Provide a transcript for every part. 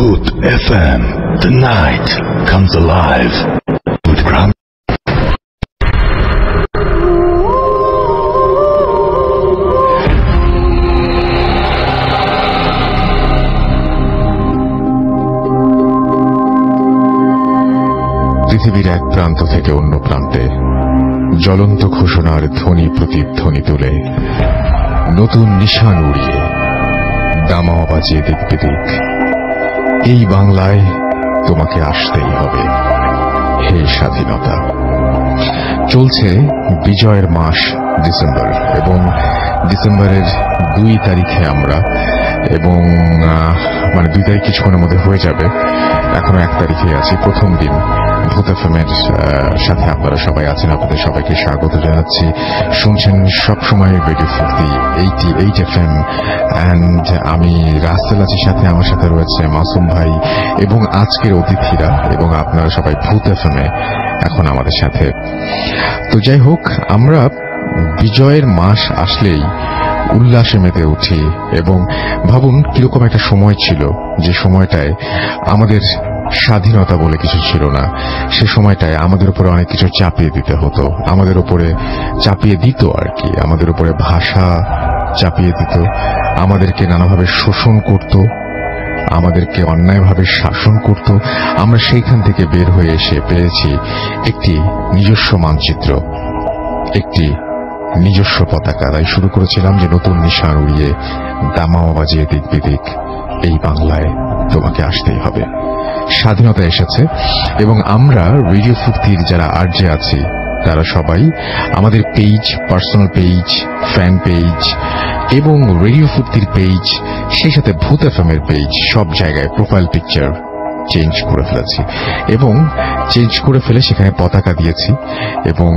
Booth FM. The night comes alive with Gram. পৃথিবীর এক প্রান্ত থেকে অন্য প্রান্তে জ্বলন্ত ঘোষণার ধ্বনি প্রতিধ্বনি তুলে নতুন নিশান উড়িয়ে দামামা বাজিয়ে দিক বিদিক এই বাংলায় তোমাকে আসতেই হবে হে স্বাধীনতা। চলছে বিজয়ের মাস ডিসেম্বর এবং ডিসেম্বরের 2 তারিখে আমরা এবং 2 তারিখ কিছুক্ষণের মধ্যে হয়ে যাবে, এখনো 1 তারিখে আছি। প্রথম দিন ভূত এফএমের সাথে আপনারা সবাই আছেন, আপনাদের সবাইকে স্বাগত জানাচ্ছি। শুনছেন সবসময় রেডিও ফুর্তি 88 FM অ্যান্ড আমি রাসেল আছি, সাথে আমার সাথে রয়েছে মাসুম ভাই এবং আজকের অতিথিরা এবং আপনারা সবাই ভূত এফএমে এখন আমাদের সাথে। তো যাই হোক, আমরা বিজয়ের মাস আসলেই উল্লাসে মেতে উঠি এবং ভাবুন কিরকম একটা সময় ছিল যে সময়টায় আমাদের স্বাধীনতা বলে কিছু ছিল না। সে সময়টায় আমাদের উপরে অনেক কিছু চাপিয়ে দিতে হতো, আমাদের উপরে চাপিয়ে দিত আর কি, আমাদের উপরে ভাষা চাপিয়ে দিত, আমাদেরকে নানাভাবে শোষণ করত, আমাদেরকে অন্যায়ভাবে শাসন করত। আমরা সেইখান থেকে বের হয়ে এসে পেয়েছি একটি নিজস্ব মানচিত্র, একটি নিজস্ব পতাকা। তাই শুরু করেছিলাম যে নতুন নিশান উড়িয়ে দামামা বাজিয়ে দিক বিদিক এই বাংলায় তোমাকে আসতেই হবে। স্বাধীনতা এসেছে এবং আমরা রেডিও ফুর্তির যারা আরজে আছি তারা সবাই আমাদের page, personal page, fan page এবং রেডিও ফুর্তির পেজ, সেই সাথে ভূত এফএমের পেজ, সব জায়গায় প্রোফাইল পিকচার চেঞ্জ করে ফেলেছি এবং চেঞ্জ করে ফেলে সেখানে পতাকা দিয়েছি এবং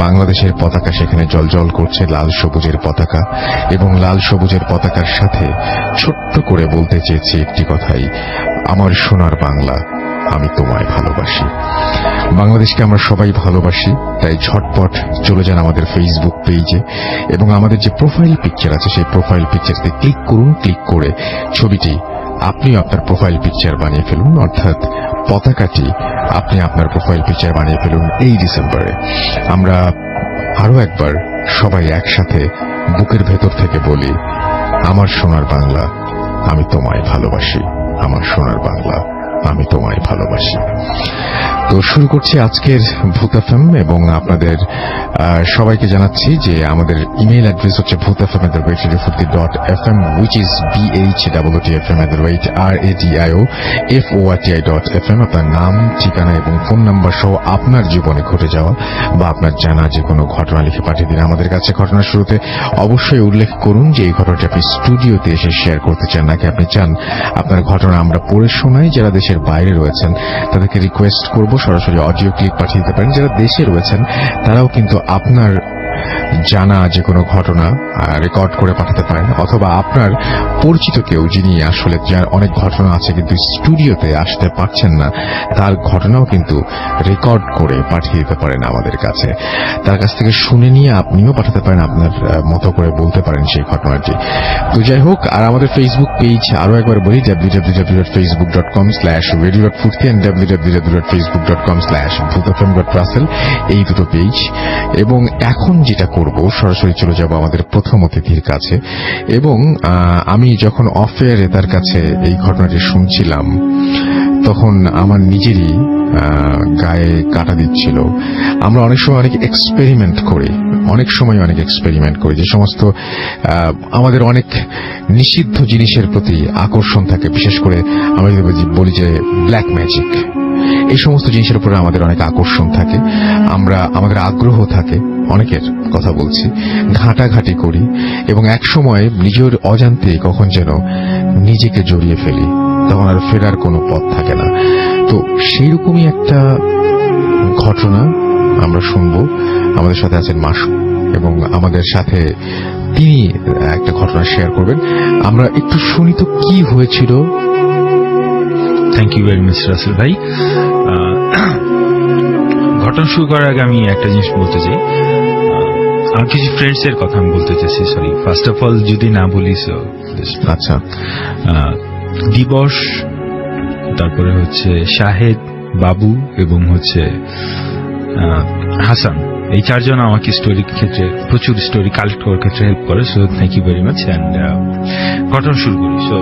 বাংলাদেশের পতাকা সেখানে জলজল করছে, লাল সবুজের পতাকা। এবং লাল সবুজের পতাকার সাথে ছোট্ট করে বলতে চেয়েছি একটি কথাই, আমার সোনার বাংলা, আমি তোমায় ভালোবাসি। বাংলাদেশকে আমরা সবাই ভালোবাসি, তাই ঝটপট চলে যান আমাদের ফেসবুক পেজে এবং আমাদের যে প্রোফাইল পিকচার আছে সেই প্রোফাইল পিকচারতে ক্লিক করুন। ক্লিক করে ছবিটি আপনি আপনার প্রোফাইল পিকচার বানিয়ে ফেলুন, অর্থাৎ পতাকাটি আপনি আপনার প্রোফাইল পিকচার বানিয়ে ফেলুন এই ডিসেম্বরে। আমরা আরো একবার সবাই একসাথে বুকের ভেতর থেকে বলি, আমার সোনার বাংলা, আমি তোমায় ভালোবাসি, আমার সোনার বাংলা, আমি তোমায় ভালোবাসি। তো শুরু করছি আজকের ভূত এফএম এবং আপনাদের সবাইকে জানাচ্ছি যে আমাদের ইমেইল অ্যাড্রেস হচ্ছে bhutfm@radiofurti.fm which is bhutfm@radiofurti.fm। আপনার নাম, ঠিকানা এবং ফোন নাম্বার সহ আপনার জীবনে ঘটে যাওয়া বা আপনার জানা যে কোনো ঘটনা লিখে পাঠিয়ে দিন আমাদের কাছে। ঘটনার শুরুতে অবশ্যই উল্লেখ করুন যে এই ঘটনাটি আপনি স্টুডিওতে এসে শেয়ার করতে চান নাকি আপনি চান আপনার ঘটনা আমরা পড়ে শোনাই। যারা দেশের বাইরে রয়েছেন তাদেরকে রিকোয়েস্ট করব সরাসরি অডিও ক্লিপ পাঠিয়ে দিতে পারেন। যারা দেশে রয়েছেন তারাও কিন্তু আপনার জানা যে কোনো ঘটনা রেকর্ড করে পাঠাতে পারেন, অথবা আপনার পরিচিত কেউ যিনি আসলে যার অনেক ঘটনা আছে কিন্তু স্টুডিওতে আসতে পারছেন না, তার ঘটনাও কিন্তু রেকর্ড করে পাঠিয়ে দিতে পারেন আমাদের কাছে। তার কাছ থেকে শুনে নিয়ে আপনিও পাঠাতে পারেন, আপনার মতো করে বলতে পারেন সেই ঘটনাটি। তো যাই হোক, আর আমাদের ফেসবুক পেজ আরো একবার বলি, www.facebook.com/radio.furti and www.facebook.com/bhutfm.russell, এই দুটো পেজ। এবং এখন যেটা করব, সরাসরি চলে যাব আমাদের প্রথম অতিথির কাছে। এবং আমি যখন অফ এয়ারে তার কাছে এই ঘটনাটি শুনছিলাম তখন আমার নিজেরই গায়ে কাটা দিচ্ছিল। আমরা অনেক সময় অনেক এক্সপেরিমেন্ট করি, যে সমস্ত আমাদের অনেক নিষিদ্ধ জিনিসের প্রতি আকর্ষণ থাকে, বিশেষ করে আমরা যদি বলি যে ব্ল্যাক ম্যাজিক, এই সমস্ত জিনিসের উপরে আমাদের অনেক আকর্ষণ থাকে, আমাদের আগ্রহ থাকে, অনেকের কথা বলছি, ঘাটাঘাটি করি এবং এক সময় নিজের অজান্তে কখন যেন নিজেকে জড়িয়ে ফেলি, তখন আর ফেরার কোনো পথ থাকে না। তো সেই রকমই একটা ঘটনা আমরা শুনবো। আমাদের সাথে আছেন মাসুম এবং আমাদের সাথে তিনি একটা ঘটনা শেয়ার করবেন। আমরা একটু শুনি তো কি হয়েছিল। Thank you very much Russell ভাই। ঘটনা শুরু করার আগে আমি একটা জিনিস বলতে চাই, আমার কিছু ফ্রেন্ডস এর কথা আমি বলতে চাইছি। সরি, ফার্স্ট অফ অল যদি না বলি, আচ্ছা, দিবস তারপরে হচ্ছে শাহেদ, বাবু এবং হচ্ছে হাসান, এই চারজন আমাকে স্টোরির ক্ষেত্রে প্রচুর স্টোরি কালেক্ট করার ক্ষেত্রে হেল্প করে। So thank you very much. And ঘটনা শুরু করি। সো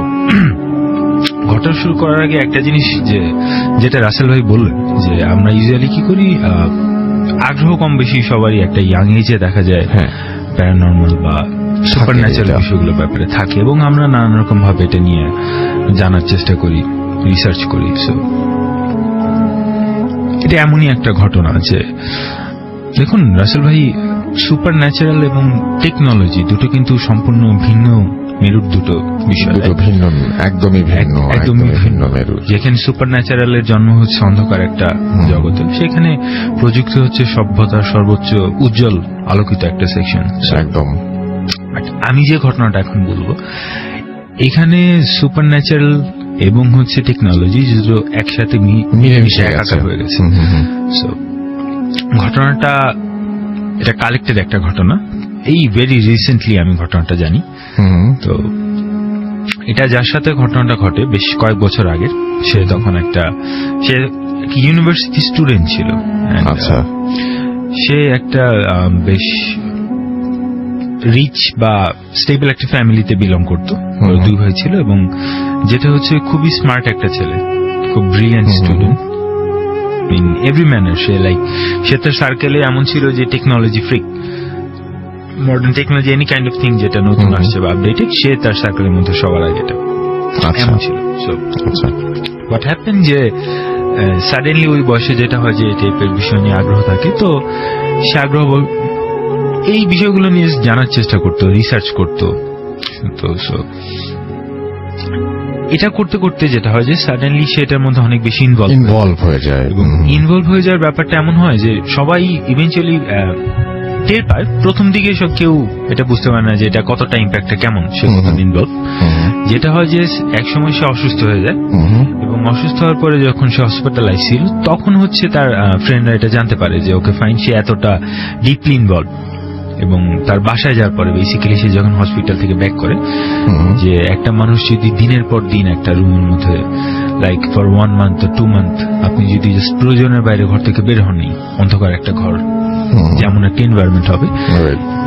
ঘটনা শুরু করার আগে একটা জিনিস যেটা রাসেল ভাই বললেন, যে আমরা ইউজুয়ালি কি করি, আগ্রহ কম বেশি সবারই একটা ইয়াং এজে দেখা যায় প্যারানর্মাল বা সুপার ন্যাচারাল বিষয়গুলোর ব্যাপারে থাকে, এবং আমরা নানান রকম ভাবে এটা নিয়ে জানার চেষ্টা করি, রিসার্চ করি। সো এটা এমনই একটা ঘটনা যে দেখুন রাসেল ভাই, সুপার ন্যাচারাল এবং টেকনোলজি দুটো কিন্তু সম্পূর্ণ ভিন্ন মেরুর দুটো বিষয়, একদমই ভিন্ন মেরু। যেখানে সুপার ন্যাচারালের জন্ম হচ্ছে অন্ধকার একটা জগতে, সেখানে প্রযুক্তি হচ্ছে সভ্যতার সর্বোচ্চ উজ্জ্বল আলোকিত একটা সেকশন। একদম। আমি যে ঘটনাটা এখন বলবো, এখানে সুপার ন্যাচারাল এবং হচ্ছে টেকনোলজি দুটো একসাথে মিলেমিশে একাকার হয়ে গেছে। ঘটনাটা এটা কালেক্টেড একটা ঘটনা, এই ভেরি রিসেন্টলি আমি ঘটনাটা জানি। তো এটা যার সাথে ঘটনাটা ঘটে বেশ কয়েক বছর আগে, সে তখন সে ইউনিভার্সিটি স্টুডেন্ট ছিল। সে একটা বেশ রিচ বা স্টেবল একটা ফ্যামিলিতে বিলং করতো। দুই ভাই ছিল, এবং যেটা হচ্ছে খুবই স্মার্ট একটা ছেলে, খুব brilliant student in every manner. সে তার সার্কেলে এমন ছিল যে technology freak, modern technology any kind of thing যেটা নতুন আসছে বা আপডেটেড, সে তার সার্কেলের মধ্যে সবার আগে এটা এমন ছিল। সো হোয়াট হ্যাপেন যে সাডেনলি ওই বয়সে যেটা হয় যে এই টাইপের বিষয় নিয়ে আগ্রহ থাকে, তো সে আগ্রহ এই বিষয়গুলো নিয়ে জানার চেষ্টা করতো, রিসার্চ করতো। তো এটা করতে করতে যেটা হয় যে সাডেনলি সেটার মধ্যে অনেক বেশি ইনভলভ হয়ে যায়, এবং ইনভলভ হয়ে যাওয়ার ব্যাপারটা এমন হয় যে সবাই ইভেন্চুয়ালি টের পায়। প্রথম দিকে সব কেউ এটা বুঝতে পারে না যে এটা কতটা ইম্প্যাক্টটা কেমন, সে কতদিন ইনভলভ। যেটা হয় যে একসময় সে অসুস্থ হয়ে যায়, এবং অসুস্থ হওয়ার পরে যখন সে হসপিটালাইজ ছিল, তখন হচ্ছে তার ফ্রেন্ডরা এটা জানতে পারে যে ওকে ফাইন, সে এতটা ডিপলি ইনভলভ। এবং তার বাসায় যাওয়ার পরে বেসিক্যালি সে যখন হসপিটাল থেকে ব্যাক করে, যে একটা মানুষ যদি দিনের পর দিন একটা রুমের মধ্যে like for 1 month or 2 months আপনি যদি জাস্ট প্রয়োজনের বাইরে ঘর থেকে বের হননি, অন্ধকার একটা ঘর, যেমন একটা এনভায়রনমেন্ট হবে,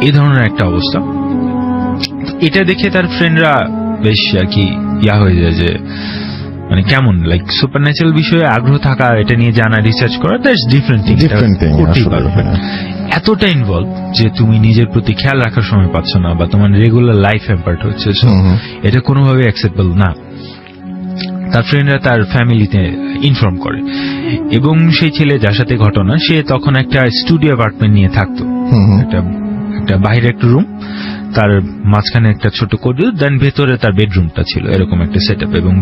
এই ধরনের একটা অবস্থা। এটা দেখে তার ফ্রেন্ডরা বেশ আর কি হয়ে যায় যে মানে কেমন লাইক সুপার ন্যাচারাল বিষয়ে আগ্রহ থাকা, এটা নিয়ে জানা, রিসার্চ করা, দ্যাটস ডিফারেন্ট থিং। এতটা ইনভলভ যে তুমি নিজের প্রতি খেয়াল রাখার সময় পাচ্ছ না, বা তোমার রেগুলার লাইফ হ্যাম্পার্ট হচ্ছে, এটা কোনোভাবে অ্যাকসেপ্টেবল না। তার ফ্রেন্ডরা তার ফ্যামিলিতে ইনফর্ম করে, এবং সেই ছেলে যার সাথে ঘটনা, সে তখন একটা স্টুডিও অ্যাপার্টমেন্ট নিয়ে থাকতো। একটা বাইরে একটা রুম, তার মাঝখানে একটা ছোট করিডোর, দেন ভেতরে তার বেডরুমটা ছিল, এরকম একটা সেট আপ। এবং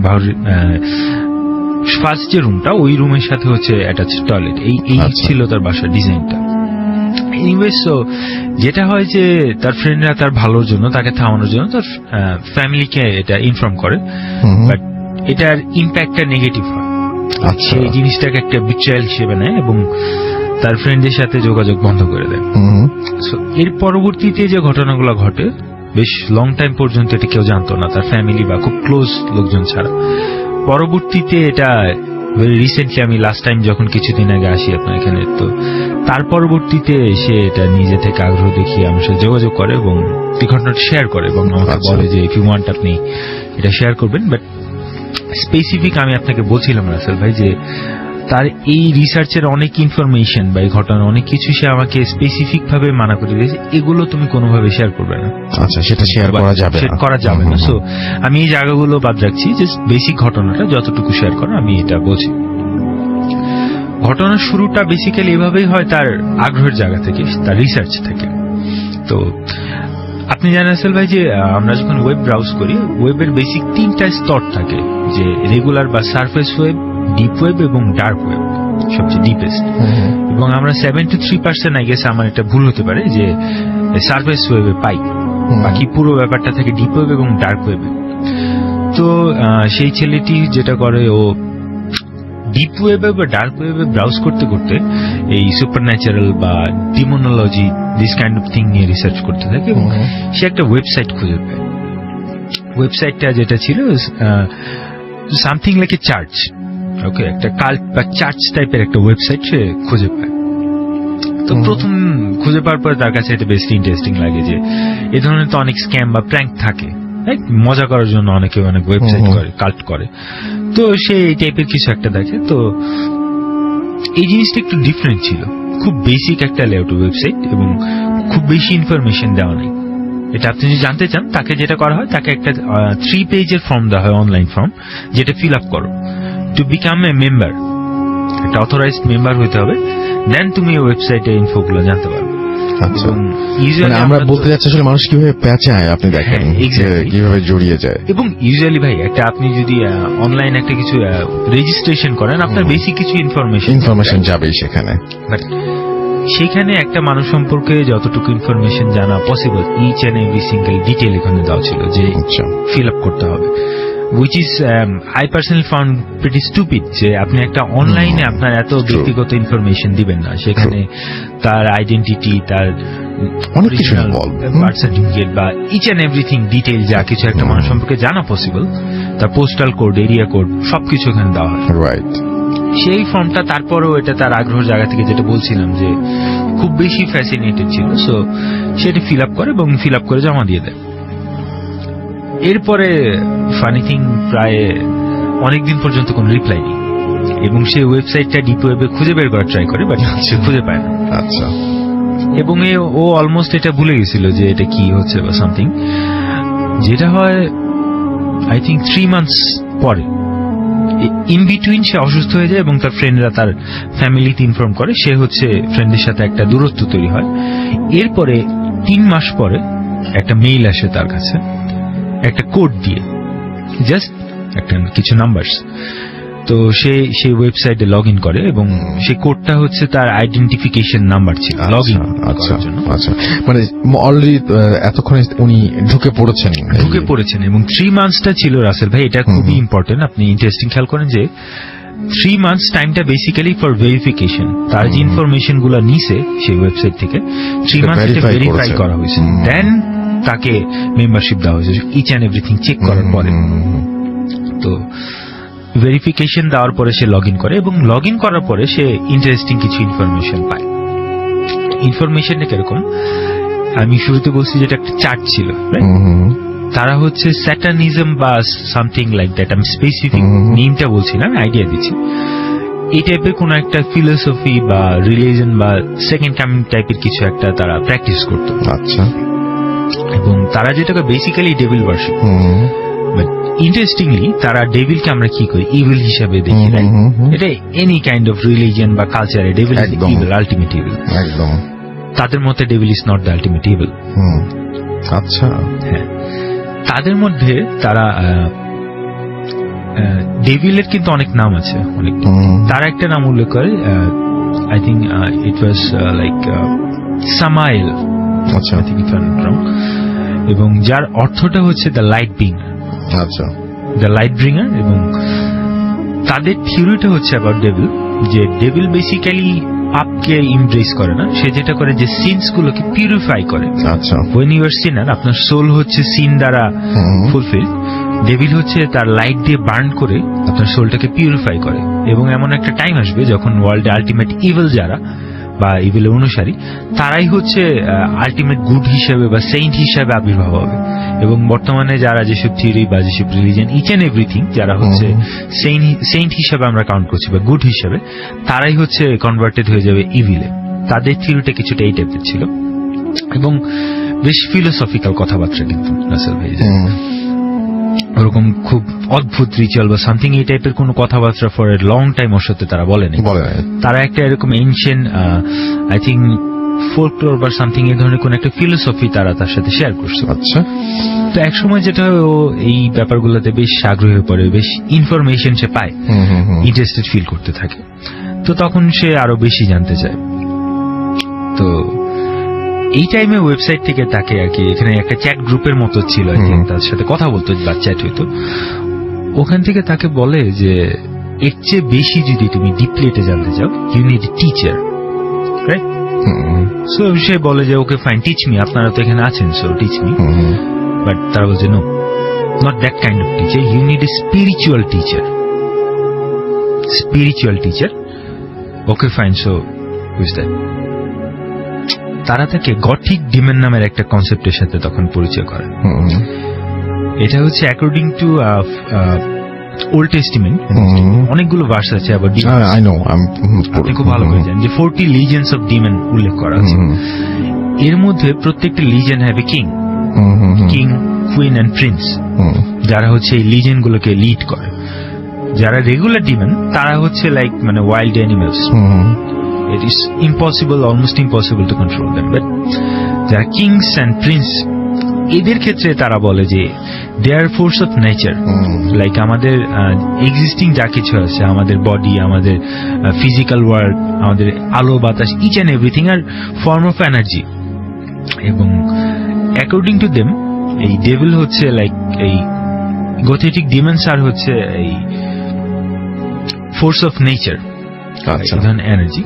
ফার্স্ট যে রুমটা, ওই রুমের সাথে হচ্ছে অ্যাটাচ টয়লেট। এই ছিল তার বাসার ডিজাইনটা। এনিওয়ে, সো যেটা হয় যে তার ফ্রেন্ডরা তার ভালোর জন্য, তাকে থামানোর জন্য তার ফ্যামিলিকে এটা ইনফর্ম করে, বাট এটার ইম্প্যাক্টটা নেগেটিভ হয়। সেই জিনিসটাকে একটা বিট্রায়াল হিসেবে নেয়, এবং তার ফ্রেন্ডদের সাথে যোগাযোগ বন্ধ করে দেয়। সো এর পরবর্তীতে যে ঘটনাগুলো ঘটে, বেশ লং টাইম পর্যন্ত এটা কেউ জানতো না, তার ফ্যামিলি বা খুব ক্লোজ লোকজন ছাড়া। পরবর্তীতে এটা ভেরি রিসেন্টলি, আমি লাস্ট টাইম যখন কিছুদিন আগে আসি আপনার এখানে, তো তার পরবর্তীতে সে এটা নিজে থেকে আগ্রহ দেখিয়ে আমার সাথে যোগাযোগ করে এবং এই ঘটনাটা শেয়ার করে, এবং আমাকে বলে যে ইফ ইউ ওয়ান্ট আপনি এটা শেয়ার করবেন। বাট স্পেসিফিক আমি আপনাকে বলছিলাম রাসেল ভাই, যে তার এই রিসার্চের অনেক ইনফরমেশন বা এই ঘটনার অনেক কিছু সে আমাকে স্পেসিফিক ভাবে মানা করে দিয়েছে, এগুলো তুমি কোনোভাবে শেয়ার করবে না। আচ্ছা, সেটা শেয়ার করা যাবে না। সো আমি এই জায়গাগুলো বাদ রাখছি, যে বেসিক ঘটনাটা যতটুকু শেয়ার করা আমি এটা বলছি। ঘটনার শুরুটা বেসিক্যালি এভাবেই হয়, তার আগ্রহের জায়গা থেকে, তার রিসার্চ থেকে। তো আপনি জানেন আসল ভাই যে আমরা যখন ওয়েব ব্রাউজ করি, ওয়েবের বেসিক 3টা স্তর থাকে, যে রেগুলার বা সারফেস ওয়েব, ডিপ ওয়েব এবং ডার্ক ওয়েব, সবচেয়ে ডিপেস্ট। এবং আমরা 73% আই গেস, আমার এটা ভুল হতে পারে, যে সারফেস ওয়েবে পাই, বাকি পুরো ব্যাপারটা থাকে ডিপ ওয়েব এবং ডার্ক ওয়েবে। তো সেই ছেলেটি যেটা করে, ও ডিপ ওয়েবে বা ডার্ক ওয়েবে ব্রাউজ করতে করতে এই সুপার ন্যাচারাল বা ডিমোনোলজি, দিস কাইন্ড অফ থিং নিয়ে রিসার্চ করতে থাকে, এবং সে একটা ওয়েবসাইট খুঁজে পায়। ওয়েবসাইটটা যেটা ছিল সামথিং লাইক এ চার্চ, ওকে, একটা কাল্ট বা চার্চ টাইপের একটা ওয়েবসাইট সে খুঁজে পায়। তো প্রথম খুঁজে পাওয়ার পরে তার কাছে এটা বেশ ইন্টারেস্টিং লাগে যে এই ধরনের তো অনেক স্ক্যাম বা প্র্যাঙ্ক থাকে, মজা করার জন্য অনেকে অনেক ওয়েবসাইট করে, কাল্ট করে। তো সে এই টাইপের কিছু একটা দেখে। তো এই জিনিসটা একটু ডিফারেন্ট ছিল, খুব বেসিক একটা লেআউট ওয়েবসাইট এবং খুব বেশি ইনফরমেশন দেওয়া নেই। এটা আপনি যদি জানতে চান, তাকে যেটা করা হয়, তাকে একটা 3 পেজের ফর্ম দেওয়া হয়, অনলাইন ফর্ম, যেটা ফিল আপ করো টু বিকাম এ মেম্বার। একটা অথরাইজড মেম্বার হইতে হবে, দেন তুমি এই ওয়েবসাইটে ইনফোগুলো জানতে পারবে। আচ্ছা, আমরা বলতে যাচ্ছি আসলে মানুষ কিভাবে পেঁচায়, আপনি দেখেন কিভাবে জড়িয়ে যায়। এবং ইউজুয়ালি ভাই একটা আপনি যদি অনলাইন একটা কিছু রেজিস্ট্রেশন করেন, আপনার বেসিক কিছু ইনফরমেশন যাবেই সেখানে। বাট সেখানে একটা মানুষ সম্পর্কে যতটুকু ইনফরমেশন জানা possible, each and every single detail এখানে দেওয়া ছিল যে ফিল আপ করতে হবে, which is I personally found pretty stupid যে আপনি একটা অনলাইনে আপনার এত ব্যক্তিগত ইনফরমেশন দিবেন না। সেখানে তার আইডেন্টিটি, তার অনেক কিছু বার্থ সার্টিফিকেট বা ইচ এন্ড এভরিথিং ডিটেইল যা কিছু একটা মানুষ সম্পর্কে জানা পসিবল, তার পোস্টাল কোড, এরিয়া কোড, সবকিছু এখানে দেওয়া হয়। রাইট। সেই ফর্মটা তারপরেও এটা তার আগ্রহ জায়গা থেকে যেটা বলছিলাম যে খুব বেশি ফ্যাসিনেটেড ছিল, সো সেটা ফিল আপ করে এবং ফিল আপ করে জমা দিয়ে দেয়। এরপরে ফানি থিং, প্রায় অনেকদিন পর্যন্ত কোনো রিপ্লাই নেই এবং সে ওয়েবসাইটটা ডিপ ওয়েবে খুঁজে বের করার ট্রাই করে, বাট সে খুঁজে পায় না। আচ্ছা। এবং ও অলমোস্ট এটা ভুলে গেছিল যে এটা কি হচ্ছে বা সামথিং। যেটা হয় আই থিঙ্ক 3 মান্থস পরে, ইন বিটুইন সে অসুস্থ হয়ে যায় এবং তার ফ্রেন্ডরা তার ফ্যামিলিতে ইনফর্ম করে। সে হচ্ছে ফ্রেন্ডের সাথে একটা দূরত্ব তৈরি হয়। এরপরে 3 মাস পরে একটা মেইল আসে তার কাছে, একটা কোড দিয়ে, জাস্ট একটা কিছু নাম্বারস। তো সে সেই ওয়েবসাইটে লগ ইন করে এবং সেই কোডটা হচ্ছে তার আইডেন্টিফিকেশন নাম্বার ছিল লগ ইন করার জন্য। আচ্ছা, মানে অলরেডি এতক্ষণে উনি ঢুকে পড়েছেন এবং 3 মান্থসটা ছিল রাসেল ভাই, এটা খুবই ইম্পর্টেন্ট। আপনি ইন্টারেস্টিং খেয়াল করেন যে 3 মান্থস টাইমটা বেসিক্যালি ফর ভেরিফিকেশন। তার যে ইনফরমেশন গুলো নিছে সেই ওয়েবসাইট থেকে 3 মান্থস ভেরিফাই করা হয়েছে, দেন তাকে মেম্বারশিপ দেওয়া হয়েছে ইচ অ্যান্ড এভরিথিং চেক করার পরে। তো ভেরিফিকেশন দেওয়ার পরে সে লগ ইন করে এবং লগ ইন করার পরে সে ইন্টারেস্টিং কিছু ইনফরমেশন পায়। ইনফরমেশনটা কিরকম, আমি শুরুতে বলছি যেটা একটা চার্ট ছিল, তারা হচ্ছে স্যাটানিজম বা সামথিং লাইক দ্যাট, আমি স্পেসিফিক নেমটা বলছি না, আইডিয়া দিচ্ছি। এই টাইপের কোন একটা ফিলোসফি বা রিলিজন বা সেকেন্ড কামিং টাইপের কিছু একটা তারা প্র্যাকটিস করতো। আচ্ছা। এবং তারা যেটাকে basically devil worship. But interestingly তারা ডেভিলকে আমরা কি করি, ইভিল হিসাবে দেখি। এটা এনি কাইন্ড অফ রিলিজিয়ন বা কালচারে devil is evil, ultimate evil. একদম। তাদের মতে devil is not the ultimate evil. আচ্ছা। হ্যাঁ, তাদের মধ্যে তারা ডেভিলের কিন্তু অনেক নাম আছে, অনেক। তারা একটা নাম উল্লেখ করে, I think it was like সামাইল, আচ্ছা, এবং যার অর্থটা হচ্ছে দ্য লাইট ব্রিঙ্গার। আচ্ছা, দ্য লাইট ব্রিঙ্গার। এবং তাদের থিওরিটা হচ্ছে অ্যাবাউট ডেভিল, যে ডেভিল বেসিক্যালি পাপকে ইমব্রেস করে না, সে যেটা করে যে সিনস গুলোকে পিউরিফাই করে। আচ্ছা, when you are sinner, আপনার সোল হচ্ছে সিন দ্বারা ফুলফিল, ডেভিল হচ্ছে তার লাইট দিয়ে বার্ন করে আপনার সোলটাকে পিউরিফাই করে। এবং এমন একটা টাইম আসবে যখন ওয়ার্ল্ডে আলটিমেট ইভিল যারা বা ইভিলের অনুসারী, তারাই হচ্ছে আলটিমেট গুড হিসেবে বা সেইন্ট হিসেবে আবির্ভাব হবে। এবং বর্তমানে যারা যেসব থিওরি বা যেসব রিলিজিয়ন ইচ এন্ড এভরিথিং যারা হচ্ছে সেইন্ট হিসেবে আমরা কাউন্ট করছি বা গুড হিসেবে, তারাই হচ্ছে কনভার্টেড হয়ে যাবে ইভিলে। তাদের থিওরিটা কিছুটা এই টাইপের ছিল এবং বেশ ফিলোসফিক্যাল কথাবার্তা কিন্তু রাসেল ভাই, ওরকম খুব অদ্ভুত রিচুয়াল বা সামথিং এই টাইপের কোনো কথাবার্তা ফর এ লং টাইম ওর সাথে তারা বলেনি। তারা একটা এরকম এনশিয়েন্ট আই থিঙ্ক ফোলক্লোর বা সামথিং এই ধরনের কোন একটা ফিলোসফি তারা তার সাথে শেয়ার করছে। আচ্ছা। তো এক সময় যেটা ও এই ব্যাপারগুলোতে বেশ আগ্রহী হয়ে পড়ে, বেশ ইনফরমেশন সে পায়, ইন্টারেস্টেড ফিল করতে থাকে। তো তখন সে আরো বেশি জানতে চায়। তো এই টাইমে ওয়েবসাইট থেকে তাকে আর কি এখানে একটা চ্যাট গ্রুপের মতো ছিল, তার সাথে কথা বলতো বা চ্যাট হইতো। ওখান থেকে তাকে বলে যে এর চেয়ে বেশি যদি তুমি ডিপলি এটা জানতে চাও, you need teacher, right? So সে বলে যে ওকে ফাইন, টিচ মি, আপনারা তো এখানে আছেন, সো টিচ মি। বাট তারা বলছে no, not that kind of teacher, you need a spiritual teacher. Spiritual teacher. Okay fine, so বুঝ দ্যাট। তারা তাকে গথিক ডিমন নামের একটা কনসেপ্টের সাথে তখন পরিচয় করে। এটা হচ্ছে অ্যাকর্ডিং টু ওল্ড টেস্টিমেন্ট, অনেকগুলো ভার্স আছে আবার আপনি খুব ভালো করে জানেন যে 40 লিজেন্ডস অফ ডিমন উল্লেখ করা আছে। এর মধ্যে প্রত্যেকটা legend have a king, queen and Prince, যারা হচ্ছে এই লিজেন্ড গুলোকে লিড করে। যারা রেগুলার ডিমন তারা হচ্ছে লাইক মানে wild animals, it is impossible, almost impossible to control them. But যারা কিংস অ্যান্ড প্রিন্স, এদের ক্ষেত্রে তারা বলে যে দে আর ফোর্স অফ নেচার, লাইক আমাদের এক্সিস্টিং যা কিছু আছে, আমাদের বডি, আমাদের ফিজিক্যাল ওয়ার্ল্ড, আমাদের আলো বাতাস, ইচ অ্যান্ড এভরিথিং আর ফর্ম অফ এনার্জি। এবং অ্যাকর্ডিং টু দেম এই ডেভিল হচ্ছে লাইক এই গোথেটিক ডিমন্স আর হচ্ছে এই ফোর্স অফ নেচার, এনার্জি,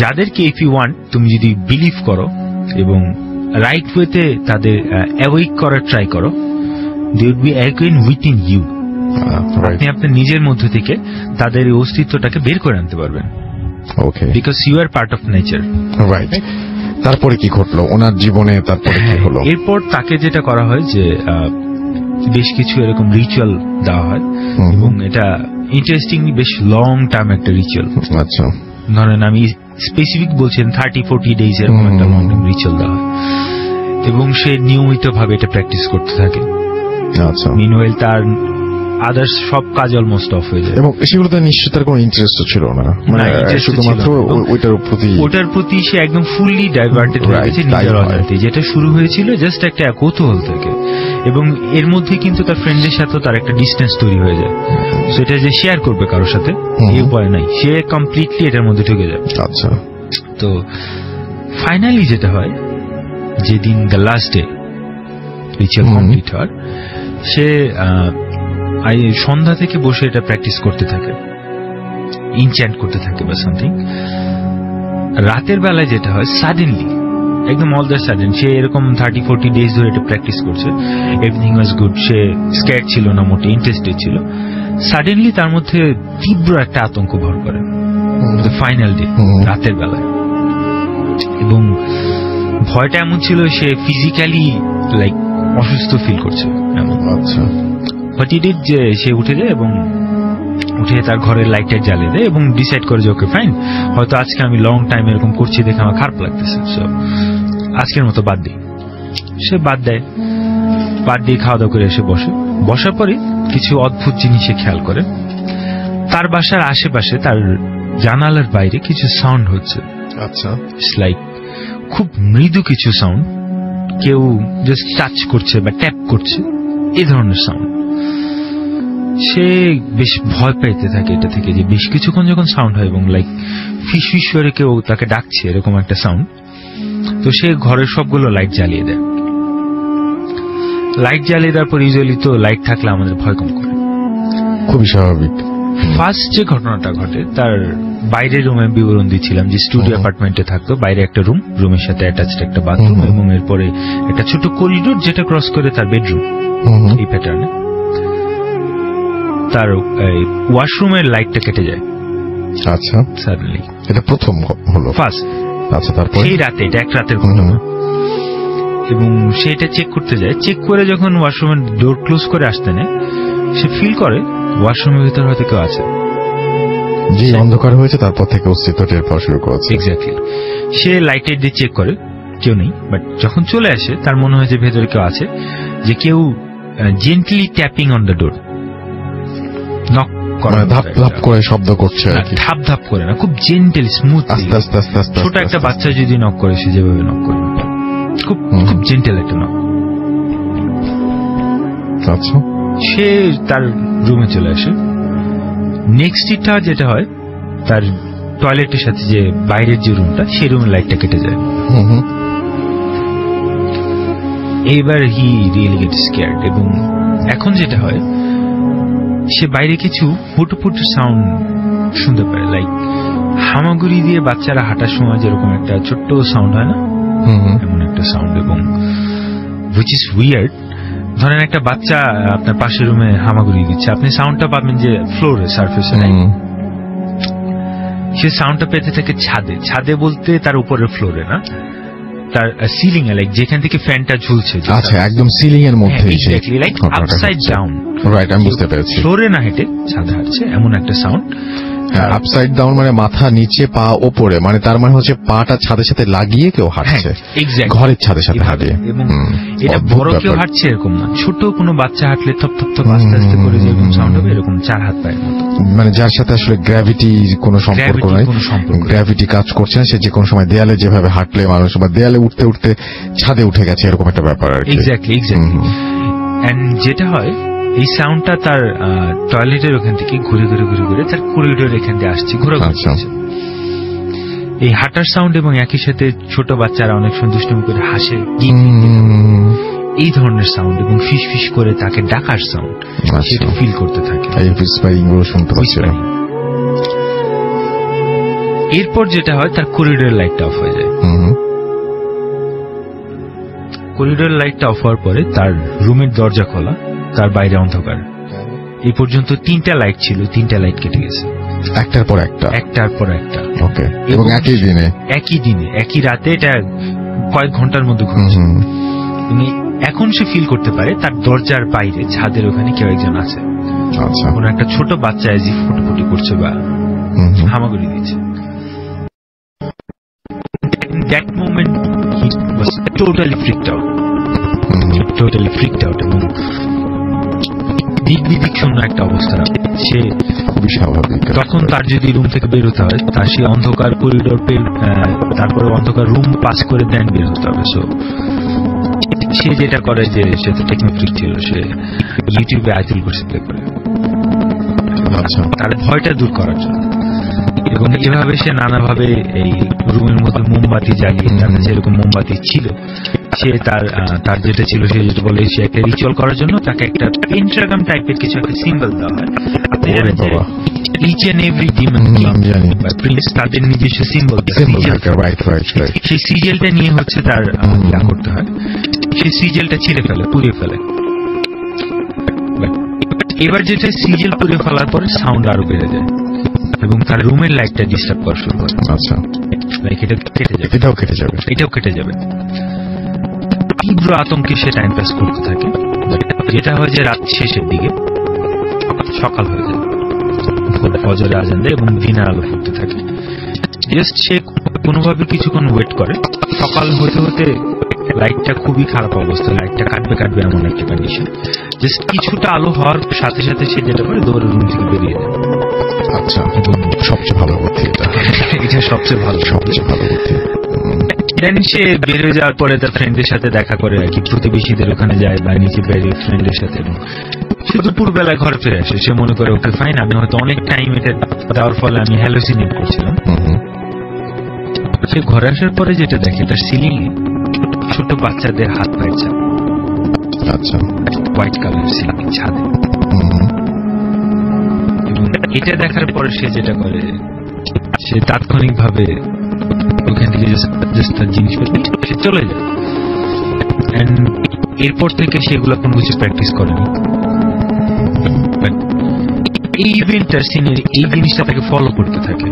যাদেরকে ইফ ইউ ওয়ান্ট, তুমি যদি বিলিভ করো এবং রাইট ওয়েতে তাদের অ্যাওয়েক করার ট্রাই করো, they would be awaken within you. আপনি আপনার নিজের মধ্য থেকে তাদের এই অস্তিত্বটাকে বের করে আনতে পারবেন, because you are part of nature. Right. তারপরে কি ঘটলো ওনার জীবনে? তারপরে কি হলো? এরপর তাকে যেটা করা হয় যে বেশ কিছু এরকম রিচুয়াল দেওয়া হয়, এবং এটা ইন্টারেস্টিংলি বেশ লং টার্ম একটা রিচুয়াল। আচ্ছা, ধরেন আমি স্পেসিফিক বলছেন 30-40 ডেজ এরকম একটা লং টার্ম রিচুয়াল দেওয়া হয়, এবং সে নিয়মিত ভাবে এটা প্র্যাকটিস করতে থাকে। আচ্ছা, মিনওয়েল তার আদার্স সব কাজ অলমোস্ট অফ হয়ে যায়, এবং সেগুলোতে নিশ্চয় তার কোনো ইন্টারেস্ট ছিল না, মানে শুধুমাত্র ওইটার প্রতি সে একদম ফুললি ডাইভার্টেড হয়ে গেছে নিজের অজান্তে। যেটা শুরু হয়েছিল জাস্ট একটা কৌতূহল থেকে, এবং এর মধ্যে কিন্তু তার ফ্রেন্ডের সাথে তার একটা ডিস্টেন্স তৈরি হয়ে যায়। সেটা যে শেয়ার করবে কারোর সাথে এই উপায় নাই, সে কমপ্লিটলি এটার মধ্যে ঢুকে যায়। আচ্ছা, তো ফাইনালি যেটা হয়, যেদিন the last day ritual complete হয়, সে সন্ধ্যা থেকে বসে এটা প্র্যাকটিস করতে থাকে, ইনচ্যান্ট করতে থাকে বা সামথিং। রাতের বেলায় যেটা হয়, সাডেনলি একদম অল দ্য সাডেন, সে এরকম 30-40 ডেজ ধরে এটা প্র্যাকটিস করছে, এভরিথিং ওয়াজ গুড, সে স্ক্যার ছিল না, মোটে ইন্টারেস্টেড ছিল। সাডেনলি তার মধ্যে তীব্র একটা আতঙ্ক ভর করে ফাইনাল ডে রাতের বেলায়, এবং ভয়টা এমন ছিল সে ফিজিক্যালি লাইক অসুস্থ ফিল করছে এমন। আচ্ছা, বাট ই ডিড যে সে উঠে যায় এবং উঠে তার ঘরের লাইটটা জ্বালিয়ে দেয় এবং ডিসাইড করে যে ওকে ফাইন, হয়তো আজকে আমি লং টাইম এরকম করছি দেখে আমার খারাপ লাগতেছে, সো আজকের মতো বাদ দিই। সে বাদ দেয়, বাদ দিয়ে খাওয়া দাওয়া করে এসে বসার পরে কিছু অদ্ভুত জিনিস সে খেয়াল করে। তার বাসার আশেপাশে তার জানালার বাইরে কিছু সাউন্ড হচ্ছে। আচ্ছা, লাইক খুব মৃদু কিছু সাউন্ড, কেউ জাস্ট টাচ করছে বা ট্যাপ করছে, এই ধরনের সাউন্ড। সে বেশ ভয় পাইতে থাকে এটা থেকে, যে বেশ কিছুক্ষণ যখন সাউন্ড হয় এবং লাইক ফিস করে কেউ তাকে ডাকছে এরকম একটা সাউন্ড। তো সে ঘরের সবগুলো লাইট জ্বালিয়ে দেয়। লাইট জ্বালিয়ে দেওয়ার পর ইউজুয়ালি তো লাইট থাকলে আমাদের ভয় কম করে, খুবই স্বাভাবিক। ফার্স্ট যে ঘটনাটা ঘটে, তার বাইরের রুমে বিবরণ দিচ্ছিলাম যে স্টুডিও অ্যাপার্টমেন্টে থাকতো, বাইরে একটা রুমের সাথে অ্যাটাচড একটা বাথরুম, এবং এরপরে একটা ছোট করিডোর যেটা ক্রস করে তার বেডরুম, এই প্যাটার্নে। তার ওয়াশরুমের লাইটটা কেটে যায়। আচ্ছা, সাডেনলি এটা প্রথম হলো, ফার্স্ট। আচ্ছা, তারপর সেই রাতে, এটা এক রাতের ঘটনা, এবং সে এটা চেক করতে যায়। চেক করে যখন ওয়াশরুমের ডোর ক্লোজ করে আসতে নেয়, সে ফিল করে ওয়াশরুমের ভিতর হয়তো কেউ আছে। যে অন্ধকার হয়েছে তারপর থেকে অস্তিত্ব টের পাওয়া শুরু করেছে। এক্স্যাক্টলি। সে লাইটের দিয়ে চেক করে, কেউ নেই। বাট যখন চলে আসে তার মনে হয় যে ভেতরে কেউ আছে, যে কেউ gently tapping on the door, knock করে, ধাপ ধাপ করে শব্দ করছে, ধাপ ধাপ করে না, খুব জেন্টেল স্মুথ, আস্তে আস্তে আস্তে আস্তে। ছোট একটা বাচ্চা যদি নক করে সে যেভাবে নক করে, খুব খুব জেন্টেল একটা নক। আচ্ছা, সে তার রুমে চলে আসে। নেক্সট ইটা যেটা হয়, তার টয়লেটের সাথে যে বাইরের যে রুমটা, সেই রুমের লাইটটা কেটে যায়। এইবার হি রিয়েলি গেট স্কেয়ার্ড, এবং এখন যেটা হয়, সে বাইরে কিছু ফুটুফুটু সাউন্ড শুনতে পারে, লাইক হামাগুড়ি দিয়ে বাচ্চারা হাঁটার সময় যেরকম একটা ছোট্ট সাউন্ড হয় না, এমন একটা সাউন্ড। এবং হুইচ ইজ উইয়ার্ড, ধরেন একটা বাচ্চা আপনার পাশের রুমে হামাগুড়ি দিচ্ছে, আপনি সাউন্ডটা পাবেন যে ফ্লোরে, সারফেসে নাই, সে সাউন্ডটা পেতে থাকে ছাদে বলতে তার উপরের ফ্লোরে না, তার সিলিং এ, লাইক যেখান থেকে ফ্যানটা ঝুলছে। আচ্ছা, একদম সিলিং এর মধ্যে, exactly like upside down. Right, আমি বুঝতে পেরেছি। ফ্লোরে না হেঁটে ছাদে হাঁটছে, এমন একটা সাউন্ড। আপসাইড ডাউন মানে মাথা নিচে পা ওপরে, মানে তার মানে হচ্ছে পাটা ছাদের সাথে লাগিয়ে কেউ হাঁটছে, ঘরের ছাদের সাথে হাঁটে। এবং এটা বড় কেউ হাঁটছে এরকম না, ছোট কোনো বাচ্চা হাঁটলে থপ থপ থপ আস্তে আস্তে করে যেরকম সাউন্ড হবে, এরকম 4 হাত পায়ের মতো, মানে যার সাথে আসলে গ্র্যাভিটি কোনো সম্পর্ক নাই, গ্র্যাভিটি কাজ করছে না, সে যে কোনো সময় দেয়ালে যেভাবে হাঁটলে মানুষ বা দেয়ালে উঠতে উঠতে ছাদে উঠে গেছে, এরকম একটা ব্যাপার আর কি। এক্স্যাক্টলি। এন্ড যেটা হয়, এই সাউন্ডটা তার টয়লেটের ওখান থেকে ঘুরে তার করিডোর এখান দিয়ে আসছে, ঘোরাঘুরি করছে। এই হাঁটার সাউন্ড এবং একই সাথে ছোট বাচ্চারা অনেক সন্তুষ্টমি করে হাসে, এই ধরনের সাউন্ড এবং ফিস ফিস করে তাকে ডাকার সাউন্ড, সেটা ফিল করতে থাকে। এরপর যেটা হয়, তার করিডোর লাইটটা অফ হয়ে যায়। করিডোর লাইটটা অফ হওয়ার পরে তার রুমের দরজা খোলা, তার বাইরে অন্ধকার। এই পর্যন্ত 3টা লাইট ছিল, 3টা লাইট কেটে গেছে, একটার পর একটা। ওকে। এবং একই দিনে একই রাতে, এটা কয়েক ঘন্টার মধ্যে ঘটছে। এখন সে ফিল করতে পারে তার দরজার বাইরে ছাদের ওখানে কেউ একজন আছে। আচ্ছা। কোনো একটা ছোট বাচ্চা এজি ফুটফুটি করছে বা হামাগুড়ি দিচ্ছে। That moment he was totally freaked out. এবং দিক শূন্য একটা অবস্থা। সে খুবই স্বাভাবিক। তখন তার যদি রুম থেকে বের হতে হয়, তার সে অন্ধকার করিডোর তারপরে অন্ধকার রুম পাস করে দেন বের হতে হবে। সো সে যেটা করে, যে সে তো টেকনোফ্রিক ছিল, সে ইউটিউবে আইতুল কুরসি প্লে করে, তার ভয়টা দূর করার জন্য। এবং এভাবে সে নানাভাবে এই রুমের মধ্যে মোমবাতি জ্বালিয়ে, তার কাছে এরকম মোমবাতি ছিল, সে তার যেটা ছিল, সে যেটা বলে, সে একটা রিচুয়াল করার জন্য তাকে একটা পেন্টাগ্রাম টাইপের কিছু একটা সিম্বল দেওয়া হয়। আপনি জানেন যে ইচ এন্ড এভরি ডিমন বা প্রিন্স তাদের নিজস্ব সিম্বল, সেই সিরিয়ালটা নিয়ে হচ্ছে তার ইয়া করতে হয়। সেই সিরিয়ালটা ছিঁড়ে ফেলে, পুড়িয়ে ফেলে। এবার যেটা সিরিয়াল পুড়িয়ে ফেলার পরে সাউন্ড আরো বেড়ে যায় এবং তার রুমের লাইটটা ডিস্টার্ব করা শুরু করে। আচ্ছা, লাইক এটাও কেটে যাবে। তীব্র আতঙ্কে সে টাইম পাস করতে থাকে। যেটা হয় যে রাত শেষের দিকে সকাল হয়ে যায়, ফজরের আজান দেয় এবং দিনের আলো ফুটতে থাকে। জাস্ট সে কোনোভাবে কিছুক্ষণ ওয়েট করে। সকাল হতে হতে লাইটটা খুবই খারাপ অবস্থা, লাইটটা কাটবে এমন একটা কন্ডিশন। জাস্ট কিছুটা আলো হওয়ার সাথে সাথে সে যেটা করে, দৌড়ে রুম থেকে বেরিয়ে যায়। আচ্ছা, সবচেয়ে ভালো বুদ্ধি এটা সবচেয়ে ভালো বুদ্ধি। দেন সে বের হয়ে যাওয়ার পরে তার ফ্রেন্ডের সাথে দেখা করে আর কি, প্রতিবেশীদের ওখানে যায় বা নিচে বেরিয়ে ফ্রেন্ডের সাথে, এবং সে দুপুরবেলায় ঘরে ফিরে আসে। সে মনে করে ওকে ফাইন, আমি হয়তো অনেক টাইম এটা দেওয়ার ফলে আমি হ্যালোসিনেট করছিলাম। সে ঘরে আসার পরে যেটা দেখে, তার সিলিং ছোট বাচ্চাদের হাত পায়ের ছাপ। আচ্ছা, হোয়াইট কালার সিলিং ছাদে। এবং এটা দেখার পরে সে যেটা করে, সে তাৎক্ষণিকভাবে ওখান থেকে তার জিনিসপত্র সে চলে যায়। এরপর থেকে সেগুলো কোনো কিছু প্র্যাকটিস করেনি। এই ইভেন্টটা, সিনের এই জিনিসটা তাকে ফলো করতে থাকে।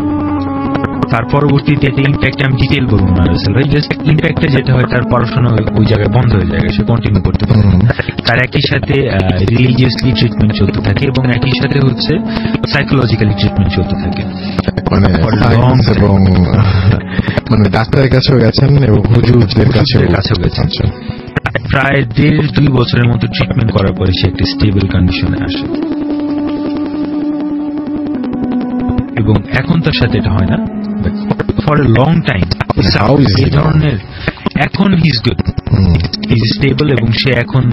তার পরবর্তীতে একটা ইম্প্যাক্ট, আমি ডিটেল বলবো না ভাই, জাস্ট ইম্প্যাক্টটা যেটা হয়, তার পড়াশোনা ওই জায়গায় বন্ধ হয়ে যায়, সে কন্টিনিউ করতে পারে। তার একই সাথে রিলিজিয়াসলি ট্রিটমেন্ট চলতে থাকে এবং একই সাথে হচ্ছে সাইকোলজিক্যালি ট্রিটমেন্ট চলতে থাকে। মানে ডাক্তারের কাছেও গেছেন এবং হুজুরদের কাছেও গেছেন। প্রায় 1.5-2 বছরের মতো ট্রিটমেন্ট করার পরে সে একটা স্টেবল কন্ডিশনে আসে। এবং এখন তার সাথে এটা হয় না, ফর এ লং টাইম এই ধরনের। এখন he is good, he is stable এবং সে এখন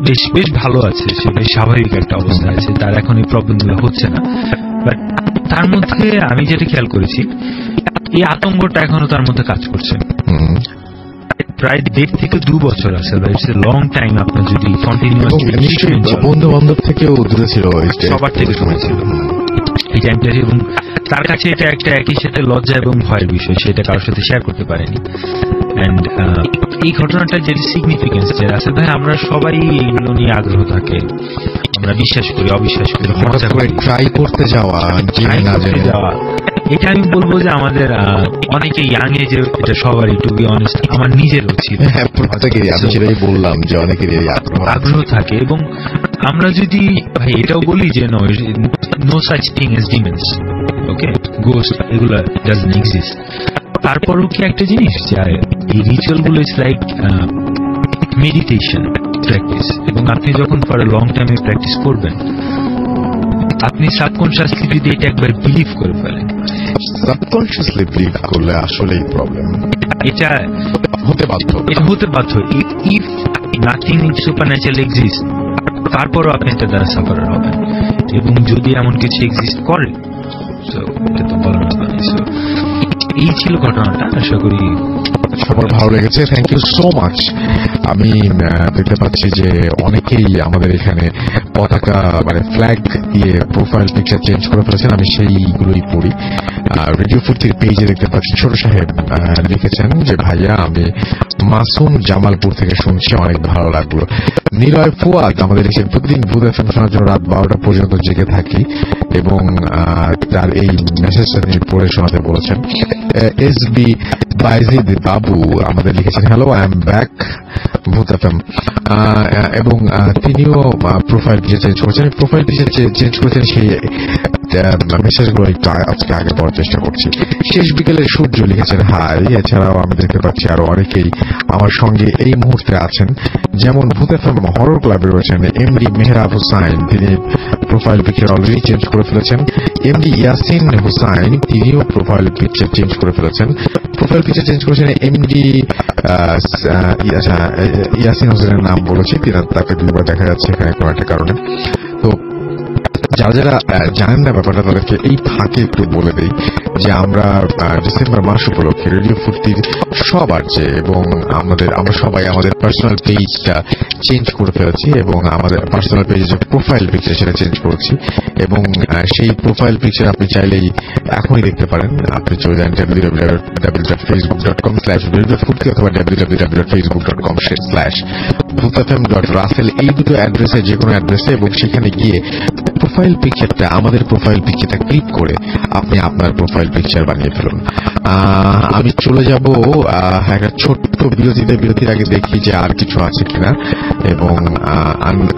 বেশ ভালো আছে, সে বেশ স্বাভাবিক একটা অবস্থা আছে, তার এখন এই প্রবলেমগুলো হচ্ছে না। বাট তার মধ্যে আমি যেটা খেয়াল করেছি, এই আতঙ্কটা এখনো তার মধ্যে কাজ করছে। প্রায় 1.5 থেকে 2 বছর আছে, ইটস এ লং টাইম। আপনার যদি কন্টিনিউয়াসলি, বন্ধু বান্ধব থেকেও দূরে ছিল, সবার থেকে দূরে ছিল এই টাইমটা। এবং তার কাছে এটা একটা একই সাথে লজ্জা এবং ভয়ের বিষয়, সেটা কারোর সাথে শেয়ার করতে পারেনি। এন্ড এই ঘটনাটা যেটা সিগনিফিকেন্স, যে আসলে ভাই আমরা সবাই এইগুলো নিয়ে আগ্রহ থাকে, আমরা বিশ্বাস করি, অবিশ্বাস করি, মজা করে ট্রাই করতে যাওয়া, এটা আমি বলবো যে আমাদের অনেকে ইয়াং এজে এটা সবারই, টু বি অনেস্ট আমার নিজেরও ছিল। প্রত্যেকেরই, আমি সেটাই বললাম যে অনেকেরই আগ্রহ থাকে। এবং আমরা যদি ভাই এটাও বলি যে no such thing as demons, okay, ghost এগুলো ডাজন্ট এক্সিস্ট, তারপরও কি একটা জিনিস যে এই রিচুয়াল গুলো ইজ লাইক মেডিটেশন প্র্যাকটিস, এবং আপনি যখন ফর লং টাইমে প্র্যাকটিস করবেন, আপনি সাবকনশিয়াসলি যদি এটা একবার বিলিভ করে ফেলেন, সাবকনশিয়াসলি বিলিভ করলে আসলেই প্রবলেম, এটা হতে বাধ্য, ইফ নাথিং সুপারন্যাচারাল এক্সিস্ট, তারপরও আপনি এটা দ্বারা সাফারার হবেন। এবং যদি এমন কিছু এক্সিস্ট করে, এটা তো বলার ব্যাপার। এই ছিল ঘটনাটা, আশা করি সবার ভালো লেগেছে। Thank you so much. আমি দেখতে পাচ্ছি যে অনেকেই আমাদের এখানে পতাকা মানে ফ্ল্যাগ দিয়ে প্রোফাইল পিকচার চেঞ্জ করে ফেলেছেন, আমি সেইগুলোই পড়ি। রেডিও ফুর্তির পেজে দেখতে পাচ্ছি ছোট সাহেব লিখেছেন যে ভাইয়া আমি মাসুম জামালপুর থেকে শুনছি, অনেক ভালো লাগলো। নিলয় ফুয়াদ আমাদের লিখেছেন প্রতিদিন ভূত এফএম শোনার জন্য রাত 12টা পর্যন্ত জেগে থাকি, এবং তার এই মেসেজটা তিনি পড়ে শোনাতে বলেছেন। এসবি বাইজিদ বাবু আমাদের লিখেছেন হ্যালো আই এম ব্যাক ভূত এফএম, এবং তিনিও প্রোফাইল পিকচার চেঞ্জ করেছেন। প্রোফাইল পিকচার চেঞ্জ করেছেন সেই মেসেজগুলো একটু আজকে আগে পড়ার চেষ্টা করছি। শেষ বিকেলের সূর্য লিখেছেন হাই। এছাড়াও আমি দেখতে পাচ্ছি আরো অনেকেই আমার সঙ্গে এই মুহূর্তে আছেন, যেমন ভূত এফএম হরর ক্লাবে রয়েছেন এমডি মেহরাব হুসাইন, তিনি প্রোফাইল পিকচার অলরেডি চেঞ্জ করে ফেলেছেন। এমডি ইয়াসিন হুসাইন, তিনিও প্রোফাইল পিকচার চেঞ্জ করে ফেলেছেন। প্রোফাইল পিকচার চেঞ্জ করেছেন এমডি ইয়াসিন হোসেনের নাম বলেছি, তাকে দুইবার দেখা যাচ্ছে এখানে কোনো একটা কারণে। তো যারা যারা জানেন না ব্যাপারটা, তাদেরকে এই ফাঁকে একটু বলে দেই যে আমরা ডিসেম্বর মাস উপলক্ষে রেডিও ফুর্তির সব আসছে, এবং আমরা সবাই আমাদের পার্সোনাল পেজটা চেঞ্জ করে ফেলেছি, এবং আমাদের পার্সোনাল পেজে যে প্রোফাইল পিকচার সেটা চেঞ্জ করেছি, এবং সেই প্রোফাইল পিকচার আপনি চাইলেই এখনই দেখতে পারেন। আপনি চলে যান www.facebook.com/radiofurti অথবা www.facebook.com/bhutfm.russell, এই দুটো অ্যাড্রেসে, যে কোনো অ্যাড্রেসে, এবং সেখানে গিয়ে প্রোফাইল পিকচারটা, আমাদের প্রোফাইল পিকচারটা ক্লিক করে আপনি আপনার প্রোফাইল পিকচার বানিয়ে ফেলুন। আমি চলে যাব একটা ছোট্ট বিরতিতে। বিরতির আগে দেখি যে আর কিছু আছে কিনা, এবং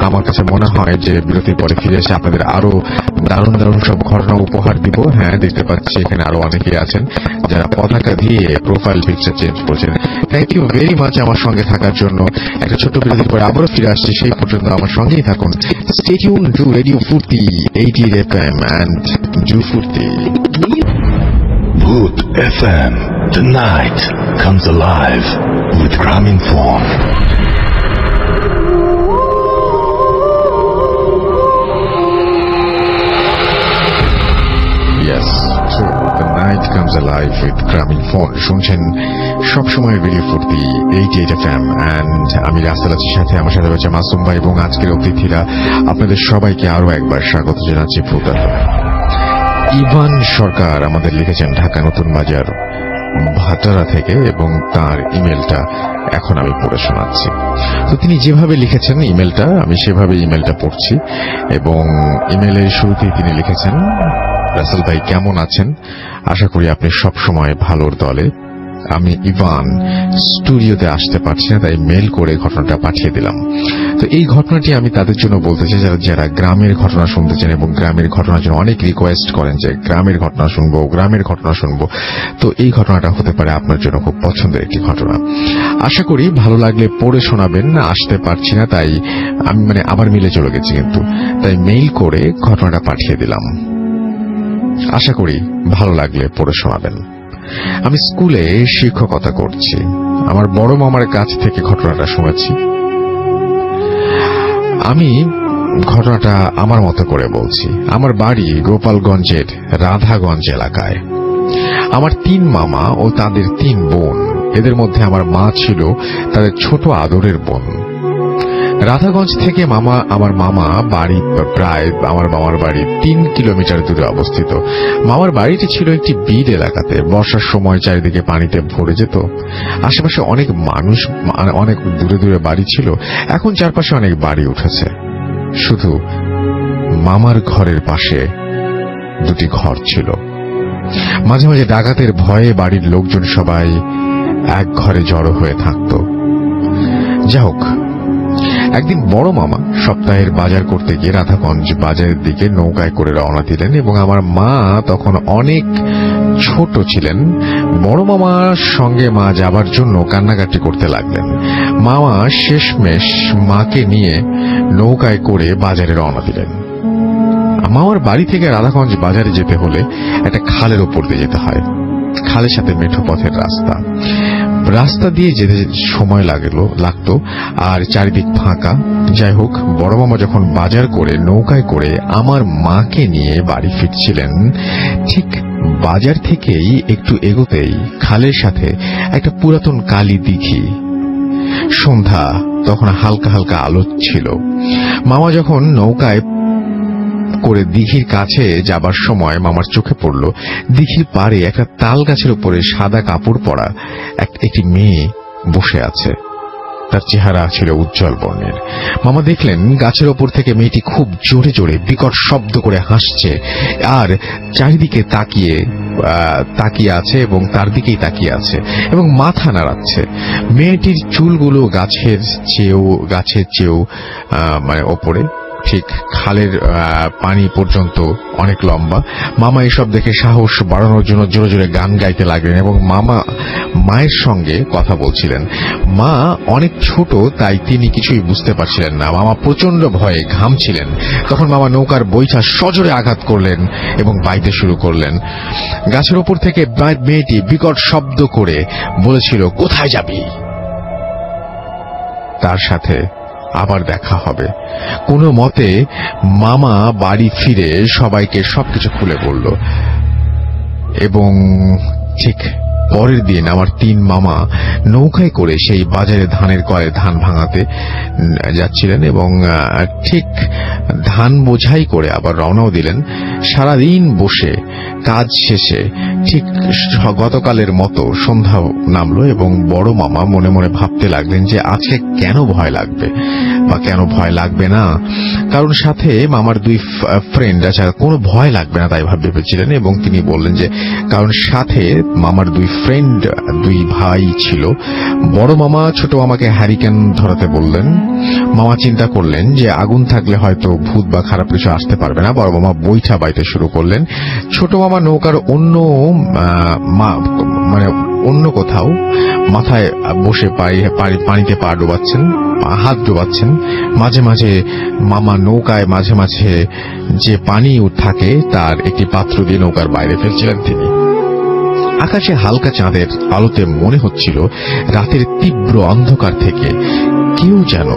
আমার কাছে মনে হয় যে বিরতির পরে ফিরে এসে আপনাদের আরো দারুণ দারুণ সব ঘটনা উপহার দিব। হ্যাঁ, দেখতে পাচ্ছি এখানে আরো অনেকেই আছেন যারা পতাকা দিয়ে প্রোফাইল পিকচার চেঞ্জ করছেন। থ্যাংক ইউ ভেরি মাচ আমার সঙ্গে থাকার জন্য। একটা ছোট্ট বিরতির পরে আবারও ফিরে আসছি, সেই পর্যন্ত আমার সঙ্গেই থাকুন। স্টে টিউন টু রেডিও ফুর্তি 80 FM and Do Furti. Bhoot FM. The night comes alive with Graminphone. Yes, so the night comes alive with Graminphone. শুনছেন সবসময় রেডিও ফুর্তি 88 FM and আমি রাসেল আছি, সাথে আমার সাথে রয়েছে মাসুম ভাই, এবং আজকের অতিথিরা। আপনাদের সবাইকে আরো একবার স্বাগত জানাচ্ছি ভূত এফএম। ইভান সরকার আমাদের লিখেছেন ঢাকা নতুন বাজার ভাটারা থেকে, এবং তার ইমেলটা এখন আমি পড়ে শোনাচ্ছি। তো তিনি যেভাবে লিখেছেন ইমেলটা, আমি সেভাবে ইমেলটা পড়ছি, এবং ইমেলের শুরুতেই তিনি লিখেছেন রাসেল ভাই কেমন আছেন, আশা করি আপনি সব সময় ভালোর দলে। আমি ইভান স্টুডিওতে আসতে পারছি না, তাই মেল করে ঘটনাটা পাঠিয়ে দিলাম। তো এই ঘটনাটি আমি তাদের জন্য বলতে চাই যারা গ্রামের ঘটনা শুনতে চান, এবং গ্রামের ঘটনার জন্য অনেক রিকোয়েস্ট করেন যে গ্রামের ঘটনা শুনবো। তো এই ঘটনাটা হতে পারে আপনার জন্য খুব পছন্দের একটি ঘটনা। আশা করি ভালো লাগলে পড়ে শোনাবেন। আসতে পারছি না, তাই আমি আবার মিলে চলে গেছি, কিন্তু তাই মেইল করে ঘটনাটা পাঠিয়ে দিলাম। আশা করি ভালো লাগলে পড়ে শোনাবেন। আমি স্কুলে শিক্ষকতা করছি। আমার বড় মামার কাছ থেকে ঘটনাটা শুনেছি। আমি ঘটনাটা আমার মতো করে বলছি। আমার বাড়ি গোপালগঞ্জের রাধাগঞ্জ এলাকায়। আমার 3 মামা ও তাদের 3 বোন। এদের মধ্যে আমার মা ছিল তাদের ছোট আদরের বোন। রাধাগঞ্জ থেকে আমার মামা বাড়ি প্রায় আমার মামার বাড়ি 3 কিলোমিটার দূরে অবস্থিত। মামার বাড়িটি ছিল একটি বিল এলাকাতে। বর্ষার সময় চারিদিকে পানিতে ভরে যেত। আশেপাশে অনেক মানুষ, অনেক দূরে দূরে বাড়ি ছিল। এখন চারপাশে অনেক বাড়ি উঠেছে। শুধু মামার ঘরের পাশে 2টি ঘর ছিল। মাঝে মাঝে ডাকাতের ভয়ে বাড়ির লোকজন সবাই এক ঘরে জড়ো হয়ে থাকত। যা হোক, একদিন বড় মামা সপ্তাহের বাজার করতে গিয়ে রাধাগঞ্জ বাজারের দিকে নৌকায় করে রওনা দিলেন এবং আমার মা তখন অনেক ছোট ছিলেন। বড় মামার সঙ্গে মা যাবার জন্য কান্নাকাটি করতে লাগলেন। মামা শেষমেশ মাকে নিয়ে নৌকায় করে বাজারে রওনা দিলেন। মামার বাড়ি থেকে রাধাগঞ্জ বাজারে যেতে হলে একটা খালের ওপর দিয়ে যেতে হয়। খালের সাথে মেঠো পথের রাস্তা দিয়ে যেতে সময় লাগতো, আর চারিদিক ফাঁকা। যাই হোক, বড় মামা যখন বাজার করে নৌকায় করে আমার মাকে নিয়ে বাড়ি ফিরছিলেন, ঠিক বাজার থেকেই একটু এগোতেই খালের সাথে একটা পুরাতন কালী দিঘি। সন্ধ্যা, তখন হালকা হালকা আলো ছিল। মামা যখন নৌকায় করে দিঘির কাছে যাবার সময় মামার চোখে পড়ল দিঘির পাড়ে একটা তাল গাছের উপরে সাদা কাপড় পরা একটি মেয়ে বসে আছে। তার চেহারা ছিল উজ্জ্বল বর্ণের। মামা দেখলেন গাছের ওপর থেকে মেয়েটি খুব জোরে জোরে বিকট শব্দ করে হাসছে আর চারিদিকে তাকিয়ে আছে এবং তার দিকেই তাকিয়ে আছে এবং মাথা নাড়াচ্ছে। মেয়েটির চুলগুলো গাছের চেয়েও মানে ওপরে, ঠিক খালের পানি পর্যন্ত অনেক লম্বা। মামা এসব দেখে সাহস বাড়ানোর জন্য জোরে জোরে গান গাইতে লাগলেন এবং মামা মায়ের সঙ্গে কথা বলছিলেন। মা অনেক ছোট, তাই তিনি কিছুই বুঝতে পারছিলেন না। মামা প্রচন্ড ভয়ে ঘামছিলেন। তখন মামা নৌকার বৈঠা সজোরে আঘাত করলেন এবং বাইতে শুরু করলেন। গাছের ওপর থেকে মেয়েটি বিকট শব্দ করে বলেছিল, কোথায় যাবি? তার সাথে আবার দেখা হবে। কোনো মতে মামা বাড়ি ফিরে সবাইকে সবকিছু খুলে বলল এবং ঠিক পরের দিন আমার 3 মামা নৌকায় করে সেই বাজারে ধানের কলে ধান ভাঙাতে যাচ্ছিলেন এবং ঠিক ধান বোঝাই করে আবার রওনাও দিলেন। সারাদিন বসে কাজ শেষে ঠিক গতকালের মতো সন্ধ্যা নামলো এবং বড় মামা মনে মনে ভাবতে লাগলেন যে আজকে কেন ভয় লাগবে বা কেন ভয় লাগবে না, কারণ সাথে মামার 2 ফ্রেন্ড আছে, কোনো ভয় লাগবে না তাই ভেবেছিলেন। এবং তিনি বললেন যে কারণ সাথে মামার 2 ফ্রেন্ড, 2 ভাই ছিল। বড় মামা ছোট মামাকে হ্যারিকেন ধরাতে বললেন। মামা চিন্তা করলেন যে আগুন থাকলে হয়তো ভূত বা খারাপ কিছু আসতে পারবে না। বড় মামা বৈঠা বাইতে শুরু করলেন। ছোট মামা নৌকার অন্য কোথাও মাথায় বসে পানিতে পা ডোবাচ্ছেন, হাত ডোবাচ্ছেন। মাঝে মাঝে মামা নৌকায় মাঝে মাঝে যে পানি থাকে তার একটি পাত্র দিয়ে নৌকার বাইরে ফেলছিলেন তিনি। আকাশে হালকা চাঁদের আলোতে মনে হচ্ছিল রাতের তীব্র অন্ধকার থেকে কেউ যেন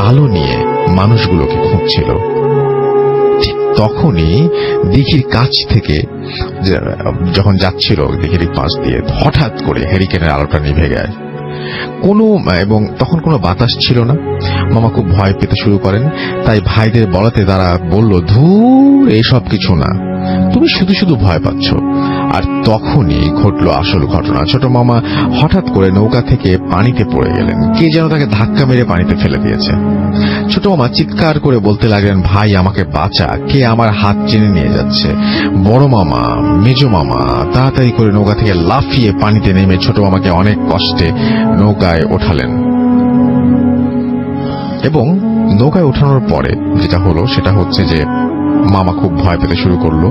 আলো নিয়ে মানুষগুলোকে খুঁজছিল। ঠিক তখনই দিঘির কাছ থেকে যখন যাচ্ছিল দিঘির পাশ দিয়ে হঠাৎ করে হ্যারিকেনের আলোটা নিভে গেল। এবং তখন কোনো বাতাস ছিল না। মামা খুব ভয় পেতে শুরু করেন। তাই ভাইদের বলাতে তারা বলল, ধুর, এসব কিছু না, তুমি শুধু শুধু ভয় পাচ্ছ। আর তখনই ঘটল আসল ঘটনা। ছোট মামা হঠাৎ করে নৌকা থেকে পানিতে পড়ে গেলেন। কে যেন তাকে ধাক্কা মেরে পানিতে ফেলে দিয়েছে। ছোট মামা চিৎকার করে বলতে লাগলেন, ভাই আমাকে বাঁচা, কে আমার হাত টেনে নিয়ে যাচ্ছে। বড় মামা, মেজ মামা তাড়াতাড়ি করে নৌকা থেকে লাফিয়ে পানিতে নেমে ছোট মামাকে অনেক কষ্টে নৌকায় ওঠালেন। এবং নৌকায় ওঠানোর পরে যেটা হলো সেটা হচ্ছে যে মামা খুব ভয় পেতে শুরু করলো।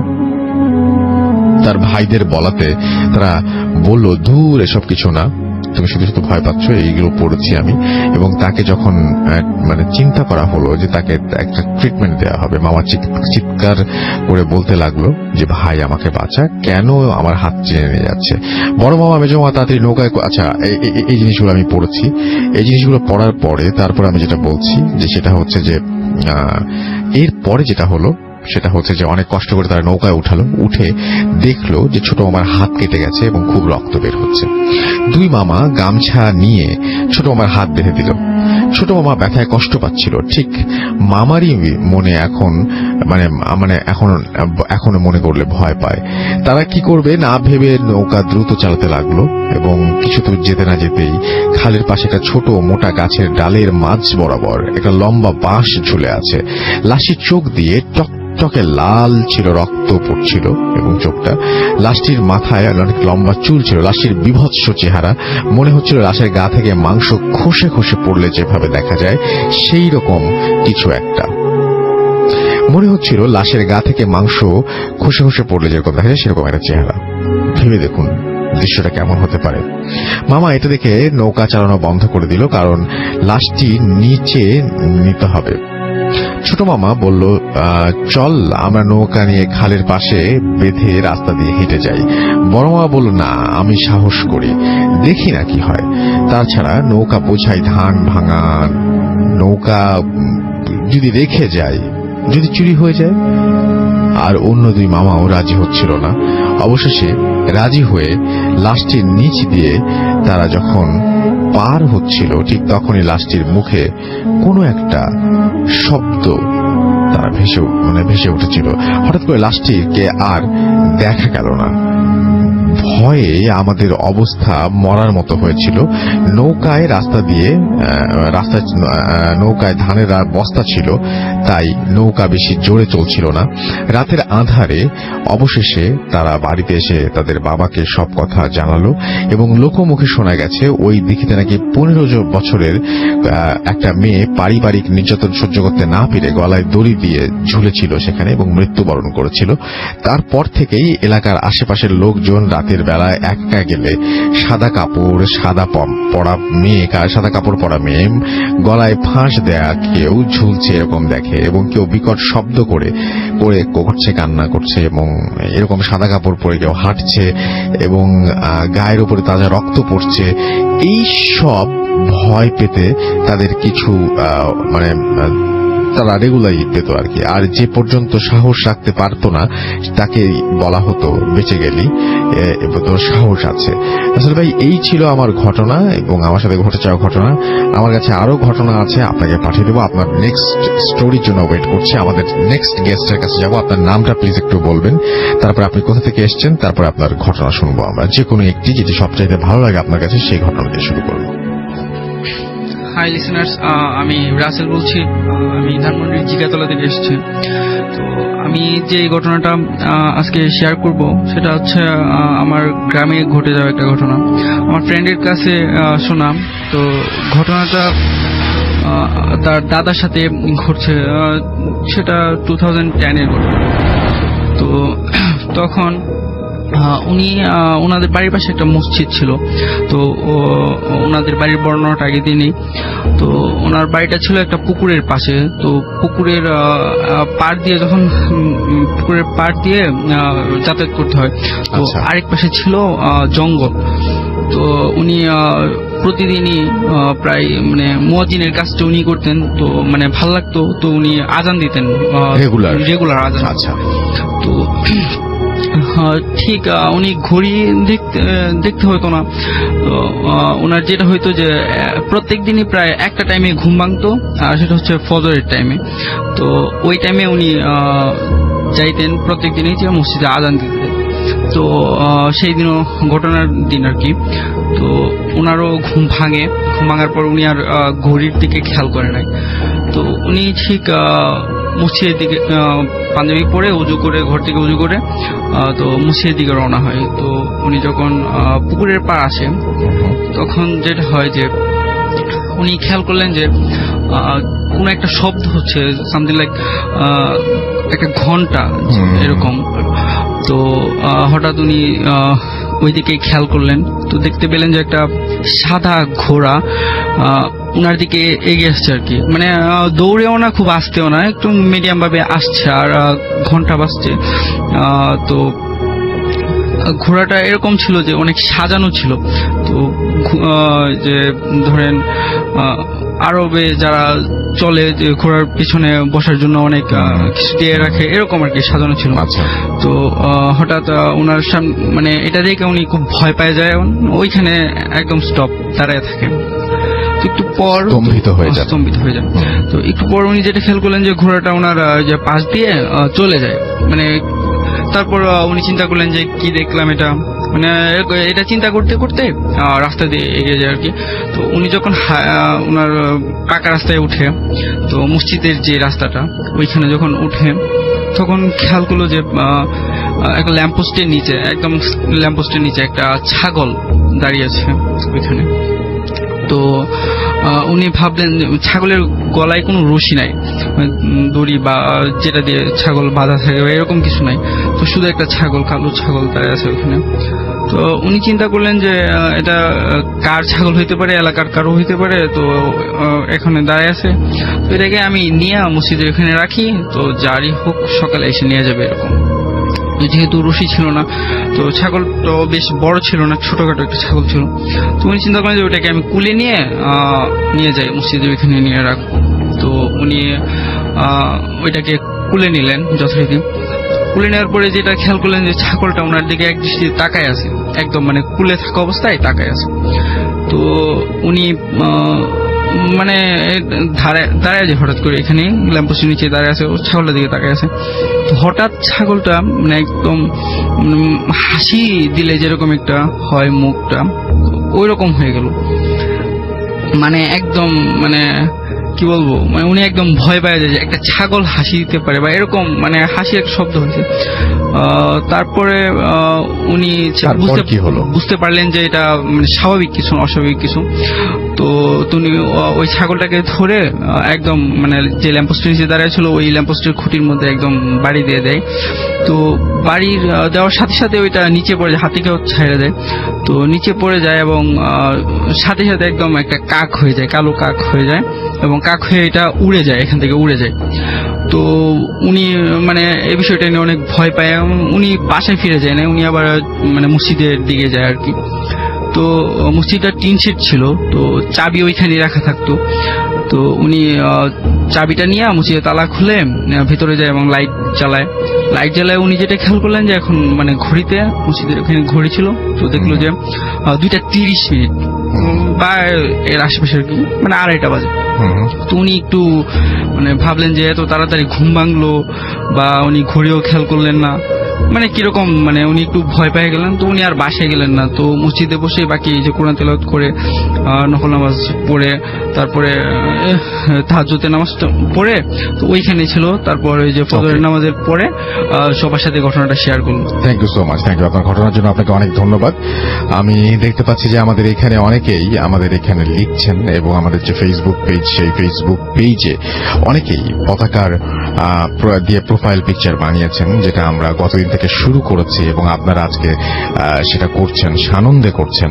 তার ভাইদের বলাতে তারা বলল, দূর, এসব কিছু না, তুমি শুধু শুধু ভয় পাচ্ছ, এইগুলো পড়েছি আমি। এবং তাকে যখন চিন্তা করা হলো যে তাকে একটা ট্রিটমেন্ট দেওয়া হবে, মামা চিৎকার করে বলতে লাগলো যে ভাই আমাকে বাঁচা, কেন আমার হাত টেনে নিয়ে যাচ্ছে। বড় মামা মেজো মামা তাড়াতাড়ি নৌকায়, আচ্ছা এই জিনিসগুলো আমি পড়েছি। এই জিনিসগুলো পড়ার পরে তারপর আমি যেটা বলছি যে সেটা হচ্ছে যে এর পরে যেটা হলো সেটা হচ্ছে যে অনেক কষ্ট করে তারা নৌকায় উঠে দেখলো যে ছোট মামার হাত কেটে গেছে এবং খুব রক্ত বের হচ্ছে। 2 মামা গামছা নিয়ে ছোট মামার হাত বেঁধে দিল। ছোট মামা ব্যথায় কষ্ট পাচ্ছিল। ঠিক মামারই মনে এখনো মনে করলে ভয় পায়। তারা কি করবে না ভেবে নৌকা দ্রুত চালাতে লাগলো এবং কিছু দূর যেতে না যেতেই খালের পাশে একটা ছোট মোটা গাছের ডালের মাঝ বরাবর একটা লম্বা বাঁশ ঝুলে আছে। লাশির চোখ দিয়ে টক টকটকে লাল ছিল, রক্ত পড়ছিল এবং চোখটা। লাশটির মাথায় অনেক লম্বা চুল ছিল। লাশটির বিভৎস চেহারা, মনে হচ্ছিল লাশের গা থেকে মাংস খসে খসে পড়লে যেভাবে দেখা যায় সেই রকম কিছু একটা। মনে হচ্ছিল লাশের গা থেকে মাংস খসে খসে পড়লে যেরকম দেখা যায় সেরকম একটা চেহারা। ভেবে দেখুন দৃশ্যটা কেমন হতে পারে। মামা এটা দেখে নৌকা চালানো বন্ধ করে দিল, কারণ লাশটি নিচে নিতে হবে। ছোট মামা বলল, চল আমরা নৌকা নিয়ে খালের পাশে বেঁধে রাস্তা দিয়ে হেঁটে যাই। বড় মামা বলল, না আমি সাহস করি, দেখি না কি হয়। তাছাড়া নৌকা বোঝাই ধান ভাঙা, নৌকা যদি রেখে যায়, যদি চুরি হয়ে যায়। আর অন্য দুই মামাও রাজি হচ্ছিল না। অবশেষে রাজি হয়ে লাশটির নিচ দিয়ে তারা যখন পার হচ্ছিল, ঠিক তখনই লাশটির মুখে কোনো একটা শব্দ তারা ভেসে উঠেছিল। হঠাৎ করে লাশটিকে আর দেখা গেল না। ভয়ে আমাদের অবস্থা মরার মতো হয়েছিল। নৌকায় নৌকায় ধানের বস্তা ছিল, তাই নৌকা বেশি জোরে চলছিল না। রাতের আঁধারে অবশেষে তারা বাড়িতে এসে তাদের বাবাকে সব কথা জানালো এবং লোকমুখে শোনা গেছে ওই দিকে নাকি 15 বছরের একটা মেয়ে পারিবারিক নির্যাতন সহ্য করতে না পেরে গলায় দড়ি দিয়ে ঝুলেছিল সেখানে এবং মৃত্যুবরণ করেছিল। তারপর থেকেই এলাকার আশেপাশের লোকজন রাতের বেলায় একা গেলে সাদা কাপড় পরা মেয়ে গলায় ফাঁস দেয়া কেউ ঝুলছে এরকম দেখে এবং কেউ বিকট শব্দ করে করছে, কান্না করছে এবং এরকম সাদা কাপড় পরে কেউ হাঁটছে এবং গায়ের উপরে তাজা রক্ত পড়ছে। এই সব ভয় পেতে তাদের কিছু তারা রেগুলারই পেত আর কি। আর যে পর্যন্ত সাহস রাখতে পারতো না তাকে বলা হতো বেঁচে গেলি তোর সাহস আছে। আসলে ভাই এই ছিল আমার ঘটনা এবং আমার সাথে ঘটে যাওয়া ঘটনা। আমার কাছে আরো ঘটনা আছে, আপনাকে পাঠিয়ে দেবো। আপনার নেক্সট স্টোরির জন্য ওয়েট করছে। আমাদের নেক্সট গেস্টের কাছে যাবো। আপনার নামটা প্লিজ একটু বলবেন, তারপর আপনি কোথা থেকে এসছেন, তারপর আপনার ঘটনা শুনবো আমরা। যে কোনো একটি যেটি সবচাইতে ভালো লাগে আপনার কাছে সেই ঘটনা দিয়ে শুরু করবো। হাই লিসেনার্স, আমি রাসেল বলছি। আমি ধানমন্ডির জিগাতলা থেকে এসেছি। তো আমি যে ঘটনাটা আজকে শেয়ার করব সেটা হচ্ছে আমার গ্রামে ঘটে যাওয়া একটা ঘটনা, আমার ফ্রেন্ডের কাছে শোনা। তো ঘটনাটা তার দাদার সাথে ঘটছে, সেটা 2010-এর ঘটনা। তো তখন উনি ওনাদের বাড়ির পাশে একটা মসজিদ ছিল। তো ওনাদের বাড়ির বর্ণনাটা আগে দিনই। তো ওনার বাড়িটা ছিল একটা পুকুরের পাশে। তো পুকুরের পাড় দিয়ে যাতায়াত করতে হয়। তো আরেক পাশে ছিল জঙ্গল। তো উনি প্রতিদিনই প্রায় মুয়াজ্জিনের কাজটা উনি করতেন। তো ভাল লাগতো। তো উনি আজান দিতেন রেগুলার আজান। আচ্ছা। তো ঠিক উনি ঘড়ি দেখতে হতো না। ওনার যেটা হইতো যে প্রত্যেক দিনই প্রায় একটা টাইমে ঘুম ভাঙতো, আর সেটা হচ্ছে ফজরের টাইমে। তো ওই টাইমে উনি যাইতেন প্রত্যেক দিনই যে মসজিদে আজান দিতেন। তো সেই দিনও ঘটনার দিন আর কি। তো ওনারও ঘুম ভাঙার পর উনি আর ঘড়ির দিকে খেয়াল করে নাই। তো উনি ঠিক মসজিদের দিকে পাঞ্জাবি পরে উজু করে ঘর থেকে উজু করে তো মসজিদের দিকে রওনা হয়। তো উনি যখন পুকুরের পাড় আসে তখন যেটা হয় যে উনি খেয়াল করলেন যে কোন একটা শব্দ হচ্ছে, সামথিং লাইক একটা ঘন্টা এরকম। তো হঠাৎ উনি ওইদিকে খেয়াল করলেন। তো দেখতে পেলেন যে একটা সাদা ঘোড়া উনার দিকে এগিয়ে আসছে আর কি। দৌড়েও না, খুব আসতেও না, একটু মিডিয়াম ভাবে আসছে আর ঘন্টা বাজছে। তো ঘোড়াটা এরকম ছিল যে অনেক সাজানো ছিল। তো যে ধরেন আরবে যারা চলে যে ঘোড়ার পিছনে বসার জন্য অনেক কিছু দিয়ে রাখে, এরকম আর কি সাজানো ছিল। তো হঠাৎ ওনার সামনে এটা দেখে উনি খুব ভয় পেয়ে যায়, ওইখানে একদম স্টপ দাঁড়ায় থাকে। একটু পর স্তম্ভিত হয়ে যায়। তো একটু পর উনি যেটা খেয়াল করলেন যে ঘোড়াটা ওনার যে পাশ দিয়ে চলে যায়। তারপর উনি চিন্তা করলেন যে কি দেখলাম এটা, এটা চিন্তা করতে করতে রাস্তা দিয়ে এগিয়ে যায় আর কি। তো উনি যখন ওনার পাকা রাস্তায় উঠে, তো মসজিদের যে রাস্তাটা ওইখানে যখন উঠে, তখন খেয়াল করলো যে একটা ল্যাম্পপোস্টের নিচে, একদম ল্যাম্পপোস্টের নিচে একটা ছাগল দাঁড়িয়ে আছে ওইখানে। তো উনি ভাবলেন ছাগলের গলায় কোনো রশি নাই, দড়ি বা যেটা দিয়ে ছাগল বাঁধা থাকে এরকম কিছু নাই, তো শুধু একটা ছাগল, কালো ছাগল দাঁড়িয়ে আছে ওখানে। তো উনি চিন্তা করলেন যে এটা কার ছাগল হইতে পারে, এলাকার কারো হইতে পারে, তো এখানে দাঁড়িয়ে আছে, তো এটাকে আমি নিয়ে মসজিদের এখানে রাখি, তো যারই হোক সকালে এসে নিয়ে যাবে এরকম। যেহেতু রশি ছিল না, তো ছাগল তো বেশ বড় ছিল না, ছোটখাটো একটা ছাগল ছিল। তো উনি চিন্তা করেন যে ওটাকে আমি কুলে নিয়ে যাই মসজিদের ওইখানে নিয়ে রাখবো। তো উনি ওইটাকে কুলে নিলেন যথারীতি। কুলে নেওয়ার পরে যেটা খেয়াল করলেন যে ছাগলটা ওনার দিকে এক দৃষ্টি তাকায় আছে, একদম মানে কুলে থাকা অবস্থায় তাকায় আছে। তো উনি মানে দাঁড়ায় আছে হঠাৎ করে, এখানে ল্যাম্পপোস্টের নিচে দাঁড়ায় আছে, ও ছাগলটার দিকে তাকায় আছে। তো হঠাৎ ছাগলটা মানে একদম হাসি দিলে যেরকম একটা হয় মুখটা, ওই রকম হয়ে গেল। মানে একদম মানে কি বলবো, মানে উনি একদম ভয় পায় যে একটা ছাগল হাসি দিতে পারে বা এরকম, মানে হাসির একটা শব্দ হয়েছে। তারপরে উনি বুঝতে পারলেন যে এটা মানে স্বাভাবিক কিছু, অস্বাভাবিক কিছু। তো উনি ওই ছাগলটাকে ধরে একদম মানে যে ল্যাম্পপোস্টের নিচে দাঁড়ায় ছিল ওই ল্যাম্পপোস্টের খুঁটির মধ্যে একদম বাড়ি দিয়ে দেয়। তো বাড়ির দেওয়ার সাথে সাথে ওইটা নিচে পড়ে যায়, হাত থেকেও ছেড়ে দেয়। তো নিচে পড়ে যায় এবং সাথে সাথে একদম একটা কাক হয়ে যায়, কালো কাক হয়ে যায়, এবং কাক হয়ে এটা উড়ে যায়, এখান থেকে উড়ে যায়। তো উনি মানে এই বিষয়টা নিয়ে অনেক ভয় পায়, উনি বাসায় ফিরে যায় না, উনি আবার মানে মসজিদের দিকে যায় আর কি। তো মসজিদটা টিন শেড ছিল, তো চাবি ওইখানে রাখা থাকতো। তো উনি চাবিটা নিয়ে মসজিদে তালা খুলে ভেতরে যায় এবং লাইট জ্বালায়। উনি যেটা খেয়াল করলেন যে এখন মানে ঘড়িতে, মসজিদের ওখানে ঘড়ি ছিল, তো দেখলো যে 2:30 বা এর আশেপাশে আর কি, মানে 2:30 বাজে। তো উনি একটু মানে ভাবলেন যে এত তাড়াতাড়ি ঘুম ভাঙলো, বা উনি ঘড়িও খেয়াল করলেন না, মানে কিরকম, মানে উনি একটু ভয় পেয়ে গেলেন। তো উনি আর বাসায় গেলেন না, তো মসজিদে বসে বাকি যে কোরআন তেলাওয়াত করে নফল নামাজ পড়ে তারপরে তাহাজ্জুদের নামাজটা পড়ে তো ওইখানে ছিল। তারপর ওই যে ফজরের নামাজের পরে সবার সাথে ঘটনাটা শেয়ার করলো। Thank you so much, thank you. আপনার ঘটনার জন্য আপনাকে অনেক ধন্যবাদ। আমি দেখতে পাচ্ছি যে আমাদের এখানে অনেকেই আমাদের এখানে লিখছেন, এবং আমাদের যে ফেসবুক পেজ, সেই ফেসবুক পেজে অনেকেই পতাকার দিয়ে প্রোফাইল পিকচার বানিয়েছেন, যেটা আমরা গতদিন থেকে শুরু করেছি, এবং আপনারা আজকে সেটা করছেন, সানন্দে করছেন।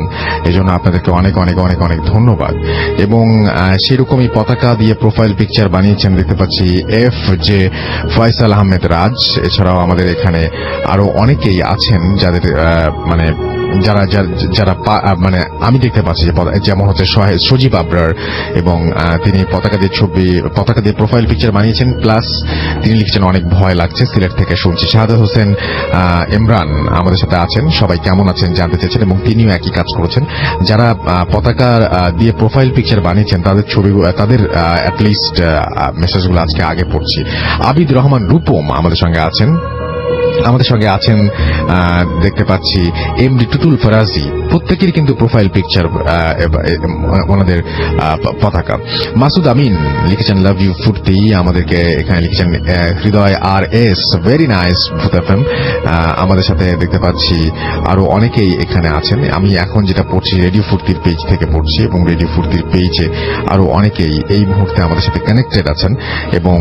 এজন্য আপনাদেরকে অনেক অনেক অনেক অনেক ধন্যবাদ। এবং সেরকমই পতাকা দিয়ে প্রোফাইল পিকচার বানিয়েছেন দেখতে পাচ্ছি যে ফয়সাল আহমেদ রাজ। এছাড়াও আমাদের এখানে আরো অনেকেই আছেন যাদের মানে যারা মানে আমি দেখতে পাচ্ছি যেমন হচ্ছে সজীব আবরার, এবং তিনি পতাকা দিয়ে প্রোফাইল পিকচার বানিয়েছেন, প্লাস তিনি লিখছেন অনেক ভয় লাগছে, সিলেট থেকে শুনছি। শাহাদাত হোসেন ইমরান আমাদের সাথে আছেন, সবাই কেমন আছেন জানতে চেয়েছেন, এবং তিনিও একই কাজ করেছেন। যারা পতাকা দিয়ে প্রোফাইল পিকচার বানিয়েছেন তাদের তাদের অ্যাটলিস্ট মেসেজগুলো আজকে আগে পড়ছি। আবিদ রহমান রূপম আমাদের সঙ্গে আছেন দেখতে পাচ্ছি। এমডি টুটুল ফরাজি, প্রত্যেকেরই কিন্তু প্রোফাইল পিকচার ওনাদের পতাকা। মাসুদ আমিন লিখেছেন লাভ ইউ ফুর্তি, আমাদেরকে এখানে লিখেছেন হৃদয় RS, ভেরি নাইস ভূত FM। আমাদের সাথে দেখতে পাচ্ছি আরো অনেকেই এখানে আছেন। আমি এখন যেটা পড়ছি রেডিও ফুর্তির পেজ থেকে পড়ছি, এবং রেডিও ফুর্তির পেজে আরো অনেকেই এই মুহূর্তে আমাদের সাথে কানেক্টেড আছেন। এবং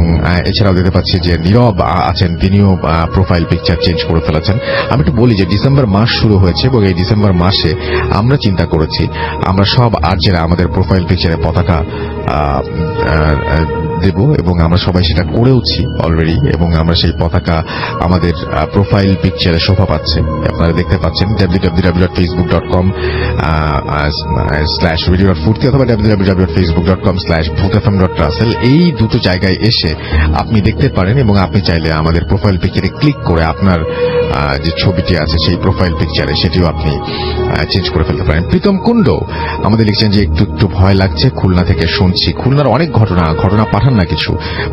এছাড়াও দেখতে পাচ্ছি যে নীরব আছেন, তিনিও প্রোফাইল পিকচার চেঞ্জ করে ফেলেছেন। আমি একটু বলি যে ডিসেম্বর মাস শুরু হয়েছে, এবং এই ডিসেম্বর মাসে আমরা চিন্তা করেছি আমরা সব আর্যেরা আমাদের প্রোফাইল পিকচারে পতাকা দেব, এবং আমরা সবাই সেটা করেওছি অলরেডি, এবং আমরা সেই পতাকা আমাদের প্রোফাইল পিকচারে শোভা পাচ্ছে। আপনারা দেখতে পাচ্ছেন www.facebook.com/radio.furti অথবা www.facebook.com/bhutfm.russell, এই দুটো জায়গায় এসে আপনি দেখতে পারেন, এবং আপনি চাইলে আমাদের প্রোফাইল পিকচারে ক্লিক করে আপনার যে ছবিটি আছে সেই প্রোফাইল পিকচারে সেটিও আপনি চেঞ্জ করে ফেলতে পারেন। প্রীতম কুণ্ড আমাদের লিখছেন যে একটু একটু ভয় লাগছে, খুলনা থেকে শুনছি। খুলনার অনেক ঘটনা পাঠান না কিছু।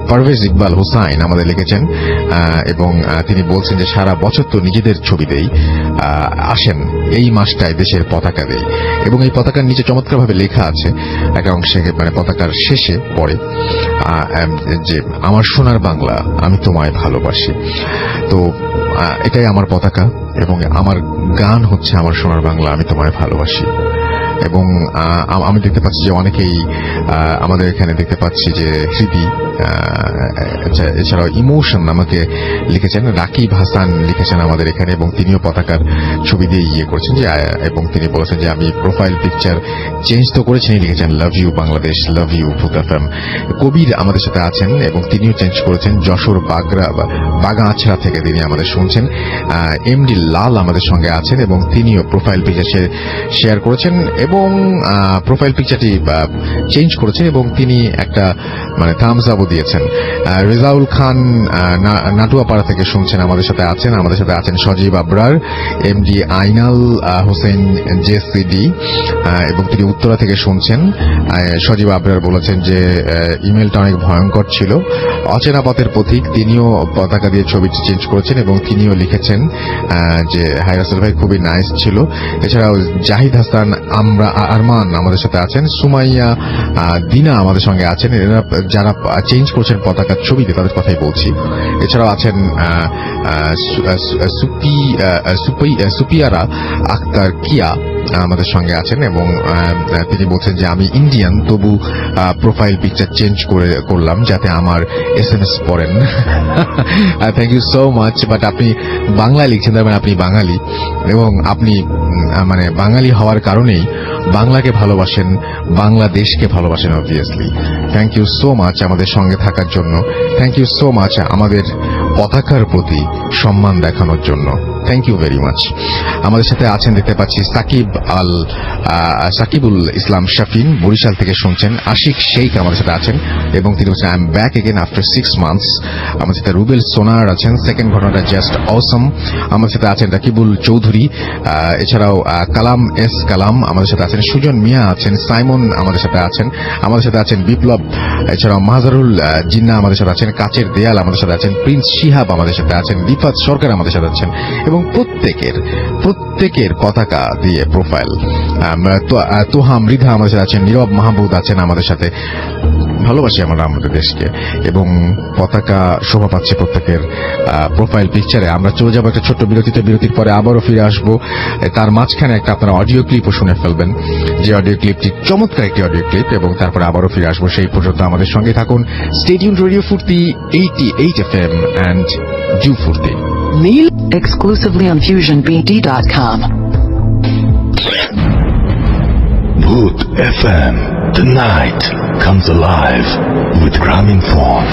পারভেজ ইকবাল হোসাইন আমাদের লিখেছেন এবং তিনি বলছেন যে সারা বছর তো নিজেদের ছবিতেই আসেন, এই মাসটায় দেশের পতাকা দেই, এবং এই পতাকার নিচে চমৎকারভাবে লেখা আছে একটা অংশে, মানে পতাকার শেষে পড়ে যে আমার সোনার বাংলা আমি তোমায় ভালোবাসি। তো এটাই আমার পতাকা এবং আমার গান হচ্ছে আমার সোনার বাংলা আমি তোমায় ভালোবাসি। এবং আমি দেখতে পাচ্ছি যে অনেকেই আমাদের এখানে দেখতে পাচ্ছি যে হৃদি, এছাড়াও ইমোশন আমাকে লিখেছেন, রাকিব হাসান লিখেছেন আমাদের এখানে, এবং তিনিও পতাকার ছবি দিয়ে ইয়ে করেছেন যে, এবং তিনি বলেছেন যে আমি প্রোফাইল পিকচার চেঞ্জ তো করেছেন, লিখেছেন love you Bangladesh, love you Bhoot FM. Kabir আমাদের সাথে আছেন এবং তিনিও চেঞ্জ করেছেন, যশোর বাগাছড়া থেকে তিনি আমাদের শুনছেন। এমডি লাল আমাদের সঙ্গে আছেন এবং তিনিও প্রোফাইল পিকচার শেয়ার করেছেন এবং প্রোফাইল পিকচারটি চেঞ্জ করেছেন এবং তিনি একটা মানে থামস আপও দিয়েছেন। রেজাউল খান নাটুয়াপাড়া থেকে শুনছেন, আমাদের সাথে আছেন সজীব আবরার, এমডি আইনাল হোসেন জেসিডি, এবং তিনি উত্তরা থেকে শুনছেন। সজীব আবরার বলেছেন যে ইমেলটা অনেক ভয়ঙ্কর ছিল। অচেনা পথের পথিক তিনিও পতাকা দিয়ে ছবিটি চেঞ্জ করেছেন এবং তিনিও লিখেছেন যে হাই রাসেল ভাই খুবই নাইস ছিল। এছাড়াও জাহিদ হাসান আরমান আমাদের সাথে আছেন, সুমাইয়া দিনা আমাদের সঙ্গে আছেন। এরা যারা চেঞ্জ করছেন পতাকার ছবিতে তাদের কথাই বলছি। এছাড়াও আছেন সুপিয়ারা আক্তার কিয়া আমাদের সঙ্গে আছেন এবং তিনি বলছেন যে আমি ইন্ডিয়ান, তবু প্রোফাইল পিকচার চেঞ্জ করলাম যাতে আমার SMS পড়েন। Thank you so much. But আপনি বাংলায় লিখছেন, তার মানে আপনি বাঙালি, এবং আপনি মানে বাঙালি হওয়ার কারণেই বাংলাকে ভালোবাসেন, বাংলাদেশকে ভালোবাসেন obviously. Thank you so much আমাদের সঙ্গে থাকার জন্য, থ্যাংক ইউ সো মাচ আমাদের পতাকার প্রতি সম্মান দেখানোর জন্য, থ্যাংক ইউ ভেরি মাচ। আমাদের সাথে আছেন দেখতে পাচ্ছি সাকিবুল ইসলাম শাফিন বরিশাল থেকে শুনছেন। আশিক শেখ আমাদের সাথে আছেন এবং তিনি বলছেন I am back again after 6 months। আমাদের সাথে রুবেল সোনার আছেন, সেকেন্ড ঘটনাটা জাস্ট অসম। আমাদের সাথে আছেন রাকিবুল চৌধুরী, এছাড়াও কালাম এস কালাম আমাদের সাথে আছেন, সুজন মিয়া আছেন, সাইমন আমাদের সাথে আছেন বিপ্লব, এছাড়াও মাহজারুল জিন্না আমাদের সাথে আছেন, কাচের দেয়াল আমাদের সাথে আছেন, প্রিন্স শিহাব আমাদের সাথে আছেন, রিফাত সরকার আমাদের সাথে আছেন, এবং প্রত্যেকের পতাকা দিয়ে প্রোফাইল। তোহা মৃধা আমাদের সাথে আছেন, নীরব মাহবুদ আছেন আমাদের সাথে। ভালোবাসি আমরা আমাদের দেশকে এবং পতাকা শোভা পাচ্ছে প্রত্যেকের প্রোফাইল পিকচারে। আমরা চলে যাবো একটা ছোট্ট বিরতিতে, বিরতির পরে আবারও ফিরে আসবো। তার মাঝখানে একটা আপনারা অডিও ক্লিপও শুনে ফেলবেন, যে অডিও ক্লিপটি চমৎকার একটি অডিও ক্লিপ, এবং তারপরে আবারও ফিরে আসবো। সেই পর্যন্ত আমাদের সঙ্গে থাকুন। স্টে টিউনড রেডিও ফুর্তি 88 FM and do ফুর্তি। Neil exclusively on FusionBD.com. Bhoot FM. The night comes alive with Grameenphone.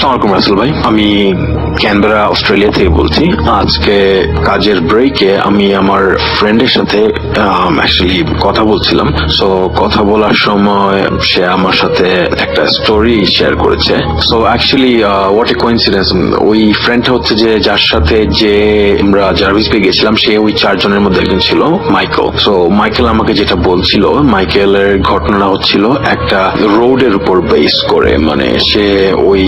আসসালামু আলাইকুম রাসেল ভাই, আমি ক্যানবেরা অস্ট্রেলিয়া থেকে বলছি। আজকে কাজের ব্রেকে আমি আমার ফ্রেন্ডের সাথে অ্যাকচুয়ালি কথা বলছিলাম। সো কথা বলার সময় সে আমার সাথে একটা স্টোরি শেয়ার করেছে। So actually what a coincidence, ওই ফ্রেন্ডটা হচ্ছে যে যার সাথে যে আমরা জার্ভিস পেয়ে গেছিলাম, সে ওই 4 জনের মধ্যে একজন ছিল মাইকেল। সো মাইকেল আমাকে যেটা বলছিল, মাইকেলের ঘটনাটা হচ্ছিল একটা রোডের উপর বেস করে, মানে সে ওই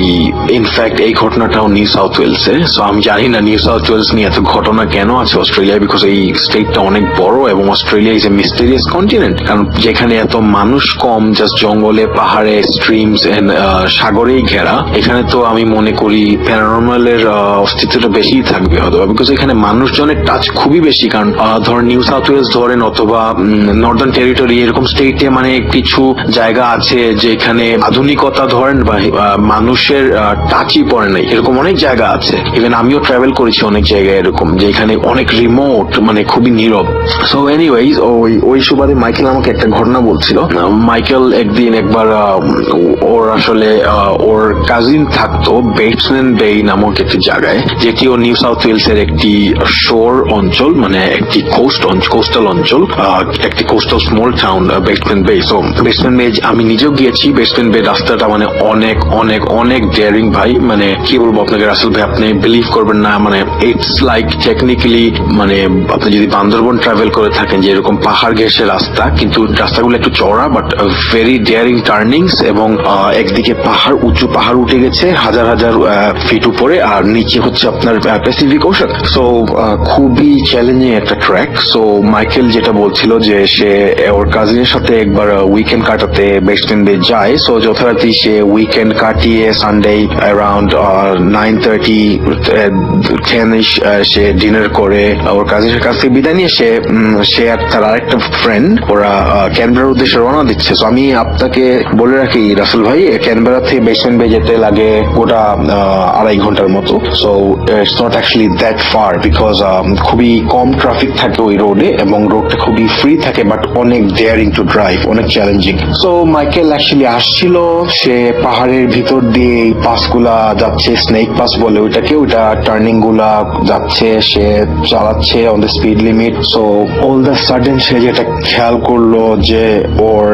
ইনফ্যাক্ট এই ঘটনাটাও নিউ সাউথ ওয়েলসে। সো আমি জানি না নিউ সাউথ ওয়েলস নিয়ে এত ঘটনা কেন আছে অস্ট্রেলিয়ায়, বিকজ এই স্টেটটা অনেক বড় এবং Australia is A mysterious continent. কারণ যেখানে এত মানুষ কম, জাস্ট জঙ্গলে, পাহাড়ে, স্ট্রিমস এন্ড সাগরেই ঘেরা, এখানে তো আমি মনে করি প্যারানর্মালের অস্তিত্বটা বেশি থাকবে হয়তো, বিকজ এখানে মানুষজনের টাচ খুবই বেশি। কারণ ধরেন নিউ সাউথ ওয়েলস ধরেন অথবা নর্দার্ন টেরিটরি, এরকম স্টেটে মানে কিছু জায়গা আছে যেখানে আধুনিকতা ধরেন বা মানুষের টাচই পড়ে নাই, এরকম অনেক জায়গা আছে। ইভেন আমিও ট্রাভেল করেছি অনেক জায়গায় এরকম যেখানে অনেক রিমোট, মানে খুবই নীরব। সো এনিওয়েজ ওই সুবাদে মাইকেল আমাকে একটা ঘটনা বলছিল। মাইকেল একদিন একবার ওর আসলে ওর কাজিন থাকতো বেটসম্যান বে নামক একটি জায়গায়, যেটিও নিউ সাউথ ওয়েলস এর একটি শোর অঞ্চল, মানে একটি কোস্টাল অঞ্চল, একটি কোস্টাল স্মল টাউন বেটসম্যান বে। সো বেটসম্যান বে আমি নিজেও গিয়েছি। বেটসম্যান বে রাস্তাটা মানে অনেক অনেক অনেক ডেয়ারিং ভাই, মানে কি বলবো আপনাকে রাসেল ভাই, আপনি বিলিভ করবেন না, মানে ইটস লাইক টেকনিক্যালি, মানে আপনি যদি বান্দরবন ট্রাভেল করে থাকেন যে এরকম পাহাড় ঘেঁষে রাস্তা, কিন্তু রাস্তাগুলো একটু চওড়া বাট ভেরি ডেয়ারিং টার্নিংস, এবং একদিকে পাহাড়, উঁচু পাহাড় উঠে গেছে হাজার হাজার ফিট উপরে, আর নিচে হচ্ছে আপনার প্যাসিফিক ওশান। সো খুবই চ্যালেঞ্জিং একটা ট্র্যাক। সো মাইকেল যেটা বলছিল যে সে ওর কাজিনের সাথে একবার উইকেন্ড কাটাতে বেটসম্যান বে যায়। সো যথারীতি সে উইকেন্ড কাটিয়ে সানডে অ্যারাউন্ড 9:30-10 সে ডিনার করে ওর কাজিনের কাছ থেকে বিদায় নিয়ে সে আর তার আরেকটা ফ্রেন্ড ওরা ক্যানবেরার উদ্দেশ্যে রওনা দিচ্ছে। সো আমি আপনাকে বলে রাখি রাসেল ভাই, ক্যানবেরা থেকে বেটসম্যান বে যেতে লাগে গোটা 2.5 ঘন্টার মতো। So it's not actually that fur, because খুবই কম ট্রাফিক থাকে ওই রোডে এবং রোডটা খুবই ফ্রি থাকে, বাট অনেক ডেয়ারিং টু ড্রাইভ, অনেক চ্যালেঞ্জিং। সো মাইকেল অ্যাকচুয়ালি আসছিল, সে পাহাড়ের ভিতর দিয়ে এই পাসগুলা যাচ্ছে, স্নেক পাস বলে ওইটাকে, ওইটা টার্নিং গুলা যাচ্ছে, সে চালাচ্ছে on the speed limit. So all the sudden সে যেটা খেয়াল করলো যে ওর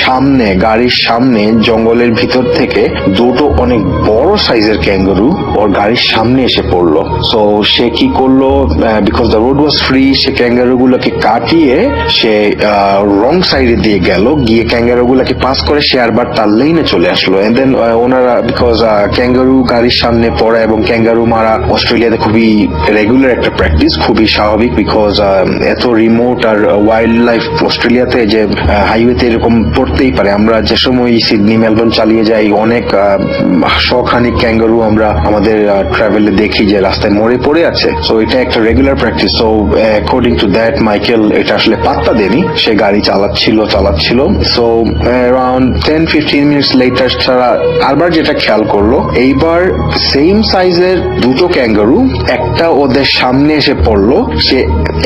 সামনে, গাড়ির সামনে জঙ্গলের ভিতর থেকে দুটো অনেক বড় সাইজের ক্যাঙ্গারু ওর গাড়ির সামনে এসে পড়লো। সো সে কি করলো, because the road was free, say kangaroo গুলোকে কাটিয়ে সে রং সাইডে দিয়ে গেল, গিয়ে ক্যাঙ্গারু গুলাকে পাস করে সে আবার তার লেনে চলে আসলো। এন্ড দেন ওনারা, বিকজ ক্যাঙ্গারু গাড়ির সামনে পড়া এবং ক্যাঙ্গারু মারা অস্ট্রেলিয়াতে খুবই রেগুলার একটা প্র্যাকটিস, খুবই স্বাভাবিক, বিকজ এত রিমোট আর ওয়াইল্ড লাইফ অস্ট্রেলিয়াতে যে হাইওয়েতে এরকম পড়তেই পারে। আমরা যে সময় সিডনি মেলবোর্ন চালিয়ে যাই, অনেক শখানিক ক্যাঙ্গারু আমরা আমাদের ট্রাভেলে দেখি যে রাস্তায় মরে পড়ে আছে। সো এটা একটা regular practice. So according to that Michael এটা আসলে পাত্তা দেনি, সে গাড়ি চালাচ্ছিল। সো অ্যারাউন্ড 10-15 মিনিটস লেটার ছাড়া আরবার যেটা খেয়াল করলো, এইবার সেম সাইজের দুটো ক্যাঙ্গারু একটা ওদের সামনে এসে পড়লো, সে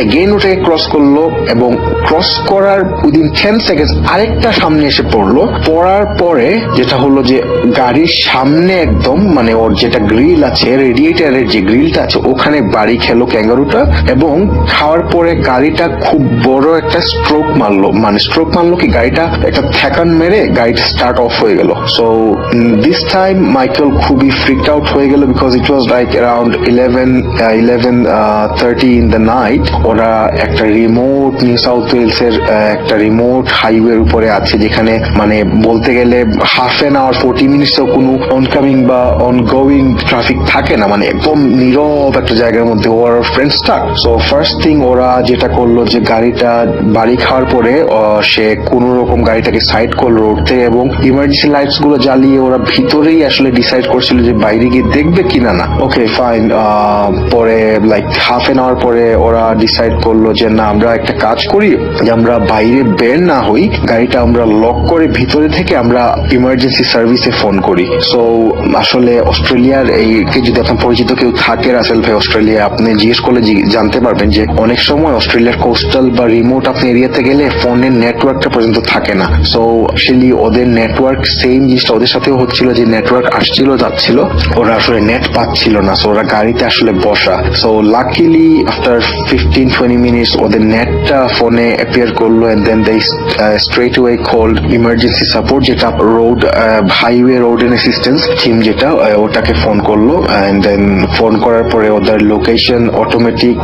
এগেইন ওটাকে ক্রস করলো এবং ক্রস করার উইদিন 10 সেকেন্ডস আরেকটা সামনে এসে পড়লো। পড়ার পরে যেটা হলো যে গাড়ির সামনে একদম, মানে ওর যেটা গ্রিল আছে, রেডিয়েটারের যে গ্রিলটা আছে, ওখানে বাড়ি খেলো ক্যাঙ্গারুটা, এবং খাওয়ার পরে গাড়িটা খুব বড় একটা স্ট্রোক মারলো কি গাড়িটা একটা থ্যাকান মেরে গাড়িটা স্টার্ট অফ হয়ে গেল। সো দিস টাইম মাইকেল খুবই ফ্রিকড আউট হয়ে গেল, because it was like around 11:30 in the night. ওরা একটা রিমোট নিউ সাউথ ওয়েলস এর একটা রিমোট হাইওয়ের উপরে আছে, যেখানে মানে বলতে গেলে হাফ এন আওয়ার 40 মিনিটসও কোনো অনকামিং বা অনগোয়িং ট্রাফিক থাকে না, মানে একদম নীরব একটা জায়গার মধ্যে ওর friend stuck. So first thing ওরা যেটা করলো যে গাড়িটা বাড়ি খাওয়ার পরে সে কোন রকম গাড়িটাকে সাইড করলো রোড থেকে, এবং ইমার্জেন্সি লাইটস গুলো জ্বালিয়ে ওরা ভিতরেই আসলে ডিসাইড করছিল যে বাইরে গিয়ে দেখবে কিনা না। Okay fine. পরে লাইক হাফ এন আওয়ার পরে ওরা ডিসাইড করলো যে না, আমরা একটা কাজ করি, যে আমরা বাইরে বের না হই, গাড়িটা আমরা লক করে ভিতরে থেকে আমরা ইমার্জেন্সি সার্ভিসে ফোন করি। সো আসলে অস্ট্রেলিয়ার এইকে যদি আপনার পরিচিত কেউ থাকে রাসেল ভাই অস্ট্রেলিয়া, আপনি জিজ্ঞেস করলে জানতে পারবেন যে অনেক সময় অস্ট্রেলিয়ার কোস্টাল বা রিমোট আপনি এরিয়াতে গেলে ফোনের নেটওয়ার্কটা পর্যন্ত থাকে না। সো অ্যাকচুয়ালি ওদের নেটওয়ার্ক সেম জিনিসটা ওদের সাথেও হচ্ছিল, যে নেটওয়ার্ক আসছিল যাচ্ছিল, ওরা আসলে নেট পাচ্ছিল না। সো ওরা গাড়িতে আসলে বসা। সো লাকিলি আফটার 15-20 মিনিটস ওদের নেটটা ফোনে অ্যাপিয়ার করলো, and then they straight away called emergency support, যেটা road highway road and assistance team, যেটা ওটাকে ফোন করলো। এন্ড দেন ফোন করার পরে ওদের লোকেশন অটোমেটিক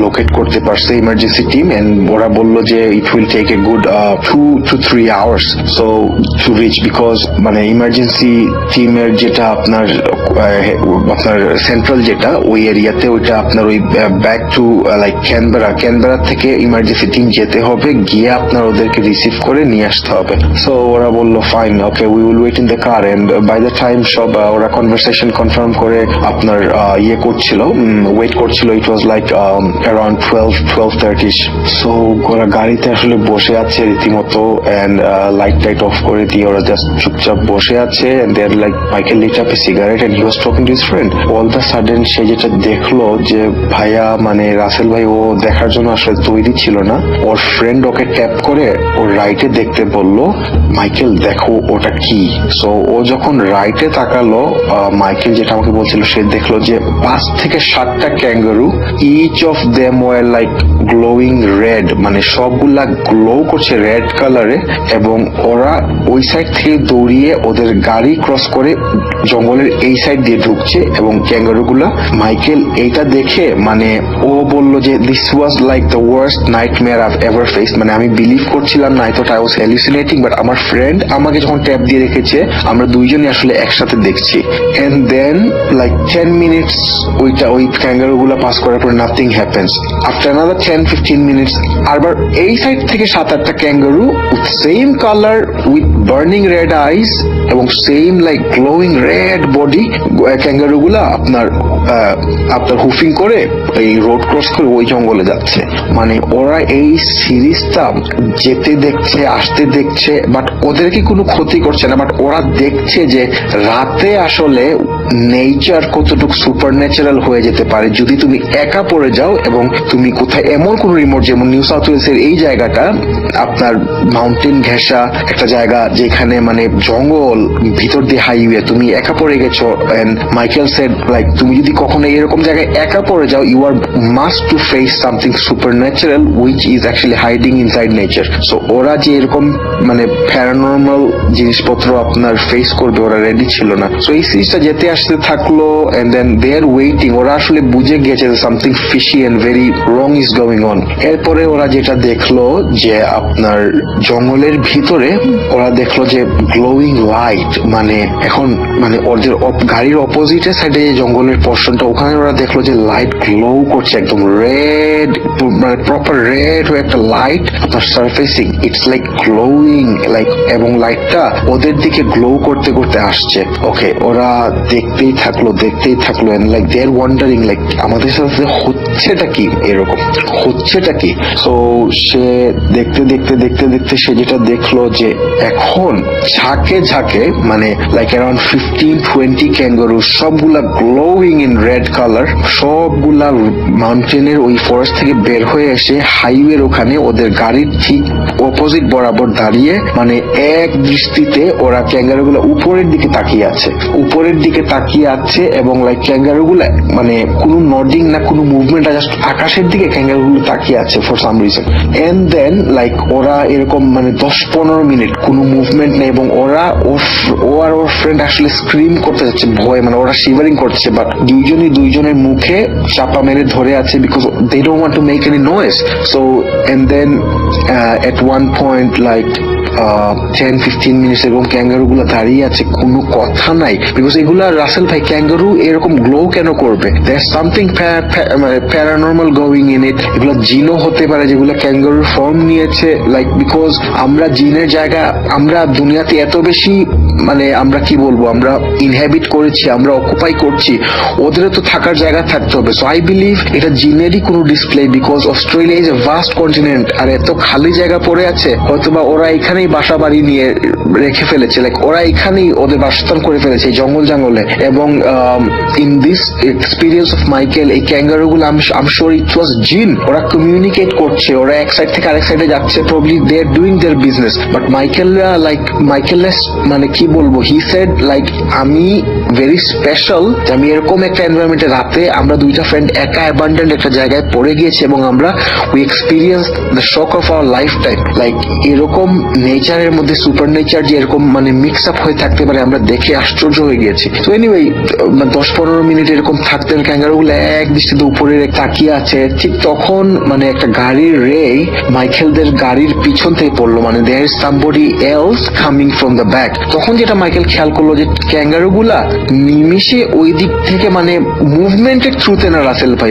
লোকেট করতে পারছে ইমার্জেন্সি টিম, এন্ড ওরা বললো যে it will take a good 2 to 3 hours so to reach, because মানে ইমার্জেন্সি টিমের যেটা আপনার সেন্ট্রাল যেটা ওই এরিয়াতে, ওইটা আপনার ওই ব্যাক টু লাইক ক্যানবেরা থেকে ইমার্জেন্সি টিম যেতে হবে, গিয়ে আপনার ওদেরকে রিসিভ করে নিয়ে আসতে হবে। সো ওরা বললো fine, okay we will wait in the car. And by the time সব ওরা কনভারসেশন কনফার্ম করে আপনার ওয়েট করছিল। It was like around 12:30। সো ওরা গাড়িতে আসলে বসে আছে রীতিমতো, এন্ড লাইট অফ করে দিয়ে ওরা জাস্ট চুপচাপ বসে আছে। And they are like Michael lit up a cigarette and he was talking his friend, all the sudden সে যেটা দেখলো যে ভাইয়া মানে রাসেল ভাই ও দেখার জন্য আসলে তৈরি ছিল না। ওর ফ্রেন্ড ওকে ট্যাপ করে ওর রাইটে দেখতে বললো, মাইকেল দেখো ওটা কি। সো ও যখন রাইটে তাকালো, মাইকেল যেটা আমাকে বলছিল, সে দেখলো যে 5 থেকে 7টা kangaroo, each of them were like glowing red, মানে সবগুলা গ্লো করছে রেড কালারে, এবং ওরা ওই সাইড থেকে দৌড়িয়ে ওদের গাড়ি ক্রস করে জঙ্গলের এই সাইড দিয়ে ঢুকছে। এবং ক্যাঙ্গারু গুলা, মাইকেল এইটা দেখে মানে ও বলল যে this was like the worst nightmare I've ever faced. মানে আমি বিলিভ করছিলাম না, I thought I was hallucinating, but আমার ফ্রেন্ড আমাকে যখন ট্যাপ দিয়ে রেখেছে আমরা দুইজনই আসলে একসাথে দেখছি। এন্ড দেন লাইক 10 মিনিটস ওই ক্যাঙ্গারু গুলা পাস করার পর nothing happens. After another 10-15 minutes আবার এই সাইড থেকে 7-8টা kangaroo with same colour, with burning red eyes এবং same like glowing red body, kangaroo গুলা আপনার হুফিং করে এই রোড ক্রস করে ওই জঙ্গলে যাচ্ছে। মানে ওরা এই সিরিজটা যেতে দেখছে, আসতে দেখছে, বাট ওদেরকে কোনো ক্ষতি করছে না। বাট ওরা দেখছে যে রাতে আসলে নেচার কতটুকু সুপার ন্যাচারাল হয়ে যেতে পারে যদি তুমি একা পড়ে যাও এবং তুমি কোথায় এমন কোন রিমোট, যেমন নিউ সাউথ ওয়েলসের এই জায়গাটা আপনার মাউন্টেন ঘেঁষা একটা জায়গা, যেখানে মানে জঙ্গল ভিতর দিয়ে হাইওয়ে, তুমি একা পড়ে গেছো। এন্ড মাইকেল সেড লাইক তুমি যদি কখনো এরকম জায়গায় একা পড়ে যাও, you are must to face something super natural which is actually hiding inside nature. So ওরা যে এরকম মানে প্যারানর্মাল জিনিসপত্র আপনার ফেস করবে ওরা রেডি ছিল না। সো এই সিরিজটা যেতে আসতে থাকলো, and then they R waiting. ওরা আসলে বুঝে গেছে something fishy and very wrong is going on. এরপরে ওরা যেটা দেখলো যে আপনার জঙ্গলের ভিতরে ওরা দেখলো যে গ্লোয়িং লাইট, মানে এখন মানে ওদের গাড়ির অপোজিটের সাইডে যে জঙ্গলের পোর্শনটা, ওখানে ওরা দেখলো যে লাইট গ্লো করছে একদম রেড, মানে প্রপার রেড হয়ে একটা লাইট আপনার সারফেসিং, ইটস লাইক গ্লোয়িং লাইক, এবং লাইটটা ওদের দিকে গ্লো করতে করতে আসছে। ওকে, ওরা দেখতেই থাকলো and like they are wondering like আমাদের সাথে হচ্ছেটা কি, এরকম হচ্ছেটা কি। সো সে দেখতে সে যেটা দেখলো যে এখন ঝাঁকে মানে লাইক অ্যারাউন্ড 15-20 ক্যাঙ্গারু, সবগুলা গ্লোয়িং ইন রেড কালার, সবগুলা মাউন্টেনের ওই ফরেস্ট থেকে বের হয়ে এসে হাইওয়ের ওখানে ওদের গাড়ির ঠিক অপোজিট বরাবর দাঁড়িয়ে মানে এক দৃষ্টিতে ওরা ক্যাঙ্গারুগুলা উপরের দিকে তাকিয়ে আছে এবং লাইক ক্যাঙ্গারুগুলা মানে কোনো নডিং না, কোনো মুভমেন্ট, জাস্ট আকাশের দিকে ক্যাঙ্গারুগুলো তাকিয়ে আছে for some reason. And then like ওরা এরকম মানে 10-15 মিনিট কোনো মুভমেন্ট নেই, এবং ও আর ওর ফ্রেন্ড আসলে স্ক্রিম করতে যাচ্ছে ভয়, মানে ওরা শিভারিং করছে, বাট দুইজনের মুখে চাপা মেরে ধরে আছে because they don't want to make any noise. So and then at one point like 10-15 minute এরকম ক্যাঙ্গারু গুলা দাঁড়িয়ে আছে, কোনো কথা নাই, বিকজ এগুলা রাসেল ভাই ক্যাঙ্গারু এরকম গ্লো কেন করবে? There something paranormal going in it. এগুলা জিনও হতে পারে যেগুলা ক্যাঙ্গারুর ফর্ম নিয়েছে, লাইক বিকজ আমরা জিনের জায়গা, আমরা দুনিয়াতে এত বেশি মানে আমরা কি বলবো, আমরা ইনহ্যাবিট করেছি, আমরা অকুপাই করছি, ওদেরও তো থাকার জায়গা থাকতে হবে। সো আই বিলিভ এটা জিনেরই কোনো display, because Australia is a vast continent, আর এত খালি জায়গা পড়ে আছে, হয়তোবা ওরা এখানেই বাসা বাড়ি নিয়ে রেখে ফেলেছে, লাইক ওরা এখানেই ওদের বাসস্থান করে ফেলেছে জঙ্গলে। এবং in this experience of Michael, এই ক্যাঙ্গারু গুলো আই এম শিওর ইট ওয়াজ জিন, ওরা কমিউনিকেট করছে, ওরা এক সাইড থেকে আরেক সাইডে যাচ্ছে, probably they are doing their business. But Michael মানে কি বলবো, হি সেড লাইক আমি ভেরি স্পেশাল, আমি এরকম একটা এনভায়রনমেন্টে রাতে আমরা দুইটা ফ্রেন্ড একা অ্যাবান্ডেন্ট একটা জায়গায় পড়ে গিয়েছি এবং আমরা we experience the shock of our life time. Like এরকম নেচারের মধ্যে সুপার নেচার যে এরকম মানে মিক্স আপ হয়ে থাকতে পারে আমরা দেখে আশ্চর্য হয়ে গিয়েছি। তো এনিওয়ে 10-15 মিনিট এরকম থাকতেন, ক্যাঙ্গারুগুলো এক দৃষ্টিতে উপরে তাকিয়ে আছে। ঠিক তখন মানে একটা গাড়ির রে মাইকেলদের গাড়ির পিছন থেকে পড়লো, মানে there is somebody else coming from the back. তখন যেটা মাইকেল খেয়াল করলো যে ক্যাঙ্গারুগুলা নিমিষে ওই দিক থেকে মানে মুভমেন্টের থ্রুতে না রাসেল ভাই,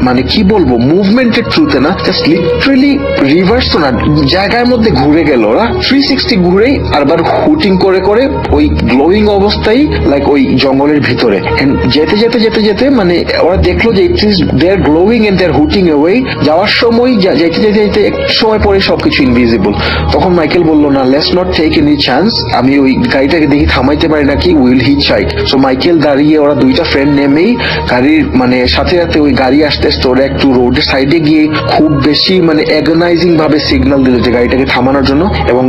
মানে কি বলবো, মুভমেন্টের থ্রুতে না, জাস্ট লিটারেলি রিভার্স তো না, জায়গার মধ্যে ঘুরে গেল, ওরা 360 ঘুরেই আরবার হুটিং করে করে ওই গ্লোয়িং অবস্থায় লাইক ওই জঙ্গলের ভিতরে যেতে যেতে যেতে যেতে মানে ওরা দেখলো যে it is they are glowing and they are hooting away. যাওয়ার সময় যেতে যেতে যেতে একটু সময় পরে সবকিছু ইনভিজিবল। তখন মাইকেল বললো না, let's not take any chance, আমি ওই গাড়িটাকে দেখি থামাইতে পারি নাকি, will hitch hike. So Michael দাঁড়িয়ে ওরা দুইটা ফ্রেন্ড নেমেই গাড়ির মানে সাথে সাথে ওই গাড়ি আসতে আসতে ওরা একটু রোডের সাইডে গিয়ে খুব বেশি মানে অ্যাগনাইজিং ভাবে সিগন্যাল দিল যে গাড়িটাকে থামানোর জন্য। এবং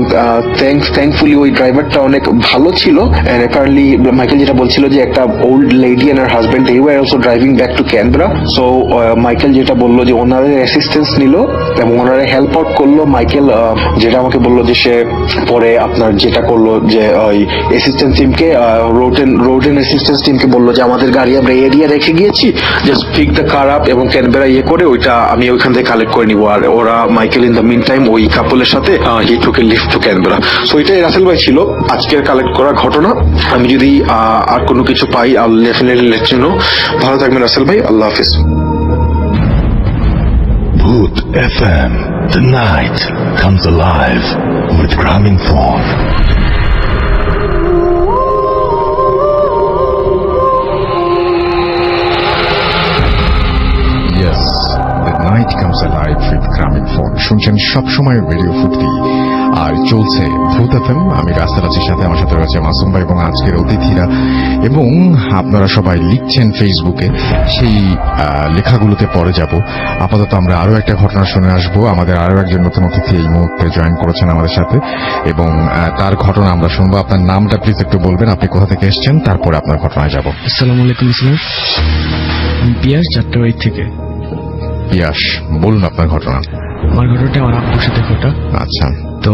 থ্যাঙ্কফুলি ওই ড্রাইভারটা অনেক ভালো ছিল। এন্ড অ্যাপারেন্টলি মাইকেল যেটা বলছিল যে একটা old lady and her husband they were also driving back to Canberra. So Michael যেটা বললো যে ওনাদের অ্যাসিস্ট্যান্স নিল এবং ওনারা হেল্প আউট করলো। মাইকেল যেটা আমাকে বললো যে সে পরে আপনার যেটা করলো যে ওই অ্যাসিস্ট্যান্স টিমকে রোড এন্ড অ্যাসিস্ট্যান্স টিমকে বললো যে আমাদের গাড়ি আমরা এরিয়া রেখে গিয়েছি, just pick the car up এবং ক্যানবেরা করে ওইটা আমি ওইখান থেকে কালেক্ট করে নিবো। আর ওরা Michael in the mean time ওই কাপলের সাথে he took a lift to Canberra. So এটাই রাসেল ভাই ছিল আজকের কালেক্ট করা ঘটনা। আমি যদি আর কোনো কিছু পাই I will definitely let you know. ভালো থাকবেন রাসেল ভাই, আল্লাহ হাফিজ। Booth FM. The night comes alive with Graminphone. Yes, the night comes alive with Graminphone. শুনছেন সবসময় রেডিও ফুর্তি আর চলছে ভূত এফএম। আমি রাসেল আছি, সাথে আমার সাথে রয়েছে মাসুম ভাই এবং আজকের অতিথিরা। এবং আপনারা সবাই লিখছেন ফেসবুকে, সেই লেখাগুলোতে পরে যাব। আপাতত আমরা আরো একটা ঘটনা শুনে আসবো। আমাদের আরো একজন নতুন অতিথি এই মুহূর্তে জয়েন করেছেন আমাদের সাথে এবং তার ঘটনা আমরা শুনবো। আপনার নামটা প্লিজ একটু বলবেন, আপনি কোথা থেকে এসেছেন, তারপরে আপনার ঘটনায় যাব। আসসালামু আলাইকুম স্যার, আমি পিয়াস যাত্রাবাড়ি থেকে। পিয়াস, বলুন আপনার ঘটনা। আমার ঘটনাটা আমার আব্বুর সাথে ঘটা। আচ্ছা, তো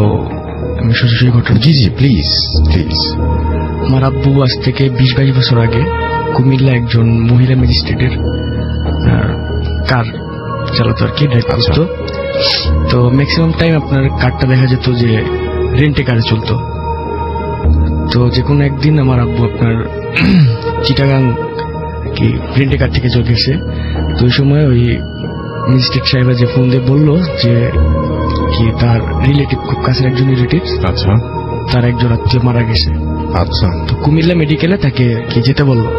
আমি সরাসরি ঘটনা। জি জি প্লিজ প্লিজ। আমার আব্বু আজ থেকে 20-22 বছর আগে কুমিল্লা একজন মহিলা ম্যাজিস্ট্রেটের কার চালাতো আর কি, ড্রাইভ করতো। তো ম্যাক্সিমাম টাইম আপনার কারটা দেখা যেত যে রেন্টে কারে চলতো। তো যে কোনো একদিন আমার আব্বু আপনার চিটাগাং কি রেন্টে কার থেকে চলে গেছে। তো ওই সময় ওই ম্যাজিস্ট্রেট সাহেবা যে ফোন দিয়ে বললো যে কি তার রিলেটিভ, খুব কাছের একজন রিলেটিভ, আচ্ছা, তার একজন আত্মীয় মারা গেছে। আচ্ছা, তো কুমিল্লা মেডিকেলে তাকে কি যেতে বললো।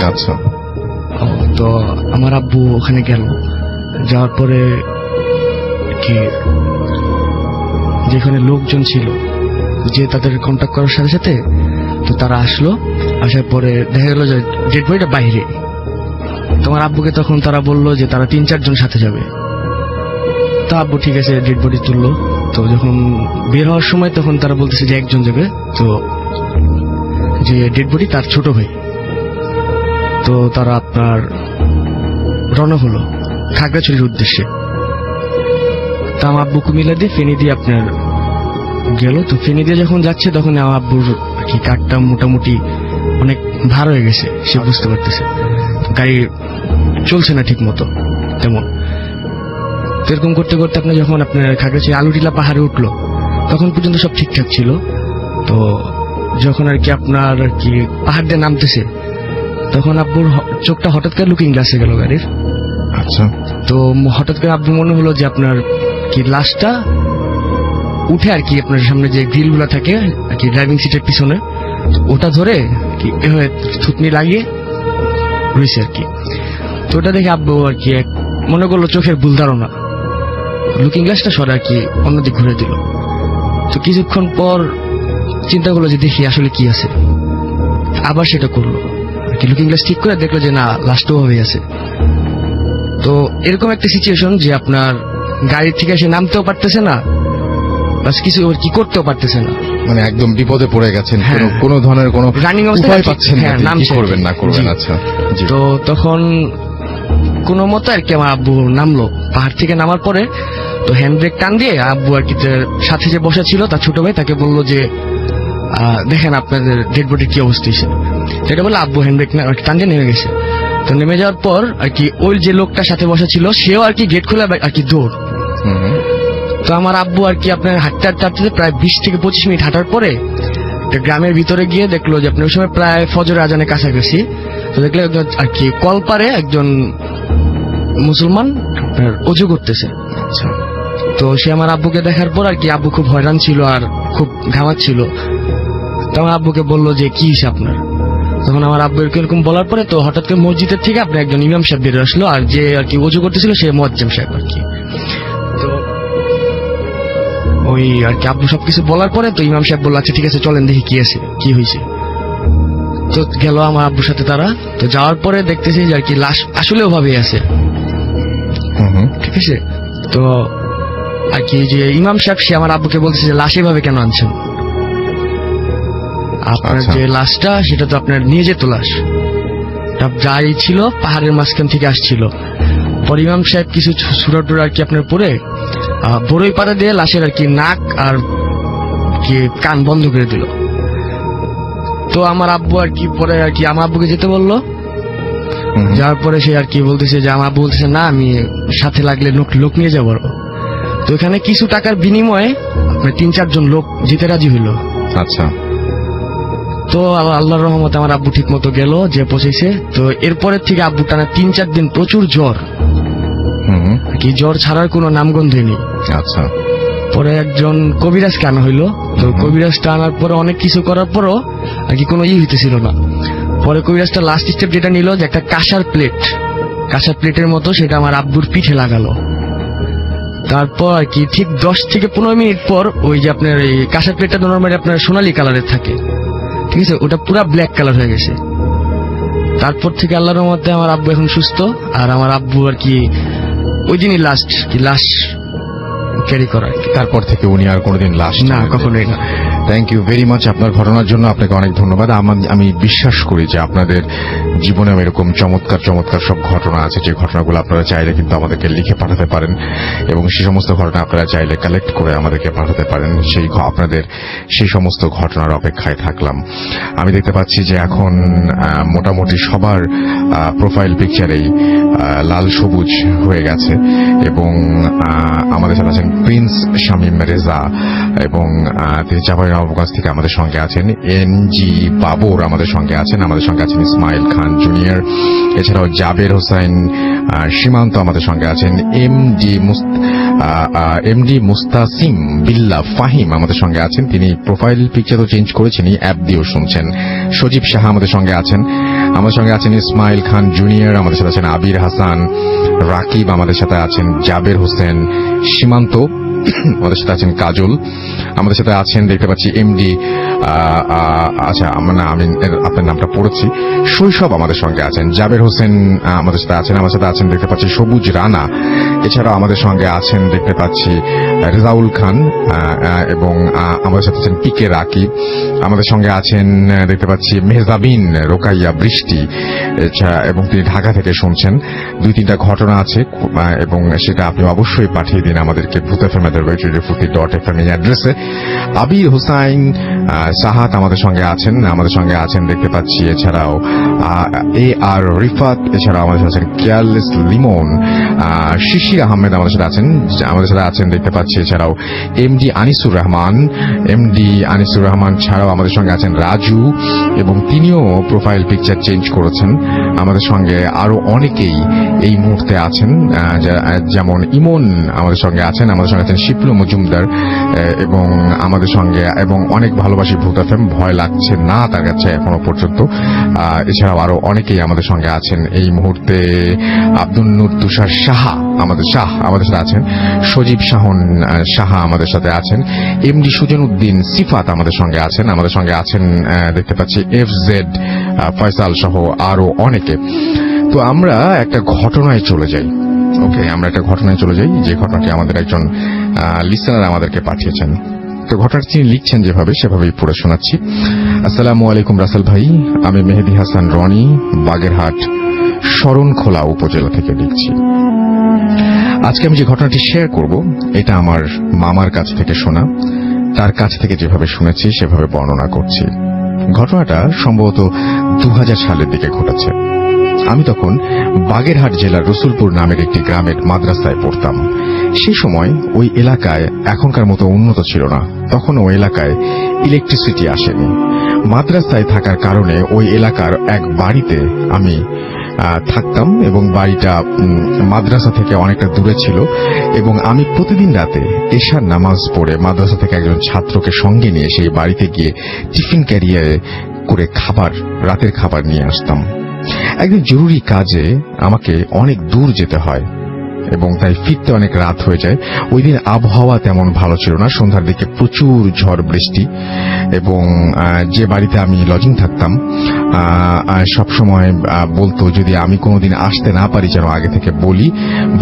আচ্ছা, তো আমার আব্বু ওখানে গেল। যাওয়ার পরে কি যেখানে লোকজন ছিল যে তাদের কন্ট্যাক্ট করার সাথে সাথে তো তারা আসলো। আসার পরে দেখা গেল যে ডেড বডিটা বাইরে। তোমার আব্বুকে তখন তারা বললো যে তারা 3-4 জন সাথে যাবে। তো আব্বু ঠিক আছে, ডেড বডি তুললো। তো যখন বের হওয়ার সময় তখন তারা বলতেছে যে একজন যাবে, তো যে ডেড বডি তার ছোট ভাই। তো তারা আপনার রওনা হলো খাগড়াছড়ির উদ্দেশ্যে। তা আমার আব্বু কুমিল্লা দিয়ে ফেনী দিয়ে আপনার গেল। তো ফেনী দিয়ে যখন যাচ্ছে তখন আমার আব্বুর কি কারটা মোটামুটি অনেক ভার হয়ে গেছে, সে বুঝতে পারতেছে গাড়ি চলছে না ঠিক মতো তেমন। এরকম করতে করতে আপনার যখন আপনার খাগড়াছড়ি আলুটিলা পাহাড়ে উঠলো তখন পর্যন্ত সব ঠিকঠাক ছিল। তো যখন আর কি আপনার কি পাহাড় দিয়ে নামতেছে তখন আব্বুর চোখটা হঠাৎ করে লুকিং গ্লাসে গেল গাড়ির। আচ্ছা, তো হঠাৎ করে আব্বু মনে হলো যে আপনার কি লাশটা উঠে আর কি আপনার সামনে যে গ্রিল গুলা থাকে আর কি ড্রাইভিং সিটের পিছনে, ওটা ধরে কি এভাবে থুতনি লাগিয়ে রয়েছে আর কি। তো ওটা দেখে আব্বু আর কি মনে করলো চোখের ভুল ধারণা, লুকিং গ্লাসটা সরে আর কি অন্যদিক ঘুরে দিল। তো কিছুক্ষণ পর চিন্তা করলো যে দেখি আসলে কি আছে, আবার সেটা করলো আর কি। লুকিং গ্লাস ঠিক করে দেখলো যে না, লাশটা ওভাবেই আছে। তো এরকম একটা সিচুয়েশন যে আপনার গাড়ির থেকে এসে নামতেও পারতেছে না, বাস কিছু কি করতেও পারতেছে না, মানে একদম বিপদে পড়ে গেছেন, কোনো ধরনের কোনো রানিং উপায় পাচ্ছেন না, নাম কি করবেন না করবেন। আচ্ছা, তো তখন কোনো মতো আর কি আমার আব্বু নামলো। পাহাড় থেকে নামার পরে তো হ্যান্ড ব্রেক টান দিয়ে আব্বু আর কি সাথে যে বসা ছিল তার ছোট ভাই তাকে বললো যে দেখেন আপনাদের ডেড বডির কি অবস্থা হয়েছে। সেটা বলে আব্বু হ্যান্ড ব্রেক টান দিয়ে নেমে গেছে। তো নেমে যাওয়ার পর আর কি ওই যে লোকটা সাথে বসা ছিল সেও আর কি গেট খুলে আর কি দৌড়। তো আমার আব্বু আর কি আপনার হাঁটতে হাঁটতে হাঁটতে প্রায় 20 থেকে 25 মিনিট হাঁটার পরে একটা গ্রামের ভিতরে গিয়ে দেখলো যে আপনার ওই সময় প্রায় ফজর আজানের কাছাকাছি। তো দেখলো আর কি কলপারে একজন মুসলমান আপনার অজু করতেছে। তো সে আমার আব্বুকে দেখার পর আর কি আব্বু খুব হয়রান ছিল আর খুব ঘামাচ্ছিল। তো আমার আব্বুকে বললো যে কি হিসাব আপনার। তখন আমার আব্বু এরকম বলার পরে তো হঠাৎ করে মসজিদের থেকে আপনার একজন ইমাম সাহেব বেরিয়ে আসলো, আর যে আর কি ওযু করতেছিল সে মুয়াজ্জিম সাহেব আর কি। তো ওই আর কি আব্বু সবকিছু বলার পরে তো ইমাম সাহেব বললো আচ্ছা ঠিক আছে চলেন দেখি কি আছে কি হয়েছে। তো গেল আমার আব্বুর সাথে তারা। তো যাওয়ার পরে দেখতেছি যে আর কি লাশ আসলে ওভাবেই আছে, ঠিক আছে। তো আর কি যে ইমাম সাহেব সে আমার আব্বুকে বলতেছে যে লাশ এভাবে কেন আনছেন, আপনার যে লাশটা সেটা তো আপনার নিয়ে যেত লাশ, যাই ছিল পাহাড়ের মাঝখান থেকে আসছিল। পর ইমাম সাহেব কিছু সুরা টুরা আর কি আপনার পরে বড়ই পাতা দিয়ে লাশের আর কি নাক আর কি কান বন্ধ করে দিল। তো আমার আব্বু আর কি পরে আর কি আমার আব্বুকে যেতে বললো। যাওয়ার পরে সে আর কি বলতেছে যে আমার আব্বু বলতেছে না আমি সাথে লাগলে লোক নিয়ে যাবো। তো এখানে কিছু টাকার বিনিময়ে আপনার 3-4 জন লোক যেতে রাজি হইল। আচ্ছা। তো আল্লাহর রহমতে আমার আব্বু ঠিক মতো গেল, যে পৌঁছেছে। তো এরপরের থেকে আব্বু টানা 3-4 দিন প্রচুর জ্বর, কি জ্বর ছাড়ার কোনো নামগন্ধই নেই। আচ্ছা। পরে একজন কবিরাজকে আনা হইলো। তো কবিরাজটা আনার পরে অনেক কিছু করার পরও আর কি কোনো হইতেছিল না। পরে কবিরাজটা লাস্ট স্টেপ যেটা নিল যে একটা কাঁসার প্লেটের মতো সেটা আমার আব্বুর পিঠে লাগালো। তারপর আর কি ঠিক 10 থেকে 15 মিনিট পর ওই যে আপনার এই কাঁসার প্লেটটা নরমালি আপনার সোনালী কালারের থাকে, ঠিক আছে, ওটা পুরা ব্ল্যাক কালার হয়ে গেছে। তারপর থেকে আল্লাহর রহমতে আমার আব্বু এখন সুস্থ। আর আমার আব্বু আর কি ওই দিনই লাশ ক্যারি করা। তারপর থেকে উনি আর কোনোদিন লাশ না, কখনোই না। থ্যাংক ইউ ভেরি মাচ আপনার ঘটনার জন্য, আপনাকে অনেক ধন্যবাদ। আমি বিশ্বাস করি যে আপনাদের জীবনে এরকম চমৎকার সব ঘটনা আছে, যে ঘটনাগুলো আপনারা চাইলে কিন্তু আমাদেরকে লিখে পাঠাতে পারেন, এবং সেই সমস্ত ঘটনা আপনারা চাইলে কালেক্ট করে আমাদেরকে পাঠাতে পারেন। আপনাদের সেই সমস্ত ঘটনার অপেক্ষায় থাকলাম। আমি দেখতে পাচ্ছি যে এখন মোটামুটি সবার প্রোফাইল পিকচারেই লাল সবুজ হয়ে গেছে, এবং আমাদের সাথে আছেন প্রিন্স শামীম রেজা, এবং তিনি চাঁপাইনবাবগঞ্জ থেকে আমাদের সঙ্গে আছেন। এনজি বাবর আমাদের সঙ্গে আছেন ইসমাইল খান জুনিয়র, এছাড়াও জাবের হোসেন সীমান্ত আমাদের সঙ্গে আছেন। এমডি মুস্তাসিম বিল্লাহ ফাহিম আমাদের সঙ্গে আছেন, তিনি প্রোফাইল পিকচার তো চেঞ্জ করেছেন, অ্যাপ দিয়েও শুনছেন। সজীব সাহা আমাদের সঙ্গে আছেন ইসমাইল খান জুনিয়র, আমাদের সাথে আছেন আবির হাসান, রাকিব আমাদের সাথে আছেন, জাবের হোসেন সীমান্ত আমাদের সাথে আছেন, কাজল আমাদের সাথে আছেন, দেখতে পাচ্ছি এমডি আচ্ছা আমি আপনার নামটা পড়েছি, শৈশব আমাদের সঙ্গে আছেন, জাবের হোসেন আমাদের সাথে আছেন দেখতে পাচ্ছি সবুজ রানা, এছাড়াও আমাদের সঙ্গে আছেন দেখতে পাচ্ছি রেজাউল খান, এবং আমাদের সাথে আছেন পিকে রাকিব, আমাদের সঙ্গে আছেন দেখতে পাচ্ছি মেহজাবিন রোকাইয়া বৃষ্টি, এবং তিনি ঢাকা থেকে শুনছেন। 2-3টা ঘটনা আছে, এবং সেটা আপনি অবশ্যই পাঠিয়ে দিন আমাদেরকে ভূতfm@radiofuti.fm এই অ্যাড্রেসে। আবির হোসাইন সাহাত আমাদের সঙ্গে আছেন দেখতে পাচ্ছি, এছাড়াও এ আর রিফাত, এছাড়াও আমাদের সাথে আছেন কেয়ারলেস লিমন, শিশির আহমেদ আমাদের সাথে আছেন দেখতে পাচ্ছি, এছাড়াও এমডি আনিসুর রহমান ছাড়াও আমাদের সঙ্গে আছেন রাজু, এবং তিনিও প্রোফাইল পিকচার চেঞ্জ করেছেন। আমাদের সঙ্গে আরো অনেকেই এই মুহূর্তে আছেন, যেমন ইমন আমাদের সঙ্গে আছেন শিপলু মজুমদার, এবং আমাদের সঙ্গে এবং অনেক ভালোবাসি ভূতfm, ভয় লাগছে না তার কাছে এখনো পর্যন্ত। এছাড়াও আরো অনেকেই আমাদের সঙ্গে আছেন এই মুহূর্তে। আব্দুল নূর তুষার সাহা আমাদের সাথে আছেন, সজীব সাহা আমাদের সাথে আছেন, এমডি সুজন উদ্দিন সিফাত আমাদের সঙ্গে আছেন দেখতে পাচ্ছি এফজেড ফয়সাল সহ আরো অনেকে। তো আমরা একটা ঘটনায় চলে যাই, যে ঘটনাটি আমাদের একজন লিসেনার আমাদেরকে পাঠিয়েছেন। তো ঘটনাটি তিনি লিখছেন সেভাবেই পড়ে শোনাচ্ছি। আসসালামু আলাইকুম রাসেল ভাই, আমি মেহেদি হাসান রনি, বাগেরহাট শরণখোলা উপজেলা থেকে লিখছি। আজকে আমি যে ঘটনাটি শেয়ার করব এটা আমার মামার কাছ থেকে শোনা, তার কাছ থেকে যেভাবে শুনেছি সেভাবে বর্ণনা করছি। ঘটনাটা সম্ভবত 2000 সালের দিকে ঘটেছে। আমি তখন বাগেরহাট জেলার রসুলপুর নামের একটি গ্রামের মাদ্রাসায় পড়তাম। সেই সময় ওই এলাকায় এখনকার মতো উন্নত ছিল না, তখন ওই এলাকায় ইলেকট্রিসিটি আসেনি। মাদ্রাসায় থাকার কারণে ওই এলাকার এক বাড়িতে আমি থাকতাম এবং বাড়িটা মাদ্রাসা থেকে অনেকটা দূরে ছিল এবং আমি প্রতিদিন রাতে এশার নামাজ পড়ে মাদ্রাসা থেকে একজন ছাত্রকে সঙ্গে নিয়ে সেই বাড়িতে গিয়ে টিফিন ক্যারিয়ারে করে রাতের খাবার নিয়ে আসতাম। একদিন জরুরি কাজে আমাকে অনেক দূর যেতে হয় এবং তাই ফিরতে অনেক রাত হয়ে যায়। ওই দিন আবহাওয়া তেমন ভালো ছিল না, সন্ধ্যার দিকে প্রচুর ঝড় বৃষ্টি এবং যে বাড়িতে আমি লজিং থাকতাম সবসময় বলতো যদি আমি কোনোদিন আসতে না পারি যেন আগে থেকে বলি,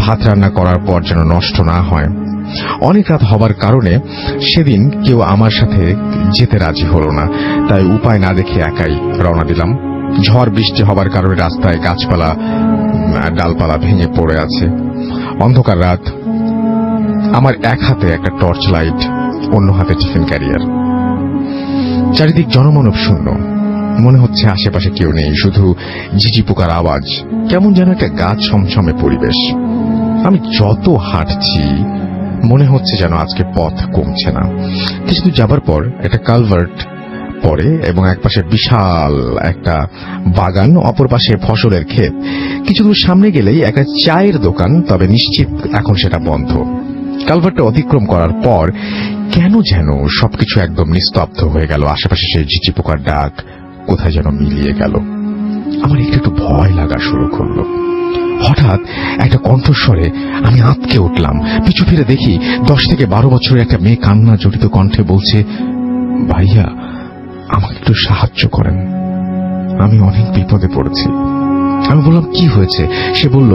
ভাত রান্না করার পর যেন নষ্ট না হয়। অনেক রাত হবার কারণে সেদিন কেউ আমার সাথে যেতে রাজি হলো না, তাই উপায় না দেখে একাই রওনা দিলাম। ঝড় বৃষ্টি হবার কারণে রাস্তায় গাছপালা ডালপালা ভেঙে পড়ে আছে, অন্ধকার রাত। আমার এক হাতে একটা টর্চ লাইট, অন্য হাতে টিফিন ক্যারিয়ার। চারিদিক জনমানব শূন্য, মনে হচ্ছে আশেপাশে কেউ নেই, শুধু ঝিঝি পোকার আওয়াজ, কেমন যেন একটা গাছ ছমছমে পরিবেশ। আমি যত হাঁটছি মনে হচ্ছে যেন আজকে পথ কমছে না। কিছু যাবার পর একটা কালভার্ট পড়ে এবং একপাশে বিশাল একটা বাগান, অপর পাশে ফসলের ক্ষেত। কিছু দূর সামনে গেলেই একটা চায়ের দোকান, তবে নিশ্চিত এখন সেটা বন্ধ। কালভার্টটা অতিক্রম করার পর কেন যেন সবকিছু একদম নিস্তব্ধ হয়ে গেল। আশেপাশে সেই ঝিঝি পোকার ডাক কোথায় যেন মিলিয়ে গেল। আমার একটু ভয় লাগা শুরু করলো। হঠাৎ একটা কণ্ঠস্বরে আমি আঁতকে উঠলাম। পিছু ফিরে দেখি 10 থেকে 12 বছরের একটা মেয়ে কান্না জড়িত কণ্ঠে বলছে, ভাইয়া আমাকে একটু সাহায্য করেন, আমি অনেক বিপদে পড়েছি। আমি বললাম কি হয়েছে? সে বলল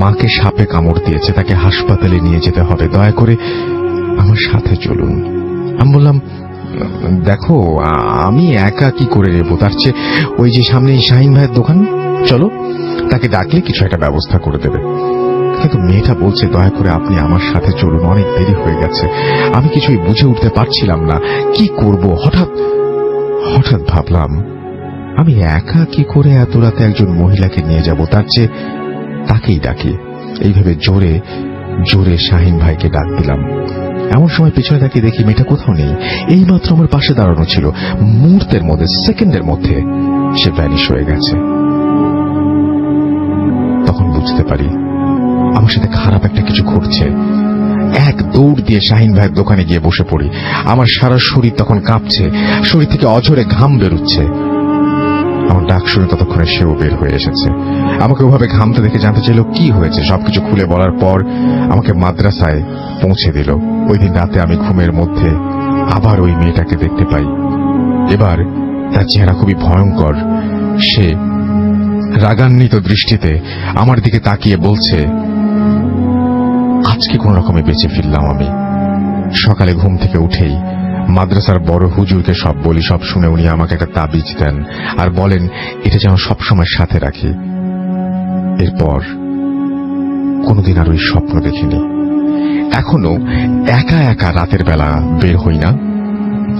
মাকে সাপে কামড় দিয়েছে, তাকে হাসপাতালে নিয়ে যেতে হবে, দয়া করে আমার সাথে চলুন। আমি বললাম দেখো আমি একা কি করে নেব, তার চেয়ে ওই যে সামনে শাহিন ভাইয়ের দোকান, চলো, তাকে ডাকলে কিছু একটা ব্যবস্থা করে দেবে। কিন্তু মেয়েটা বলছে দয়া করে আপনি আমার সাথে চলুন, অনেক দেরি হয়ে গেছে। আমি কিছুই বুঝে উঠতে পারছিলাম না কি করব। হঠাৎ ভাবলাম আমি একা কি করে এত রাতে একজন মহিলাকে নিয়ে যাব, তার চেয়ে তাকেই ডাকি। এইভাবে জোরে জোরে শাহিন ভাইকে ডাক দিলাম। এমন সময় পিছনে তাকিয়ে দেখি মেয়েটা কোথাও নেই, এইমাত্র আমার পাশে দাঁড়ানো ছিল। মুহূর্তের মধ্যে, সেকেন্ডের মধ্যে সে ভ্যানিশ হয়ে গেছে। তখন বুঝতে পারি আমার সাথে খারাপ একটা কিছু ঘটছে। এক দৌড় দিয়ে শাহিন ভাইয়ের দোকানে গিয়ে বসে পড়ি। আমার সারা শরীর তখন কাঁপছে, শরীর থেকে অঝরে ঘাম বেরোচ্ছে। আমার ডাক শুনে ততক্ষণে সেও বের হয়ে এসেছে। আমাকে ওভাবে ঘামতে দেখে জানতে চাইল কি হয়েছে। সবকিছু খুলে বলার পর আমাকে মাদ্রাসায় পৌঁছে দিল। ওই দিন রাতে আমি ঘুমের মধ্যে আবার ওই মেয়েটাকে দেখতে পাই। এবার তার চেহারা খুবই ভয়ঙ্কর। সে রাগান্বিত দৃষ্টিতে আমার দিকে তাকিয়ে বলছে, আজকে কোন রকমে বেঁচে ফিরলাম আমি। সকালে ঘুম থেকে উঠেই মাদ্রাসার বড় হুজুরকে সব বলি। সব শুনে উনি আমাকে একটা তাবিজ দেন আর বলেন এটা যেন সবসময় সাথে রাখি। এরপর কোনদিন আর ওই স্বপ্ন দেখিনি। এখনো একা একা রাতের বেলা বের হই না।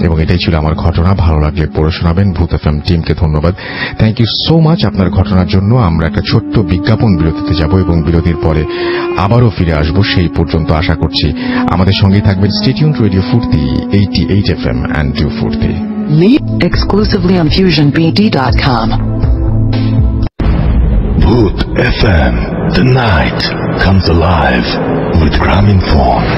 এবং এটাই ছিল আমার ঘটনা। ভালো লাগলে পড়ে শোনাবেন। ভূত এফএম টিমকে ধন্যবাদ, থ্যাংক ইউ সো মাচ আপনার ঘটনার জন্য। আমরা একটা ছোট্ট বিজ্ঞাপন বিরতিতে যাব এবং বিরতির পরে আবারও ফিরে আসব। সেই পর্যন্ত আশা করছি আমাদের সঙ্গেই থাকবেন। স্টে টিউনড, রেডিও ফুর্তি 88 FM and do ফুর্তি। Exclusively on FusionBD.com. Bhoot FM. The night comes alive with Grameenphone.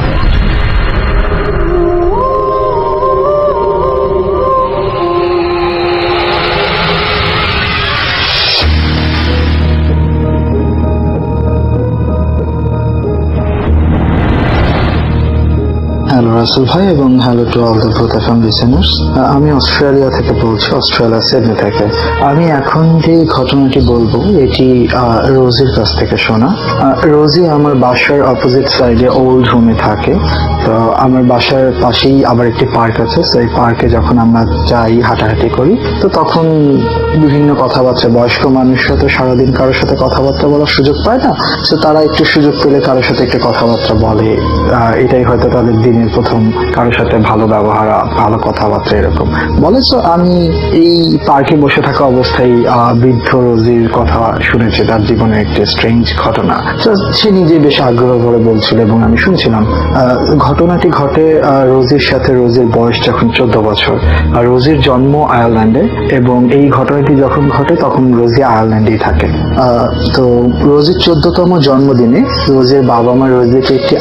Hello Russell ভাই এবং hello to all the Bhoot FM listeners. আমি অস্ট্রেলিয়া থেকে বলছি, অস্ট্রেলিয়া সিডনি থেকে। আমি এখন যে ঘটনাটি বলবো এটি রোজির কাছ থেকে শোনা। রোজি আমার বাসার অপোজিট সাইডে ওল্ড হোমে থাকে। তো আমার বাসার পাশেই আবার একটি পার্ক আছে। সেই পার্কে যখন আমরা যাই, হাঁটাহাঁটি করি, তো তখন বিভিন্ন কথাবার্তা, বয়স্ক মানুষরা তো সারাদিন কারোর সাথে কথাবার্তা বলার সুযোগ পায় না, তো তারা একটু সুযোগ পেলে কারোর সাথে একটু কথাবার্তা বলে। এটাই হয়তো তাদের দিনের প্রথম, কারোর সাথে ভালো ব্যবহার, ভালো কথাবার্তা এরকম বলে। তো আমি এই পার্কে বসে থাকা অবস্থায় বৃদ্ধ রোজির কথা শুনেছি, তার জীবনের একটি স্ট্রেঞ্জ ঘটনা। তো সে নিজে বেশ আগ্রহ করে বলছিল এবং আমি শুনছিলাম। ঘটনাটি ঘটে রোজির সাথে। রোজির বয়স যখন 14 বছর, আর রোজির জন্ম আয়ারল্যান্ডে, এবং এই ঘটনাটি যখন ঘটে তখন রোজি আয়ারল্যান্ডেই থাকে। তো রোজির 14তম জন্মদিনে রোজির বাবা মা রোজিকে একটি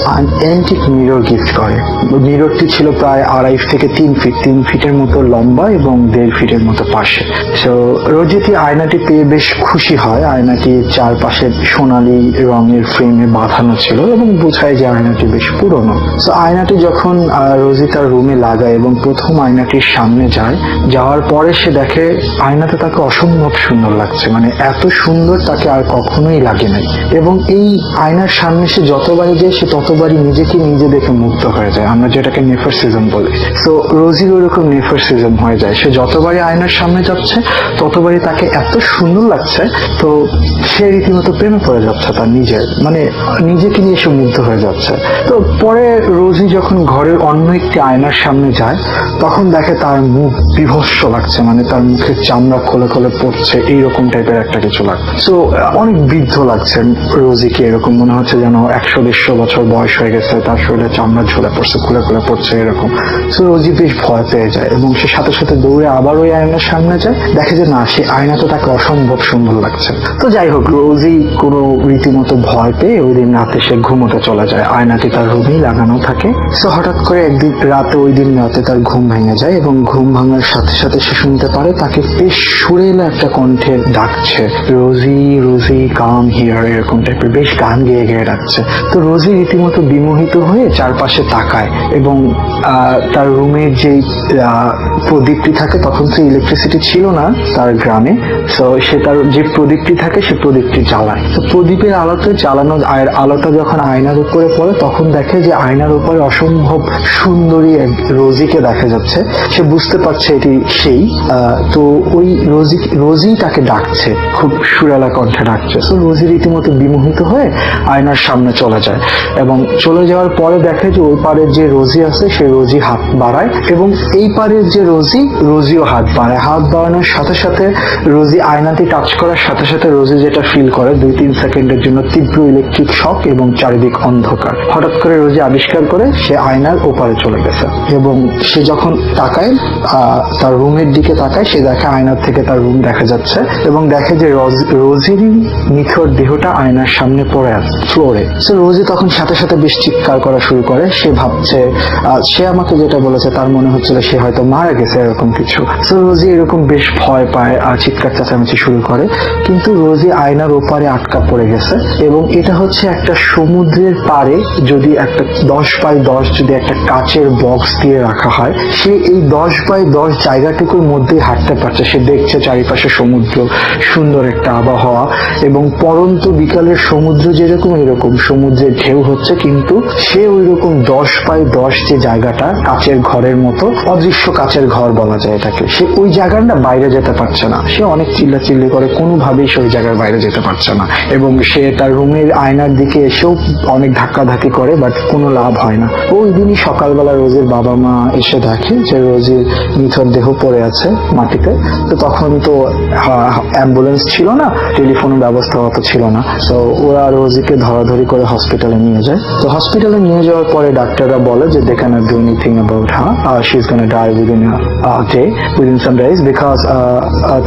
অ্যান্টিক মিরর গিফট করে। মিররটি ছিল প্রায় 2.5 থেকে 3 ফিটের মতো লম্বা এবং 1.5 ফিটের মতো পাশে। তো রোজিটি আয়নাটি পেয়ে বেশ খুশি হয়। আয়নাটি চারপাশে সোনালী রঙের ফ্রেমে বাঁধানো ছিল এবং বোঝায় যে আয়নাটি বেশ পুরনো। তো আয়নাটি যখন রোজি তার রুমে লাগায় এবং প্রথম আয়নাটির সামনে যায়, যাওয়ার পরে সে দেখে আয়নাতে তাকে অসম্ভব সুন্দর লাগছে, মানে এত সুন্দর তাকে আর কখনোই লাগে নাই। এবং এই আয়নার সামনে সে যতবারই যায় সে ততবারই নিজেকে নিজে দেখে মুগ্ধ হয়ে যায়, আমরা যেটাকে নেফারসিজম বলি। তো রোজির ওরকম নেফারসিজম হয়ে যায়, সে যতবারই আয়নার সামনে যাচ্ছে ততবারই তাকে এত সুন্দর লাগছে, তো সে রীতিমতো প্রেমে পড়ে যাচ্ছে তার নিজের, মানে নিজেকে নিয়ে সে মুগ্ধ হয়ে যাচ্ছে। তো পরে রোজি যখন ঘরের অন্য একটি আয়নার সামনে যায় তখন দেখে তার মুখ বিভৎস লাগছে, মানে তার মুখের চামড়া খোলে খোলে পড়ছে, এইরকম টাইপের একটা কিছু লাগছে। তো অনেক বৃদ্ধ লাগছে রোজিকে, এরকম মনে হচ্ছে যেন 100-150 বছর বয়স হয়ে গেছে, তার শরীরে চামড়া ঝুলে পড়ছে, খুলে খুলে পড়ছে এরকম। তো রোজি বেশ ভয় পেয়ে যায় এবং সে সাথে সাথে দৌড়ে আবার ওই আয়নার সামনে যায়, দেখে যে না, সে আয়নাতে তাকে অসম্ভব সুন্দর লাগছে। তো যাই হোক, রোজি কোনো রীতিমতো ভয় পেয়ে ওই দিন রাতে সে ঘুমোতে চলে যায়। আয়নাটি তার রুমেই লাগানো থাকে। তো হঠাৎ করে একদিন রাতে, ওই দিন রাতে তার ঘুম ভেঙে যায় এবং ঘুম ভাঙার সাথে সাথে সে শুনতে পারে তাকে বেশ সুরেলা একটা কণ্ঠে ডাকছে, রোজি রোজি কাম হিয়ার, এরকম টাইপের বেশ গান গেয়ে গেয়ে ডাকছে। তো রোজি রীতিমতো বিমোহিত হয়ে চারপাশে তাকায় এবং তার রুমের যে প্রদীপটি থাকে, তখন তো ইলেকট্রিসিটি ছিল না তার গ্রামে, তো সে তার যে প্রদীপটি থাকে সে প্রদীপটি জ্বালায়। তো প্রদীপের আলোতে জ্বালানো আলোটা যখন আয়নার উপরে পড়ে তখন দেখে যে আয়নার উপরে অসম্ভব সুন্দরী রোজিকে দেখা যাচ্ছে। সে বুঝতে পারছে এটি সেই। তো ওই রোজি তাকে ডাকছে, খুব সুরেলা কণ্ঠে ডাকছে। তো রোজি রীতিমতো বিমোহিত হয়ে আয়নার সামনে চলে যায় এবং চলে যাওয়ার পরে দেখে যে ওই পারের যে রোজি আছে সে রোজি হাত বাড়ায় এবং এই পারের যে রোজিও হাত বাড়ায়। হাত বাড়ানোর সাথে সাথে রোজি আয়নাটি টাচ করার সাথে সাথে রোজি যেটা ফিল করে 2-3 সেকেন্ডের জন্য তীব্র ইলেকট্রিক শক এবং চারিদিক অন্ধকার। হঠাৎ করে রোজি আবিষ্কার করে সে আয়নার ওপারে চলে গেছে এবং সে যখন তাকায়, তার রুমের দিকে তাকায়, সে দেখে আয়নার থেকে তার রুম দেখা যাচ্ছে এবং দেখে যে রোজির নিথর দেহটা আয়নার সামনে পড়ে আছে ফ্লোরে। সো রোজি তখন সাথে সাথে বেশ চিৎকার করা শুরু করে। সে ভাবছে, সে আমাকে যেটা বলেছে তার মনে হচ্ছিল সে হয়তো মারা গেছে, এরকম কিছু। সো রোজি এরকম বেশ ভয় পায় আর চিৎকার চেঁচামেচি শুরু করে, কিন্তু রোজি আয়নার ওপারে আটকা পড়ে গেছে এবং এটা হচ্ছে একটা সমুদ্রের পাড়ে যদি একটা 10x10 যদি একটা কাচের বক্স দিয়ে রাখা হয়, সে এই 10x10 জায়গাটুকুর মধ্যেই হাঁটতে পারছে। সে দেখছে চারিপাশে সমুদ্র, সুন্দর একটা আবহাওয়া এবং পরন্ত বিকালের সমুদ্র যেরকম এরকম সমুদ্রের ঢেউ হচ্ছে, কিন্তু সে ওই রকম 10x10 যে জায়গাটা কাচের ঘরের মতো, অদৃশ্য কাচের ঘর বলা যায় এটাকে, সে ওই জায়গাটা বাইরে যেতে পারছে না। সে অনেক চিল্লাচিল্লি করে, কোনোভাবেই সে ওই জায়গার বাইরে যেতে পারছে না এবং সে তার রুমের আয়নার দিকে এসেও অনেক ধাক্কাধাক্কি করে, বাট কোনো লাভ হয় না। ওই দিনই সকালবেলা রোজির বাবা মা এসে দেখে যে রোজির নিথর দেহ পড়ে আছে মাটিতে। তো তখন তো অ্যাম্বুলেন্স ছিল না, টেলিফোনের ব্যবস্থা অত ছিল না, তো ওরা রোজিকে ধরাধরি করে হসপিটালে নিয়ে যায়। তো হসপিটালে নিয়ে যাওয়ার পরে ডাক্তাররা বলে যে they cannot do anything about her, she's gonna die within a day, within some days, because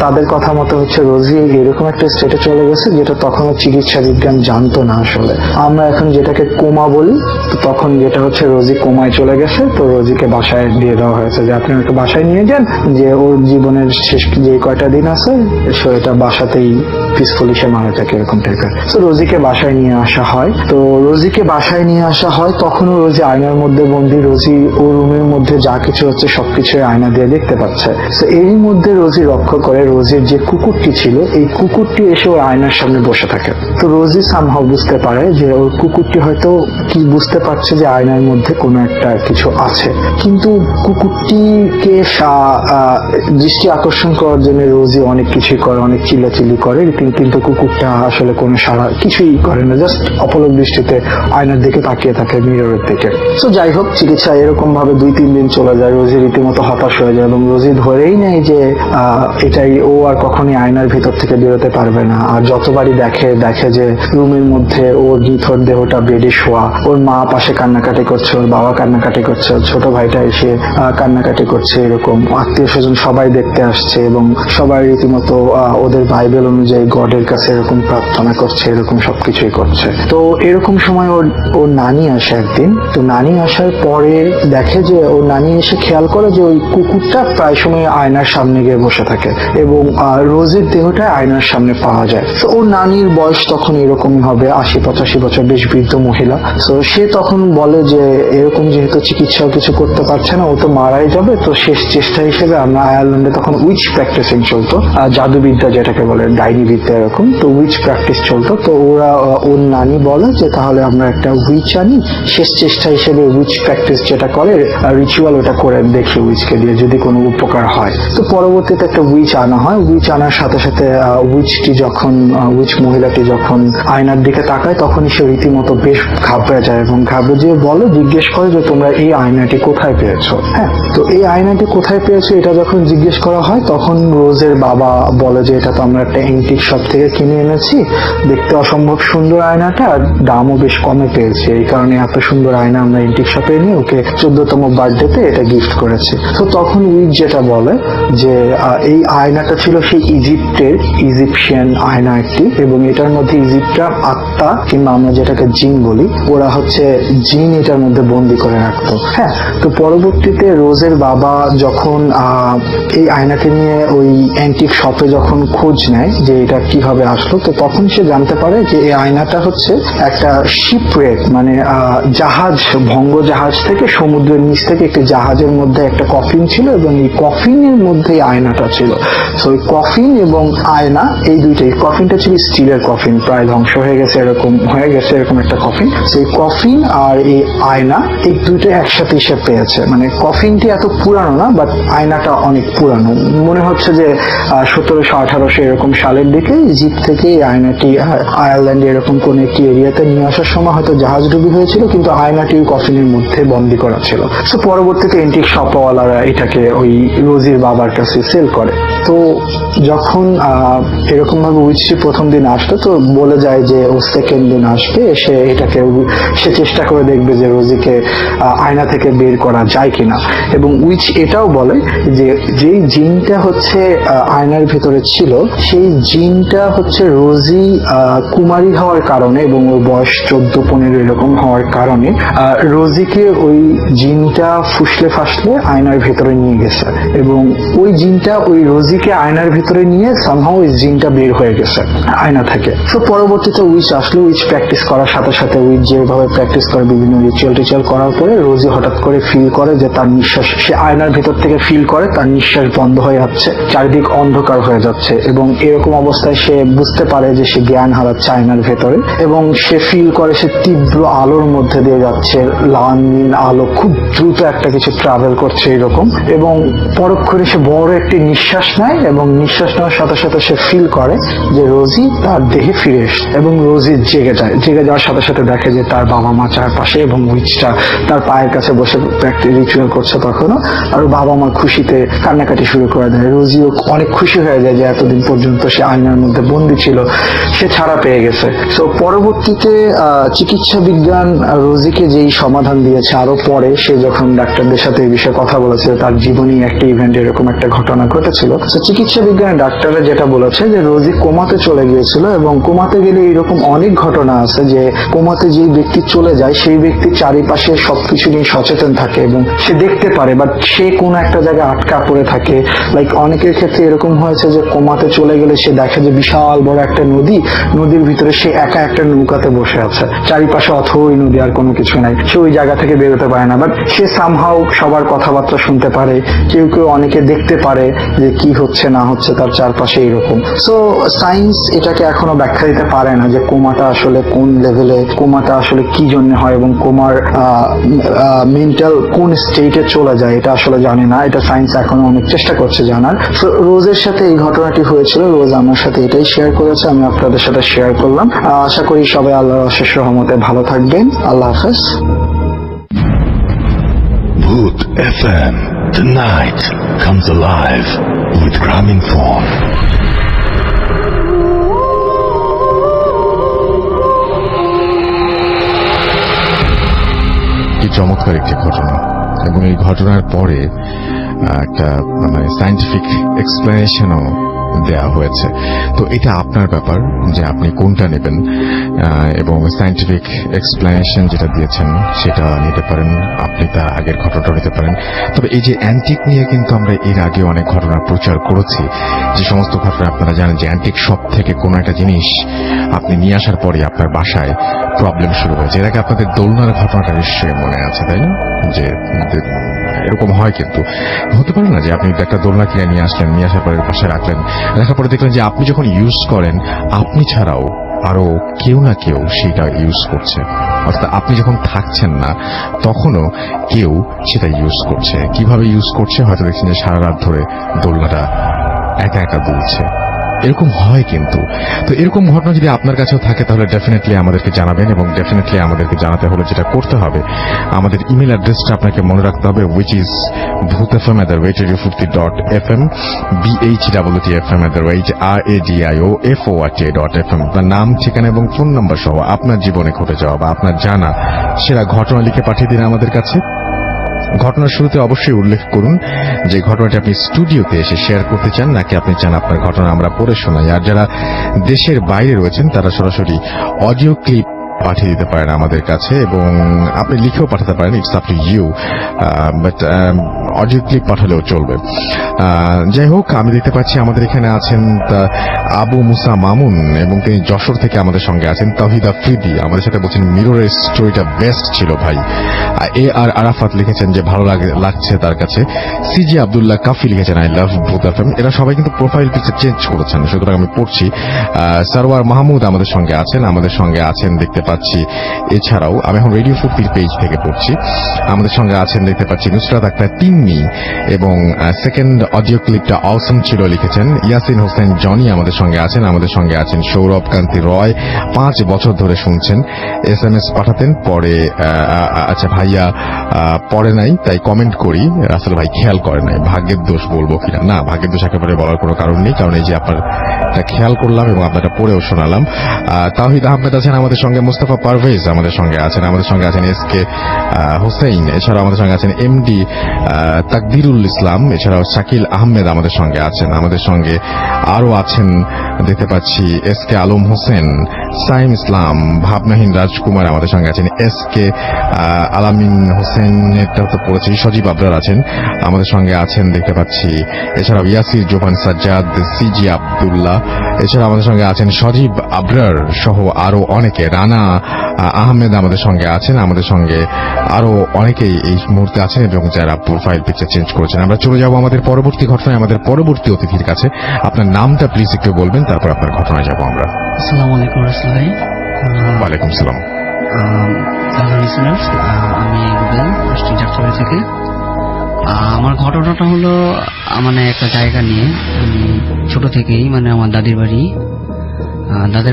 তাদের কথা মতো হচ্ছে রোজি এরকম একটা স্টেটে চলে গেছে যেটা তখন চিকিৎসা বিজ্ঞান জানতো না। আসলে আমরা এখন যেটাকে কোমা বলি, তো তখন যেটা হচ্ছে রোজি কোমায় চলে গেছে। তো রোজিকে বাসায় দিয়ে দেওয়া হয়েছে যে আপনি ওকে বাসায় নিয়ে যান, যে ওর জীবনের শেষ যে কয়টা দিন আছে সে এটা বাসাতেই পিসফুলি সে মারা থাকে, এরকম টাইপের। তো রোজিকে বাসায় নিয়ে আসা হয়। তো রোজিকে বাসায় নিয়ে আসা হয়, তখনও রোজি আয়নার মধ্যে বন্দী। রোজি ও রুমের মধ্যে যা কিছু হচ্ছে সবকিছু আয়না দিয়ে দেখতে পাচ্ছে। তো এরই মধ্যে রোজি লক্ষ্য করে রোজির যে কুকুরটি ছিল, এই কুকুরটি এসে ওর আয়নার সামনে বসে থাকে। তো রোজি সামহাও বুঝতে পারে যে ওর কুকুরটি হয়তো কি বুঝতে পারছে যে আয়নার মধ্যে কোনো একটা কিছু আছে, কিন্তু কুকুরটিকে দৃষ্টি আকর্ষণ করার জন্য রোজি অনেক কিছুই করে, অনেক চিল্লাচিল্লি করে, রীতিমতো কিন্তু কুকুরটা আসলে কোনো সাড়া কিছুই করে না, জাস্ট অপলক দৃষ্টিতে আয়নার দিকে তাকিয়ে থাকে, মিররের দিকে। তো যাই হোক, চিকিৎসা এরকম ভাবে 2-3 দিন চলে যায়। রোজি রীতিমতো হতাশ হয়ে যায় এবং রোজি ধরেই নেয় যে এটাই, ও আর কখনই আয়নার ভিতর থেকে বেরোতে পারবে না। আর যতবারই দেখে যে রুমের মধ্যে ওর নিথর দেহটা বেডে শোয়া, ওর মা পাশে কান্নাকাটি করছে, ওর বাবা কান্নাকাটি করছে, ওর ছোট ভাইটা এসে কান্নাকাটি করছে, এরকম আত্মীয় স্বজন সবাই দেখতে আসছে এবং সবাই রীতিমতো ওদের বাইবেল অনুযায়ী গডের কাছে এরকম প্রার্থনা করছে, এরকম সবকিছুই করছে। তো এরকম সময় ওর নানি আসে একদিন। তো নানি আসার পরে দেখে যে ওর নানি এসে খেয়াল করে যে ওই কুকুরটা প্রায় সময় আয়নার সামনে গিয়ে বসে থাকে এবং রোজের দেহটা আয়নার সামনে পাওয়া যায়। তো ওর নানির বয়স তখন এরকমই হবে 80-85 বছর, বেশ বৃদ্ধ মহিলা। তো সে তখন বলে যে এরকম যেহেতু চিকিৎসাও কিছু করতে পারছে না, ও তো মারাই যাবে, তো শেষ চেষ্টা হিসেবে আমরা আয়ারল্যান্ডে তখন উইচ প্র্যাকটিসিং চলতো, জাদুবিদ্যা যেটাকে বলে, ডাইনি বিদ্যা এরকম। তো উইচ প্র্যাকটিস চলতো। তো ওর নানি বলে যে তাহলে আমরা একটা উইচ আনি, শেষ চেষ্টা হিসেবে উইচ প্র্যাকটিস যেটা করে রিচুয়াল, ওটা করে দেখি উইচকে দিয়ে যদি কোনো উপকার হয়। তো পরবর্তীতে একটা উইচ আনা হয়। উইচ আনার সাথে সাথে উইচ মহিলাটি যখন আয়নার দিকে তাকায় তখনই সে রীতিমতো বেশ ঘাবড়ে যায় এবং ঘাবড়ে যেয়ে জিজ্ঞেস করে যে তোমরা এই আয়নাটি কোথায় পেয়েছো। হ্যাঁ, তো এই আয়নাটি কোথায় পেয়েছো এটা যখন জিজ্ঞেস করা হয় তখন রোজের বাবা বলে যে এটা তো আমরা একটা এন্টিক শপ থেকে কিনে এনেছি, দেখতে অসম্ভব সুন্দর আয়নাটা, আর দামও বেশ কমে পেয়েছি, এই কারণে এত সুন্দর আয়না আমরা এন্টিক শপে নিয়ে ওকে 14তম বার্থডেতে এটা গিফট করেছি। তো তখন উইচ যেটা বলে যে এই আয়নাটা ছিল সেই ইজিপশিয়ান আয়না একটি, এবং এটার মধ্যে ইজিপ্টার আত্মা কিংবা আমরা যেটাকে জিন বলি, ওরা হচ্ছে জিন এটার মধ্যে বন্দি করে রাখতো। হ্যাঁ, তো পরবর্তীতে রোজের বাবা যখন এই আয়নাকে নিয়ে ওই অ্যান্টিক শপে যখন খোঁজ নেয় যে এটা কিভাবে আসলো, তো তখন সে জানতে পারে যে এই আয়নাটা হচ্ছে একটা শিপরেক, মানে ভঙ্গ জাহাজ থেকে সমুদ্রের নিচ থেকে একটি জাহাজের মধ্যে একটা কফিন ছিল এবং এই কফিনের মধ্যে আয়নাটা ছিল। তো ওই কফিন এবং আয়না এই দুইটাই, কফিনটা ছিল স্টিলের কফিন, প্রায় ধ্বংস হয়ে গেছে এরকম একটা কফিন। সেই কফিন আর এই আয়না এই দুইটা একসাথে এসে পেয়েছে। মানে কফিনটি এত পুরানো না, বাট আয়নাটা অনেক পুরানো, মনে হচ্ছে যে 1700-1800 এরকম সালের দিকে ইজিপ্ট থেকে এই আয়নাটি আয়ারল্যান্ডে এরকম কোন একটি এরিয়াতে নিয়ে আসার সময় হয়তো জাহাজ ডুবি হয়েছিল, কিন্তু আয়নাটি কফিনের মধ্যে বন্দী করা ছিল। তো পরবর্তীতে এন্টিক শপওয়ালারা এটাকে ওই রোজির বাবার কাছে সেল করে। তো যখন এরকম ভাবে উইচটি প্রথম দিন আসতো, তো বলে যায় যে ও সেকেন্ড দিন আসবে, সে চেষ্টা করে দেখবে যে রোজিকে আয়না থেকে বের করা যায় কিনা। এবং উইচ এটাও বলে যে যেই জিনটা হচ্ছে আয়নার ভিতরে ছিল, সেই জিনটা হচ্ছে রোজি কুমারী হওয়ার কারণে এবং ওর বয়স 14-15 এরকম হওয়ার কারণে রোজিকে ওই জিনটা ফুসলে ফাসলে আয়নার ভেতরে নিয়ে গেছে এবং ওই জিনটা ওই রোজিকে আয়নার ভিতরে নিয়ে সামহাও ওই জিনটা বের হয়ে গেছে আয়না থেকে। তো পরবর্তীতে উইচ আসলো। উইচ প্র্যাকটিস করার সাথে সাথে উইচ যেভাবে প্র্যাকটিস করে বিভিন্ন রিচুয়াল করার পরে রোজি হঠাৎ করে ফিল করে যে তার নিঃশ্বাস, সে আয়নার ভিতর থেকে ফিল করে তার নিঃশ্বাস বন্ধ হয়ে যাচ্ছে, চারিদিক অন্ধকার হয়ে যাচ্ছে এবং এরকম অবস্থায় সে বুঝতে পারে যে সে জ্ঞান হারাচ্ছে আয়নার ভেতরে এবং সে ফিল করে সে তীব্র আলোর মধ্যে দিয়ে যাচ্ছে, লাল নীল আলো খুব দ্রুত একটা কিছু ট্রাভেল করছে এরকম, এবং পরক্ষণে সে বড় একটি নিঃশ্বাস নেয় এবং নিঃশ্বাস নেওয়ার সাথে সাথে সে ফিল করে যে রোজি তার দেহে ফিরে এসছে এবং রোজি জেগে যায়। জেগে যাওয়ার সাথে সাথে দেখে যে তার বাবা মা চারপাশে এবং উইচটা তার পায়ের কাছে বসে রিচুয়াল করছে তখনও, আর বাবা মা খুশিতে কান্নাকাটি শুরু করে দেয়। রোজিও অনেক খুশি হয়ে যায় যে এতদিন পর্যন্ত সে আয়নার মধ্যে বন্দী ছিল, সে ছাড়া পেয়ে গেছে। তো পরবর্তীতে চিকিৎসা বিজ্ঞান রোজিকে যেই সমাধান দিয়েছে, আরো পরে সে যখন ডাক্তারদের সাথে এই বিষয়ে কথা বলেছিল, তার জীবনী একটা ইভেন্ট এরকম একটা ঘটনা ঘটেছিল। তো চিকিৎসা বিজ্ঞানের ডাক্তাররা যেটা বলেছে যে রোজি কোমাতে চলে গিয়েছিল এবং কোমাতে গেলে এরকম অনেক ঘটনা আছে যে কোমাতে যে ব্যক্তি চলে যায় সেই ব্যক্তি চারিপাশে সবকিছু নিয়ে সচেতন থাকে এবং সে দেখতে পারে, বাট সে কোনো একটা জায়গায় আটকা পড়ে থাকে। লাইক অনেকের ক্ষেত্রে এরকম হয়েছে যে কোমাতে চলে গেলে সে দেখে যে বিশাল বড় একটা নদীর ভিতরে সে একা একটা নৌকাতে বসে আছে, চারিপাশে অথই নদী আর কোনো কিছু নাই, সে ওই জায়গা থেকে বেরোতে পারে না, বাট সে সামহাও সবার কথাবার্তা শুনতে পারে, কেউ অনেকে দেখতে পারে যে কি হচ্ছে না হচ্ছে তার চারপাশে এরকম। সো সায়েন্স এটাকে এখনো ব্যাখ্যা দিতে পারে না যে কোমাটা আসলে কোন লেভেলে, কোমাটা আসলে কি জন্য হয় এবং কোমার মেন্টাল কোন স্টেটে চলে যায় এটা আসলে জানে না। এটা সায়েন্স এখনো অনেক চেষ্টা করছে জানার। সো রোজের সাথে এই ঘটনাটি হয়েছিল, রোজ আমার সাথে এটাই শেয়ার করেছে, আমি আপনাদের সাথে শেয়ার করলাম। আশা করি সবাই আল্লাহর অশেষ রহমতে ভালো থাকবেন। আল্লাহ হাফেজ। Bhoot FM. The night comes alive with Grameenphone. কি চমৎকার একটি ঘটনা, এবং এই ঘটনার পরে একটা মানে সায়েন্টিফিক এক্সপ্লেনেশনও দেয়া হয়েছে। তো এটা আপনার ব্যাপার যে আপনি কোনটা নেবেন, এবং সায়েন্টিফিক এক্সপ্লেনেশন যেটা দিয়েছেন সেটা নিতে পারেন, আপনি তার আগের ঘটনাটা নিতে পারেন। তবে এই যে অ্যান্টিক নিয়ে কিন্তু আমরা এর আগে অনেক ঘটনা প্রচার করেছি, যে সমস্ত ঘটনা আপনারা জানেন যে অ্যান্টিক শপ থেকে কোনো একটা জিনিস আপনি নিয়ে আসার পরে আপনার বাসায় প্রবলেম শুরু হয়েছে। এর আগে আপনাদের দোলনার ঘটনাটা নিশ্চয়ই মনে আছে, তাই না? যে এরকম হয়, কিন্তু হতে পারে না যে আপনি একটা দোলনা কিনে নিয়ে আসলেন, নিয়ে আসার পরে বাসায় রাখলেন, রাখার পরে দেখলেন যে আপনি যখন ইউজ করেন আপনি ছাড়াও আরো কেউ না কেউ সেটা ইউজ করছে, অর্থাৎ আপনি যখন থাকছেন না তখনও কেউ সেটা ইউজ করছে। কিভাবে ইউজ করছে? হয়তো দেখছেন যে সারা রাত ধরে দোলনাটা একা একা দুলছে, এরকম হয় কিন্তু। তো এরকম ঘটনা যদি আপনার কাছেও থাকে তাহলে ডেফিনেটলি আমাদেরকে জানাবেন, এবং ডেফিনেটলি আমাদেরকে জানাতে হলে যেটা করতে হবে, আমাদের ইমেল অ্যাড্রেসটা আপনাকে মনে রাখতে হবে, which is bhootfm@radiofurti.fm, bhwtfm@radiofurt.fm। আপনার নাম, ঠিকানা এবং ফোন নাম্বার সহ আপনার জীবনে ঘটে যাওয়া বা আপনার জানা সেরা ঘটনা লিখে পাঠিয়ে দিন আমাদের কাছে। ঘটনার শুরুতে অবশ্যই উল্লেখ করুন যে ঘটনাটি আপনি স্টুডিওতে এসে শেয়ার করতে চান, নাকি আপনি চান আপনার ঘটনা আমরা পড়ে শোনাই। আর যারা দেশের বাইরে রয়েছেন তারা সরাসরি অডিও ক্লিপ পাঠিয়ে দিতে পারেন আমাদের কাছে, এবং আপনি লিখেও পাঠাতে পারেন, it's up to you, but audio clip পাঠালেও চলবে। যাই হোক, আমি দেখতে পাচ্ছি আমাদের এখানে আছেন আবু মুসা মামুন, এবং তিনি যশোর থেকে আমাদের সঙ্গে আছেন। তাওহিদ আফ্রিদি আমাদের সাথে বলছেন মিররের স্টোরিটা বেস্ট ছিল ভাই। এ আর আরাফাত লিখেছেন যে ভালো লাগছে তার কাছে। সিজি আব্দুল্লাহ কাফি লিখেছেন আই লাভ ভূত এফএম। এরা সবাই কিন্তু প্রোফাইল পিকচার চেঞ্জ করেছেন, সুতরাং আমি পড়ছি। সারওয়ার মাহমুদ আমাদের সঙ্গে আছেন দেখতে পাচ্ছি। এছাড়াও আমি এখন রেডিও ফুর্তির পেজ থেকে পড়ছি, আমাদের সঙ্গে আছেন দেখতে পাচ্ছি নুসরাত আক্তার তিন্নি, এবং সেকেন্ড অডিও ক্লিপটা অসম ছিল লিখেছেন ইয়াসিন হোসেন জনি আমাদের সঙ্গে আছেন সৌরভ কান্তি রয়, 5 বছর ধরে শুনছেন, SMS পাঠাতেন পরে, আচ্ছা ভাইয়া পড়ে নাই তাই কমেন্ট করি, আসলে ভাই খেয়াল করে নাই, ভাগ্যের দোষ বলবো কিনা, না ভাগ্যের দোষ একেবারে বলার কোনো কারণ নেই, কারণ এই যে আপনার খেয়াল করলাম এবং আপনারা পড়েও শোনালাম। তাওহিদ আহমেদ আছেন আমাদের সঙ্গে, মুস্তাফা পারভেজ আমাদের সঙ্গে আছেন SK হোসেন, এছাড়াও আমাদের সঙ্গে আছেন MD তাকদিরুল ইসলাম, এছাড়াও শাকিল আহমেদ আমাদের সঙ্গে আরো আছেন দেখতে পাচ্ছি SK আলম হোসেন, সাইম ইসলাম, ভাবনাহীন রাজকুমার আমাদের সঙ্গে আছেন, SK আলামিন হোসেন এটা তো পড়েছি, সজীব আবরার আছেন আমাদের সঙ্গে আছেন দেখতে পাচ্ছি, এছাড়াও ইয়াসির জোবান সাজ্জাদ, সিজি আব্দুল্লাহ, এছাড়া আমাদের সঙ্গে আছেন সজীব আবরার সহ আরো অনেকে, রানা আহমেদ আমাদের সঙ্গে আছেন, আমাদের সঙ্গে আরো অনেকেই এই মুহূর্তে আছেন এবং যারা প্রোফাইল পিকচার চেঞ্জ করেছেন। আমরা চলে যাব আমাদের পরবর্তী ঘটনায়, আমাদের পরবর্তী অতিথির কাছে। আপনার নামটা প্লিজ একটু বলবেন, তারপর আপনার ঘটনায় যাব আমরা। আসসালামু আলাইকুম রাসূল ভাই। ওয়ালাইকুম সালাম। আমি রুবেল চট্টগ্রাম থেকে। আমার ঘটনাটা হলো মানে একটা জায়গা নিয়ে, আমি ছোট থেকেই মানে আমার দাদির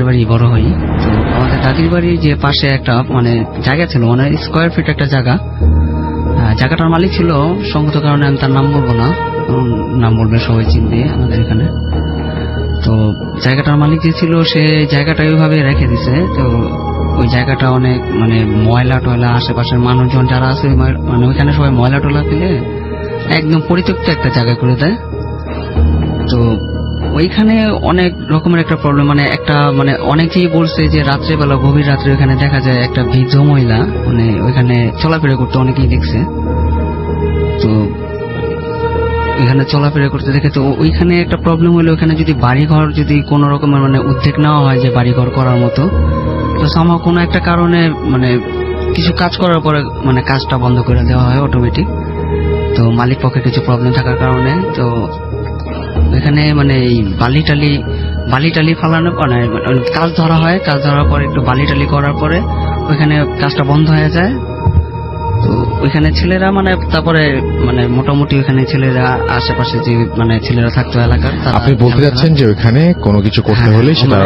বাড়ি বড় হই। তো আমাদের দাদির বাড়ির যে পাশে একটা মানে জায়গা ছিল, মানে স্কোয়ার ফিট একটা জায়গাটার মালিক ছিল সঙ্গত কারণে আমি তার নাম বলবো না, নাম বলবে সবাই চিনবে আমাদের এখানে। তো জায়গাটার মালিক যে ছিল সে জায়গাটা ওইভাবে রেখে দিছে। তো ওই জায়গাটা অনেক মানে ময়লা টয়লা, আশেপাশের মানুষজন যারা আছে মানে ওইখানে সবাই ময়লা টয়লা ফেলে একদম পরিত্যক্ত একটা জায়গা করে দেয়। তো ওইখানে অনেক রকমের একটা প্রবলেম, মানে একটা মানে অনেকেই বলছে যে রাত্রেবেলা গভীর রাত্রে ওইখানে দেখা যায় একটা বৃদ্ধ মহিলা মানে ওইখানে চলাফেরা করতে অনেকেই দেখছে। তো এখানে চলাফেরা করতে দেখে, তো ওইখানে একটা প্রবলেম হলো, ওইখানে যদি বাড়িঘর যদি কোনো রকমের মানে উদ্যোগ নেওয়া হয় যে বাড়িঘর করার মতো, তো সামা কোনো একটা কারণে মানে কিছু কাজ করার পরে মানে কাজটা বন্ধ করে দেওয়া হয় অটোমেটিক। তো মালিক পক্ষে কিছু প্রবলেম থাকার কারণে তো এখানে মানে এই বালি টালি ফালানো মানে কাজ ধরা হয়, কাজ ধরার পরে একটু বালি টালি করার পরে ওইখানে কাজটা বন্ধ হয়ে যায়। তো ওইখানে ছেলেরা মানে তারপরে মানে মোটামুটি ওইখানে ছেলেরা আশেপাশে যে মানে ছেলেরা থাকতো এলাকার, আপনি বলতে যাচ্ছেন যে ওইখানে কোনো কিছু করতে হলে সেটা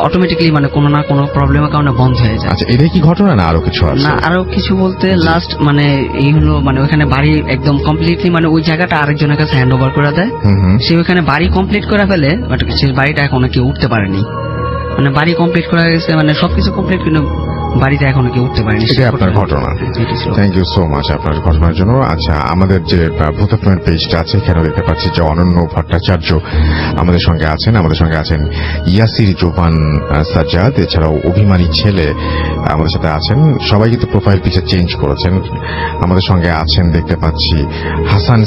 অটোমেটিক্যালি মানে কোনো না কোনো প্রবলেমের কারণে বন্ধ হয়ে যায়। আচ্ছা, এটাই কি ঘটনা না আরো কিছু আছে? না, আরো কিছু বলতে লাস্ট মানে এই হলো মানে ওইখানে বাড়ি একদম কমপ্লিটলি মানে ওই জায়গাটা আরেকজনের কাছে হ্যান্ড ওভার করে দেয়। সে ওইখানে বাড়ি কমপ্লিট করে ফেলে, বাট সে বাড়িটা এখনো কেউ উঠতে পারেনি। মানে বাড়ি কমপ্লিট করা গেছে, মানে সবকিছু কমপ্লিট, কিন্তু বাড়িতে এখনো কেউ উঠতে পারেনি। সেটা আপনার ঘটনা। থ্যাংক ইউ সো মাচ আপনার ঘটনার জন্য। আচ্ছা, আমাদের যে ভূত এফএম পেজটা আছে এখানে দেখতে পাচ্ছি যে অনন্য ভট্টাচার্য আমাদের সঙ্গে আছেন। আমাদের সঙ্গে আছেন ইয়াসির জোবান সাজ্জাদ, এছাড়াও অভিমানী ছেলে আমাদের সাথে আছেন। সবাই কিন্তু প্রোফাইল পিকচার চেঞ্জ করেছেন। আমাদের সঙ্গে আছেন দেখতে পাচ্ছি হাসান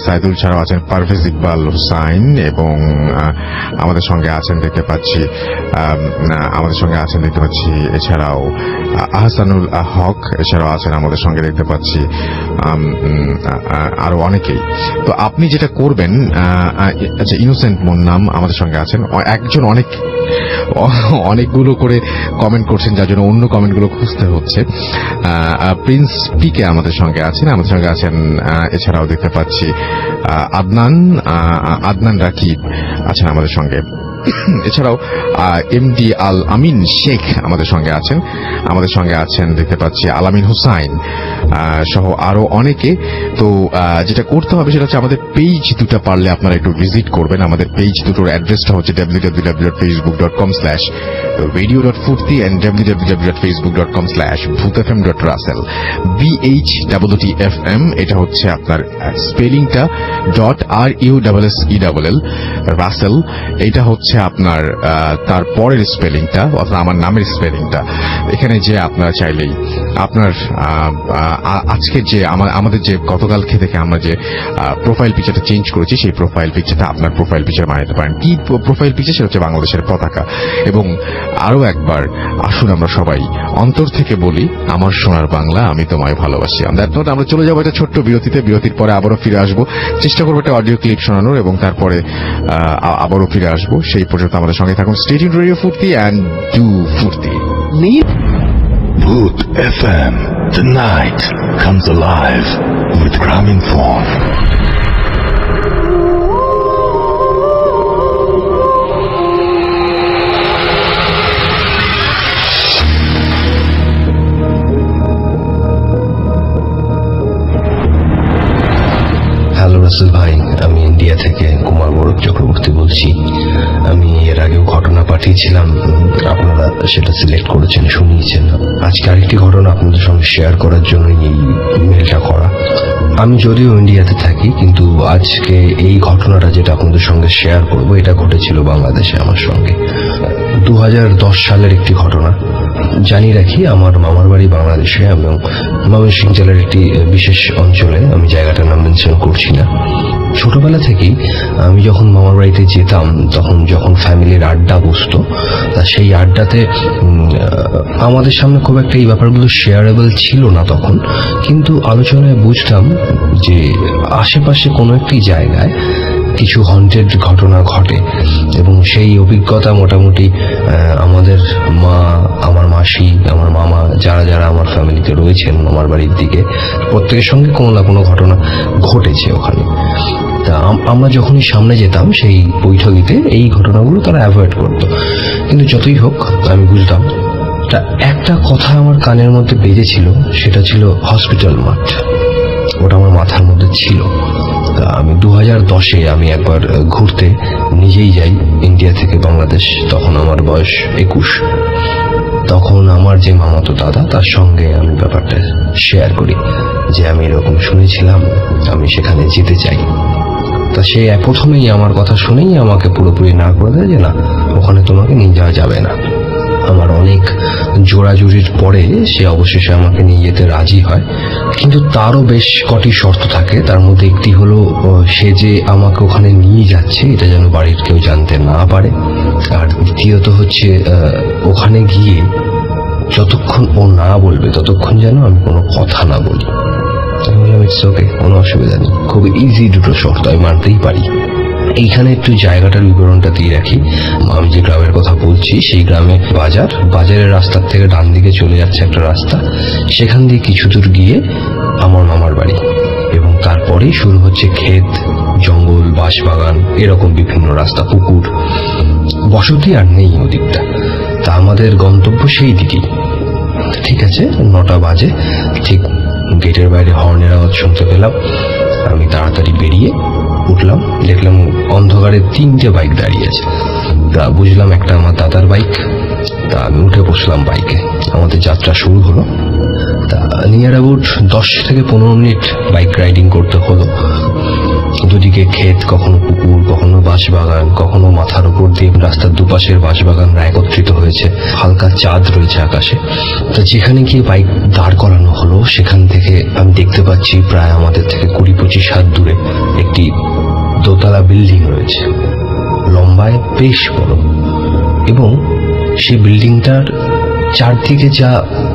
সাইদুল ছাড়াও আছেন পারভেজ ইকবাল হুসাইন, এবং আমাদের সঙ্গে আছেন দেখতে পাচ্ছি এছাড়াও আহসানুল হক, এছাড়াও আছেন আমাদের সঙ্গে দেখতে পাচ্ছি আরো অনেকেই। তো আপনি যেটা করবেন, আচ্ছা, ইনোসেন্ট মন নাম আমাদের সঙ্গে আছেন। একজন অনেকগুলো করে কমেন্ট করছেন, যার জন্য অন্য কমেন্টগুলো খুঁজতে হচ্ছে। প্রিন্স পিকে আমাদের সঙ্গে আছেন। এছাড়াও দেখতে পাচ্ছি আদনান রাকিব আছেন আমাদের সঙ্গে। এছাড়াও এমডি আল আমিন শেখ আমাদের সঙ্গে আছেন দেখতে পাচ্ছি আলামিন হুসাইন সহ আরো অনেকে। তো যেটা করতে হবে সেটা হচ্ছে আমাদের পেজ দুটো পারলে আপনারা একটু ভিজিট করবেন। আমাদের পেজ দুটোর অ্যাড্রেসটা হচ্ছে www.facebook.com/radio.furti and www.facebook.com/bhutfm.russell BHWTFM। এটা হচ্ছে আপনার স্পেলিংটা .RUSSELL রাসেল। এটা হচ্ছে আপনার তারপরের স্পেলিংটা, অর্থাৎ আমার নামের স্পেলিংটা। এখানে যে আপনারা চাইলেই আপনার আজকে যে আমাদের যে গতকালকে থেকে আমরা যে প্রোফাইল পিকচারটা চেঞ্জ করেছি, সেই প্রোফাইল পিকচারটা আপনার প্রোফাইল পিকচার বানাতে পারেন। কি প্রোফাইল পিকচার? সেটা হচ্ছে বাংলাদেশের পতাকা। এবং আরো একবার আসুন আমরা সবাই অন্তর থেকে বলি, আমার সোনার বাংলা, আমি তোমায় ভালোবাসি। আমরা চলে যাবো একটা ছোট্ট বিরতিতে। বিরতির পরে আবারও ফিরে আসবো, চেষ্টা করবো একটা অডিও ক্লিপ শোনানোর, এবং তারপরে আবারও ফিরে আসবো। সেই পর্যন্ত আমাদের সঙ্গে থাকুন। Stay tuned radio Foorti and do Foorti. Bhoot FM. The night comes alive with Grameenphone. Hello Russell ভাই, আমি ইন্ডিয়া থেকে কুমার মোরক চক্রবর্তী বলছি। আমি এর আগেও ঘটনা পাঠিয়েছিলাম, আপনারা সেটা সিলেক্ট করেছেন, শুনিয়েছেন। আজকে আরেকটি ঘটনা আপনাদের সঙ্গে শেয়ার করার জন্য এই মেলটা করা। আমি যদিও ইন্ডিয়াতে থাকি, কিন্তু আজকে এই ঘটনাটা যেটা আপনাদের সঙ্গে শেয়ার করব, এটা ঘটেছিল বাংলাদেশে আমার সঙ্গে। 2010 সালের একটি ঘটনা। জানিয়ে রাখি, আমার মামার বাড়ি বাংলাদেশে এবং ময়মনসিংহ জেলার একটি বিশেষ অঞ্চলে। আমি জায়গাটার নাম মেনশন করছি না। ছোটবেলা থেকেই আমি যখন মামার বাড়িতে যেতাম, তখন যখন ফ্যামিলির আড্ডা বসতো, তা সেই আড্ডাতে আমাদের সামনে খুব একটা এই ব্যাপারগুলো শেয়ারেবল ছিল না তখন, কিন্তু আলোচনায় বুঝতাম যে আশেপাশে কোনো একটি জায়গায় কিছু হন্টেড ঘটনা ঘটে। এবং সেই অভিজ্ঞতা মোটামুটি আমাদের মা, আমার মাসি, আমার মামা, যারা আমার ফ্যামিলিতে রয়েছেন মামার বাড়ির দিকে, প্রত্যেকের সঙ্গে কোনো না কোনো ঘটনা ঘটেছে ওখানে। তা আমরা যখনই সামনে যেতাম সেই বৈঠকিতে এই ঘটনাগুলো তারা অ্যাভয়েড করতো। কিন্তু যতই হোক আমি বুঝতাম। তা একটা কথা আমার কানের মধ্যে বেজেছিল, সেটা ছিল হসপিটাল মাঠ। ওটা আমার মাথার মধ্যে ছিল। তা আমি 2010-এ আমি একবার ঘুরতে নিজেই যাই ইন্ডিয়া থেকে বাংলাদেশ। তখন আমার বয়স 21। তখন আমার যে মামাতো দাদা, তার সঙ্গে আমি ব্যাপারটা শেয়ার করি যে আমি এরকম শুনেছিলাম, আমি সেখানে যেতে চাই। তা সে প্রথমেই আমার কথা শুনেই আমাকে পুরোপুরি না করে দেয় যে না, ওখানে তোমাকে নিয়ে যাওয়া যাবে না। আমার অনেক জোড়াজুড়ির পরে সে অবশেষে আমাকে নিয়ে যেতে রাজি হয়, কিন্তু তারও বেশ কটি শর্ত থাকে। তার মধ্যে একটি হলো, সে যে আমাকে ওখানে নিয়ে যাচ্ছে এটা যেন বাড়ির কেউ জানতে না পারে। আর দ্বিতীয়ত হচ্ছে, ওখানে গিয়ে যতক্ষণ ও না বলবে ততক্ষণ যেন আমি কোনো কথা না বলি। আমি বললাম ইটস ওকে, কোনো অসুবিধা নেই, খুব ইজি দুটো শর্ত, আমি মানতেই পারি। এইখানে একটু জায়গাটার বিবরণটা দিয়ে রাখি। আমি যে গ্রামের কথা বলছি সেই গ্রামে বাজারের রাস্তার থেকে ডান দিকে চলে যাচ্ছে একটা রাস্তা, সেখান দিয়ে কিছু দূর গিয়ে আমার মামার বাড়ি, এবং তারপরেই শুরু হচ্ছে ক্ষেত, জঙ্গল, বাঁশবাগান, এরকম বিভিন্ন রাস্তা, পুকুর, বসতি আর নেই ওদিকটা। তা আমাদের গন্তব্য সেই দিকেই। ঠিক আছে, 9টা বাজে, ঠিক গেটের বাইরে হর্নের আওয়াজ শুনতে পেলাম। আমি তাড়াতাড়ি বেরিয়ে উঠলাম, দেখলাম অন্ধকারে 3টে বাইক দাঁড়িয়ে আছে। তা বুঝলাম একটা আমার দাদার বাইক। তা আমি উঠে বসলাম বাইকে, আমাদের যাত্রা শুরু হলো। তা নিয়ার অ্যাবাউট 10 থেকে 15 মিনিট বাইক রাইডিং করতে হলো। দুদিকে ক্ষেত, কখনো পুকুর, কখনো বাঁশবাগান, কখনো মাথার উপর দিয়ে রাস্তার দুপাশের বাঁশবাগানরা একত্রিত হয়েছে, হালকা চাঁদ রয়েছে আকাশে। তা যেখানে গিয়ে বাইক দাঁড় করানো হলো সেখান থেকে আমি দেখতে পাচ্ছি প্রায় আমাদের থেকে 20-25 হাত দূরে একটি দোতলা বিল্ডিং রয়েছে, লম্বায় বেশ বড়, এবং সেই বিল্ডিংটার চারদিকে যা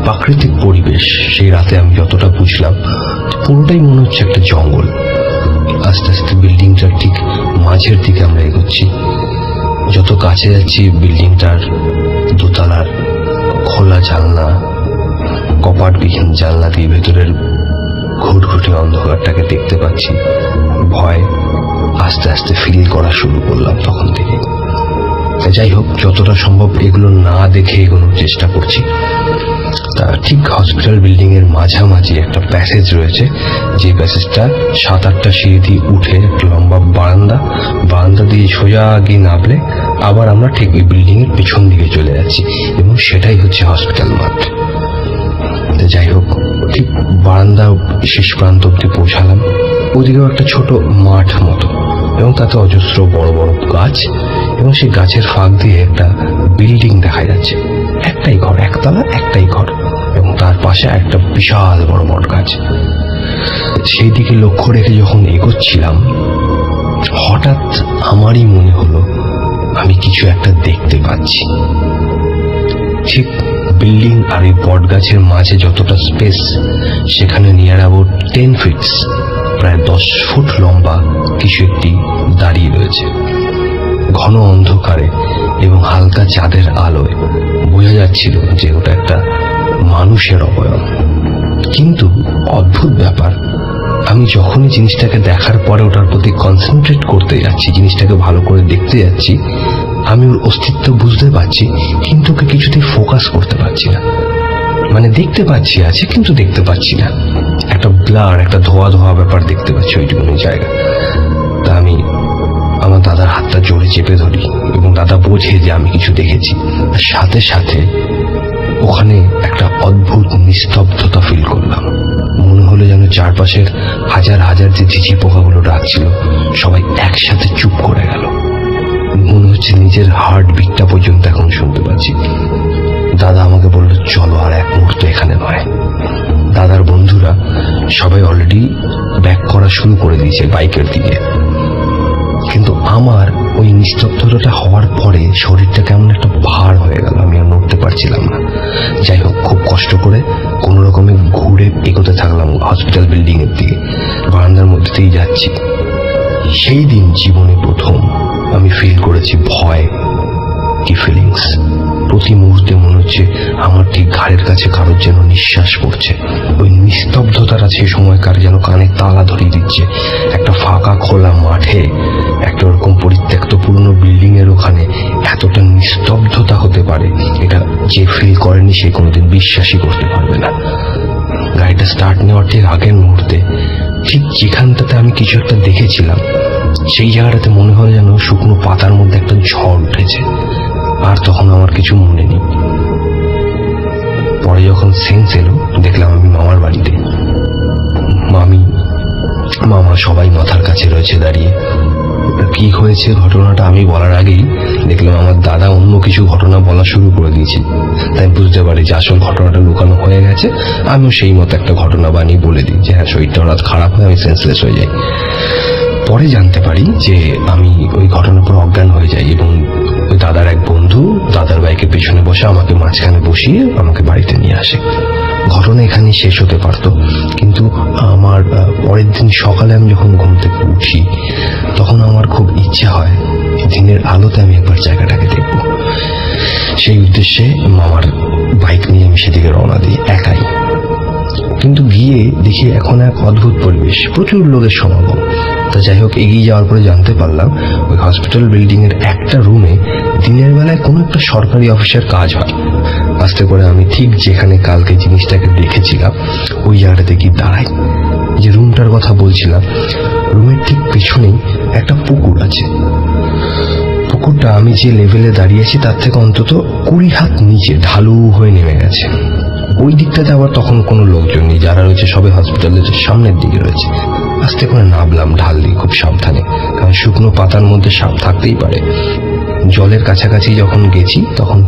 প্রাকৃতিক পরিবেশ, সেই রাতে আমি যতটা বুঝলাম পুরোটাই মনে হচ্ছে একটা জঙ্গল। আস্তে আস্তে বিল্ডিংটার ঠিক মাঝের দিকে আমরা এগোচ্ছি। যত কাছে যাচ্ছি বিল্ডিংটার দোতলার খোলা জানলা, কপাটবিহীন জানলা দিয়ে ভেতরের ঘুটঘুটে অন্ধকারটাকে দেখতে পাচ্ছি। ভয় আস্তে আস্তে ফিল করা শুরু করলাম তখন থেকে। যাই হোক, যতটা সম্ভব এগুলো না দেখে এগোনোর চেষ্টা করছি। তা ঠিক হসপিটাল বিল্ডিং এর মাঝামাঝি একটা প্যাসেজ রয়েছে, যে প্যাসেজটা 7-8টা সিঁড়ি দিয়ে উঠে একটা লম্বা বারান্দা দিয়ে সোজা গিয়ে নামলে আবার আমরা ঠিক ওই বিল্ডিং এর পিছন দিকে চলে যাচ্ছি, এবং সেটাই হচ্ছে হসপিটাল মাঠ। যাই হোক, ঠিক বারান্দা শেষ প্রান্ত অব্দি পৌঁছালাম। ওদিকেও একটা ছোট মাঠ মতো, এবং তাতে অজস্র বড় বড় গাছ, এবং সেই গাছের ফাঁক দিয়ে একটা বিল্ডিং দেখা যাচ্ছে। একটাই ঘর, একতলা, একটাই ঘর, এবং তার পাশে একটা বিশাল বড় বট গাছ। সেই দিকে লক্ষ্য রেখে যখন এগোচ্ছিলাম, হঠাৎ আমারই মনে হলো আমি কিছু একটা দেখতে পাচ্ছি। ঠিক বিল্ডিং আর এই বট গাছের মাঝে যতটা স্পেস, সেখানে নিয়ার অ্যাবাউট 10 ফিট, প্রায় 10 ফুট লম্বা কিছু একটি দাঁড়িয়ে রয়েছে। ঘন অন্ধকারে এবং হালকা চাঁদের আলোয় বোঝা যাচ্ছিল যে ওটা একটা মানুষের অবয়ব। কিন্তু অদ্ভুত ব্যাপার, আমি যখনই জিনিসটাকে দেখার পরে ওটার প্রতি কনসেন্ট্রেট করতে যাচ্ছি, জিনিসটাকে ভালো করে দেখতে যাচ্ছি, আমি ওর অস্তিত্ব বুঝতে পারছি, কিন্তু ওকে কিছুতেই ফোকাস করতে পারছি না। মানে দেখতে পাচ্ছি আছে, কিন্তু দেখতে পাচ্ছি না। একটা ব্লার, একটা ধোয়া ধোয়া ব্যাপার দেখতে পাচ্ছি ওইটুকুনি জায়গা। তা আমি আমার দাদার হাতটা জোরে চেপে ধরি, এবং দাদা বোঝে যে আমি কিছু দেখেছি। সাথে সাথে ওখানে একটা অদ্ভুত নিস্তব্ধতা ফিল করলাম। মনে হলো যেন চারপাশের হাজার হাজার যে ঝিঝি পোকাগুলো ডাকছিল, সবাই একসাথে চুপ করে গেল। মনে হচ্ছে নিজের হার্ট বিটটা পর্যন্ত এখন শুনতে পাচ্ছি। দাদা আমাকে বলল, চলো আর এক মুহূর্ত এখানে নয়। দাদার বন্ধুরা সবাই অলরেডি ব্যাক করা শুরু করে দিয়েছে বাইকের দিকে। কিন্তু আমার ওই নিস্তব্ধতা হওয়ার পরে শরীরটা কেমন একটা ভার হয়ে গেল, আমি আর নড়তে পারছিলাম না। যাই হোক, খুব কষ্ট করে কোনো রকমে ঘুরে এগোতে থাকলাম হসপিটাল বিল্ডিং এর দিকে। বারান্দার মধ্যে দিয়েই যাচ্ছি। সেই দিন জীবনে প্রথম আমি ফিল করেছি ভয় কি ফিলিংস। প্রতি মুহূর্তে মনে হচ্ছে আমার ঠিক ঘাড়ের কাছে কারোর যেন নিঃশ্বাস পড়ছে। ওই নিস্তব্ধতাটা সে সময়কার যেন কানে তালা ধরিয়ে দিচ্ছে। একটা ফাঁকা খোলা মাঠে, একটা ওরকম পরিত্যক্ত পুরনো বিল্ডিং এর ওখানে এতটা নিস্তব্ধতা হতে পারে, এটা যে ফিল করেনি সে কোনোদিন বিশ্বাসই করতে পারবে না। গাড়িটা স্টার্ট নেওয়ার ঠিক আগের মুহূর্তে, ঠিক যেখানটাতে আমি কিছু একটা দেখেছিলাম, সেই জায়গাটাতে মনে হয় যেন শুকনো পাতার মধ্যে একটা ঝড় উঠেছে। আর তখন আমার কিছু মনে নেই। পরে যখন সেন্স এলো, দেখলাম আমি মামার বাড়িতে। মামা সবাই মাথার কাছে রয়েছে দাঁড়িয়ে। কি হয়েছে ঘটনাটা আমি বলার আগেই দেখলাম আমার দাদা অন্য কিছু ঘটনা বলা শুরু করে দিয়েছে। তাই বুঝতে পারি যে আসল ঘটনাটা লুকানো হয়ে গেছে। আমিও সেই মতো একটা ঘটনা বানিয়ে বলে দিই যে হ্যাঁ, শরীরটা হঠাৎ খারাপ হয়ে আমি সেন্সলেস হয়ে যাই। পরে জানতে পারি যে আমি ওই ঘটনার পর অজ্ঞান হয়ে যাই, এবং ওই দাদার এক বন্ধু দাদার বাইকের পেছনে বসে আমাকে মাঝখানে বসিয়ে আমাকে বাড়িতে নিয়ে আসে। ঘটনা এখানেই শেষ হতে পারত, কিন্তু আমার আমার পরের দিন সকালে আমি যখন ঘুম থেকে উঠি তখন আমার খুব ইচ্ছা হয় দিনের আলোতে আমি একবার জায়গাটাকে দেখব। সেই উদ্দেশ্যে মামার বাইক নিয়ে আমি সেদিকে রওনা দিই একাই। কিন্তু গিয়ে দেখি এখন এক অদ্ভুত পরিবেশ, প্রচুর লোকের সমাগম। তা যাই হোক, এগিয়ে যাওয়ার পরে জানতে পারলাম ওই হসপিটাল বিল্ডিং এর একটা রুমে দিনের বেলায় কোনো একটা সরকারি অফিসের কাজ হয়। আস্তে করে আমি ঠিক যেখানে কালকে জিনিসটাকে দেখেছিলাম ওই জায়গাটাতে গিয়ে দাঁড়াই। যে রুমটার কথা বলছিলাম, রুমের ঠিক পিছনেই একটা পুকুর আছে। পুকুরটা আমি যে লেভেলে দাঁড়িয়েছি তার থেকে অন্তত 20 হাত নিচে ঢালু হয়ে নেমে গেছে। ওই দিকটাতে আবার তখন কোনো লোকজন নেই, যারা রয়েছে সবে হসপিটালের সামনের দিকে রয়েছে। আস্তে করে নামলাম ঢাল দিয়ে খুব সাবধানে, কারণ শুকনো পাতার মধ্যে সাপ থাকতেই পারে। জলের কাছাকাছি যখন গেছি তখন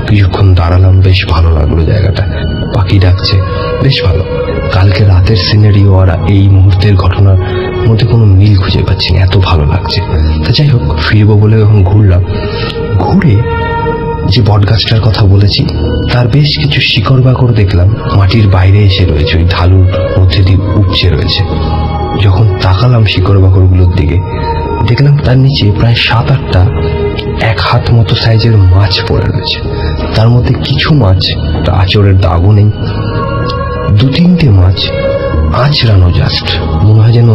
কিছুক্ষণ দাঁড়ালাম, বেশ ভালো লাগলো জায়গাটা, পাখি ডাকছে, বেশ ভালো। কালকে রাতের সিনারিও আর এই মুহূর্তের ঘটনার মধ্যে কোনো মিল খুঁজে পাচ্ছি না, এত ভালো লাগছে। তা যাই হোক, ফিরবো বলে যখন ঘুরলাম, ঘুরে যে বটগাছটার কথা বলেছি তার বেশ কিছু শিকড় বাকড় দেখলাম মাটির বাইরে এসে রয়েছে, ওই ঢালুর মধ্যে দিয়ে উপচে রয়েছে। যখন তাকালাম শিকড় বাকড়গুলোর দিকে, দেখলাম তার নিচে প্রায় 7-8টা 1 হাত মতো সাইজের মাছ পড়ে রয়েছে। তার মধ্যে কিছু মাছ আঁচড়ের দাগও নেই, 2-3টে মাছ আঁচড়ানো, জাস্ট মনে হয় যেন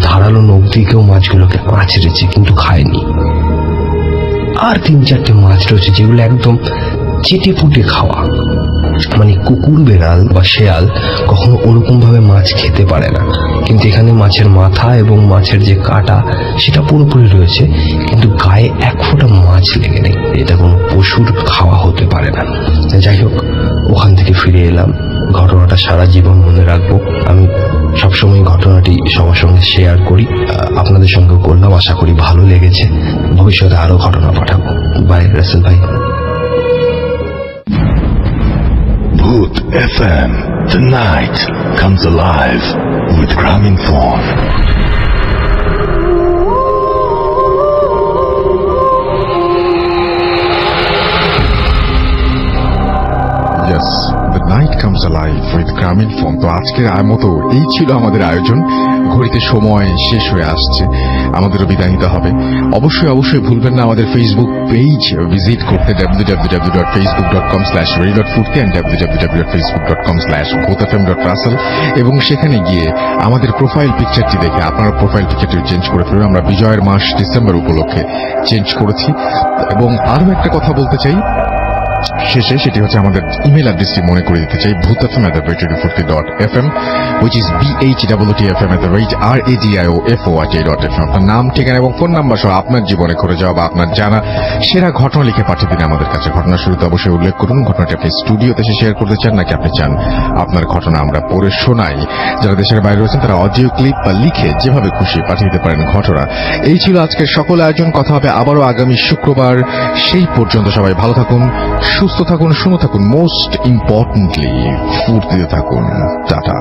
ধারালো নখ দিয়ে কেউ মাছগুলোকে আঁচড়েছে কিন্তু খায়নি। আর 3-4টে মাছ রয়েছে যেগুলো একদম চেটে পুটে খাওয়া, মানে কুকুর, বেড়াল বা শেয়াল কখনো ওরকম ভাবে মাছ খেতে পারে না, কিন্তু এখানে মাছের মাথা এবং মাছের যে কাটা সেটা পুরোপুরি রয়েছে, কিন্তু গায়ে 1 ফোঁটা মাছ লেগে নেই। এটা কোনো পশুর খাওয়া হতে পারে না। যাই হোক, ওখান থেকে ফিরে এলাম। ঘটনাটা সারা জীবন মনে রাখবো। আমি সবসময় ঘটনাটি সবার সঙ্গে শেয়ার করি, আপনাদের সঙ্গেও করলাম, আশা করি ভালো লেগেছে। ভবিষ্যতে আরো ঘটনা পাঠাবো। বাই রাসেল ভাই। Bhoot FM. The night comes alive with Graminphone. Yes, the night comes alive with Graminphone. তো আজকের মতো এই ছিল আমাদের আয়োজন। ঘড়িতে সময় শেষ হয়ে আসছে, আমাদেরও বিদায় নিতে হবে। অবশ্যই ভুলবেন না আমাদের ফেসবুক পেজ ভিজিট করতে, www.facebook.com/radio.foodke and www.facebook.com/bhoothfm.russell, এবং সেখানে গিয়ে আমাদের প্রোফাইল পিকচারটি দেখে আপনারা প্রোফাইল পিকচারটি চেঞ্জ করে ফেলবেন। আমরা বিজয়ের মাস ডিসেম্বর উপলক্ষে চেঞ্জ করেছি। এবং আরো একটা কথা বলতে চাই শেষে, সেটি হচ্ছে আমাদের ইমেল অ্যাড্রেসটি মনে করে দিতে চাই, bhoothfm@radio4k.fm, which is bhoothfm@radio4k.fm। আপনার নাম, ঠিকানা এবং ফোন নাম্বার সহ আপনার জীবনে ঘটে যাওয়া বা আপনার জানা সেরা ঘটনা লিখে পাঠিয়ে দিন আমাদের কাছে। ঘটনার শুরুতে অবশ্যই উল্লেখ করুন ঘটনাটি আপনি স্টুডিওতে এসে শেয়ার করতে চান, নাকি আপনি চান আপনার ঘটনা আমরা পড়ে শোনাই। যারা দেশের বাইরে রয়েছেন তারা অডিও ক্লিপ বা লিখে যেভাবে খুশি পাঠিয়ে দিতে পারেন ঘটনা। এই ছিল আজকের সকল আয়োজন। কথা হবে আবারও আগামী শুক্রবার। সেই পর্যন্ত সবাই ভালো থাকুন, সুস্থ থাকুন, শুনে থাকুন, মোস্ট ইম্পর্টেন্টলি ফুর্তিতে থাকুন। টাটা।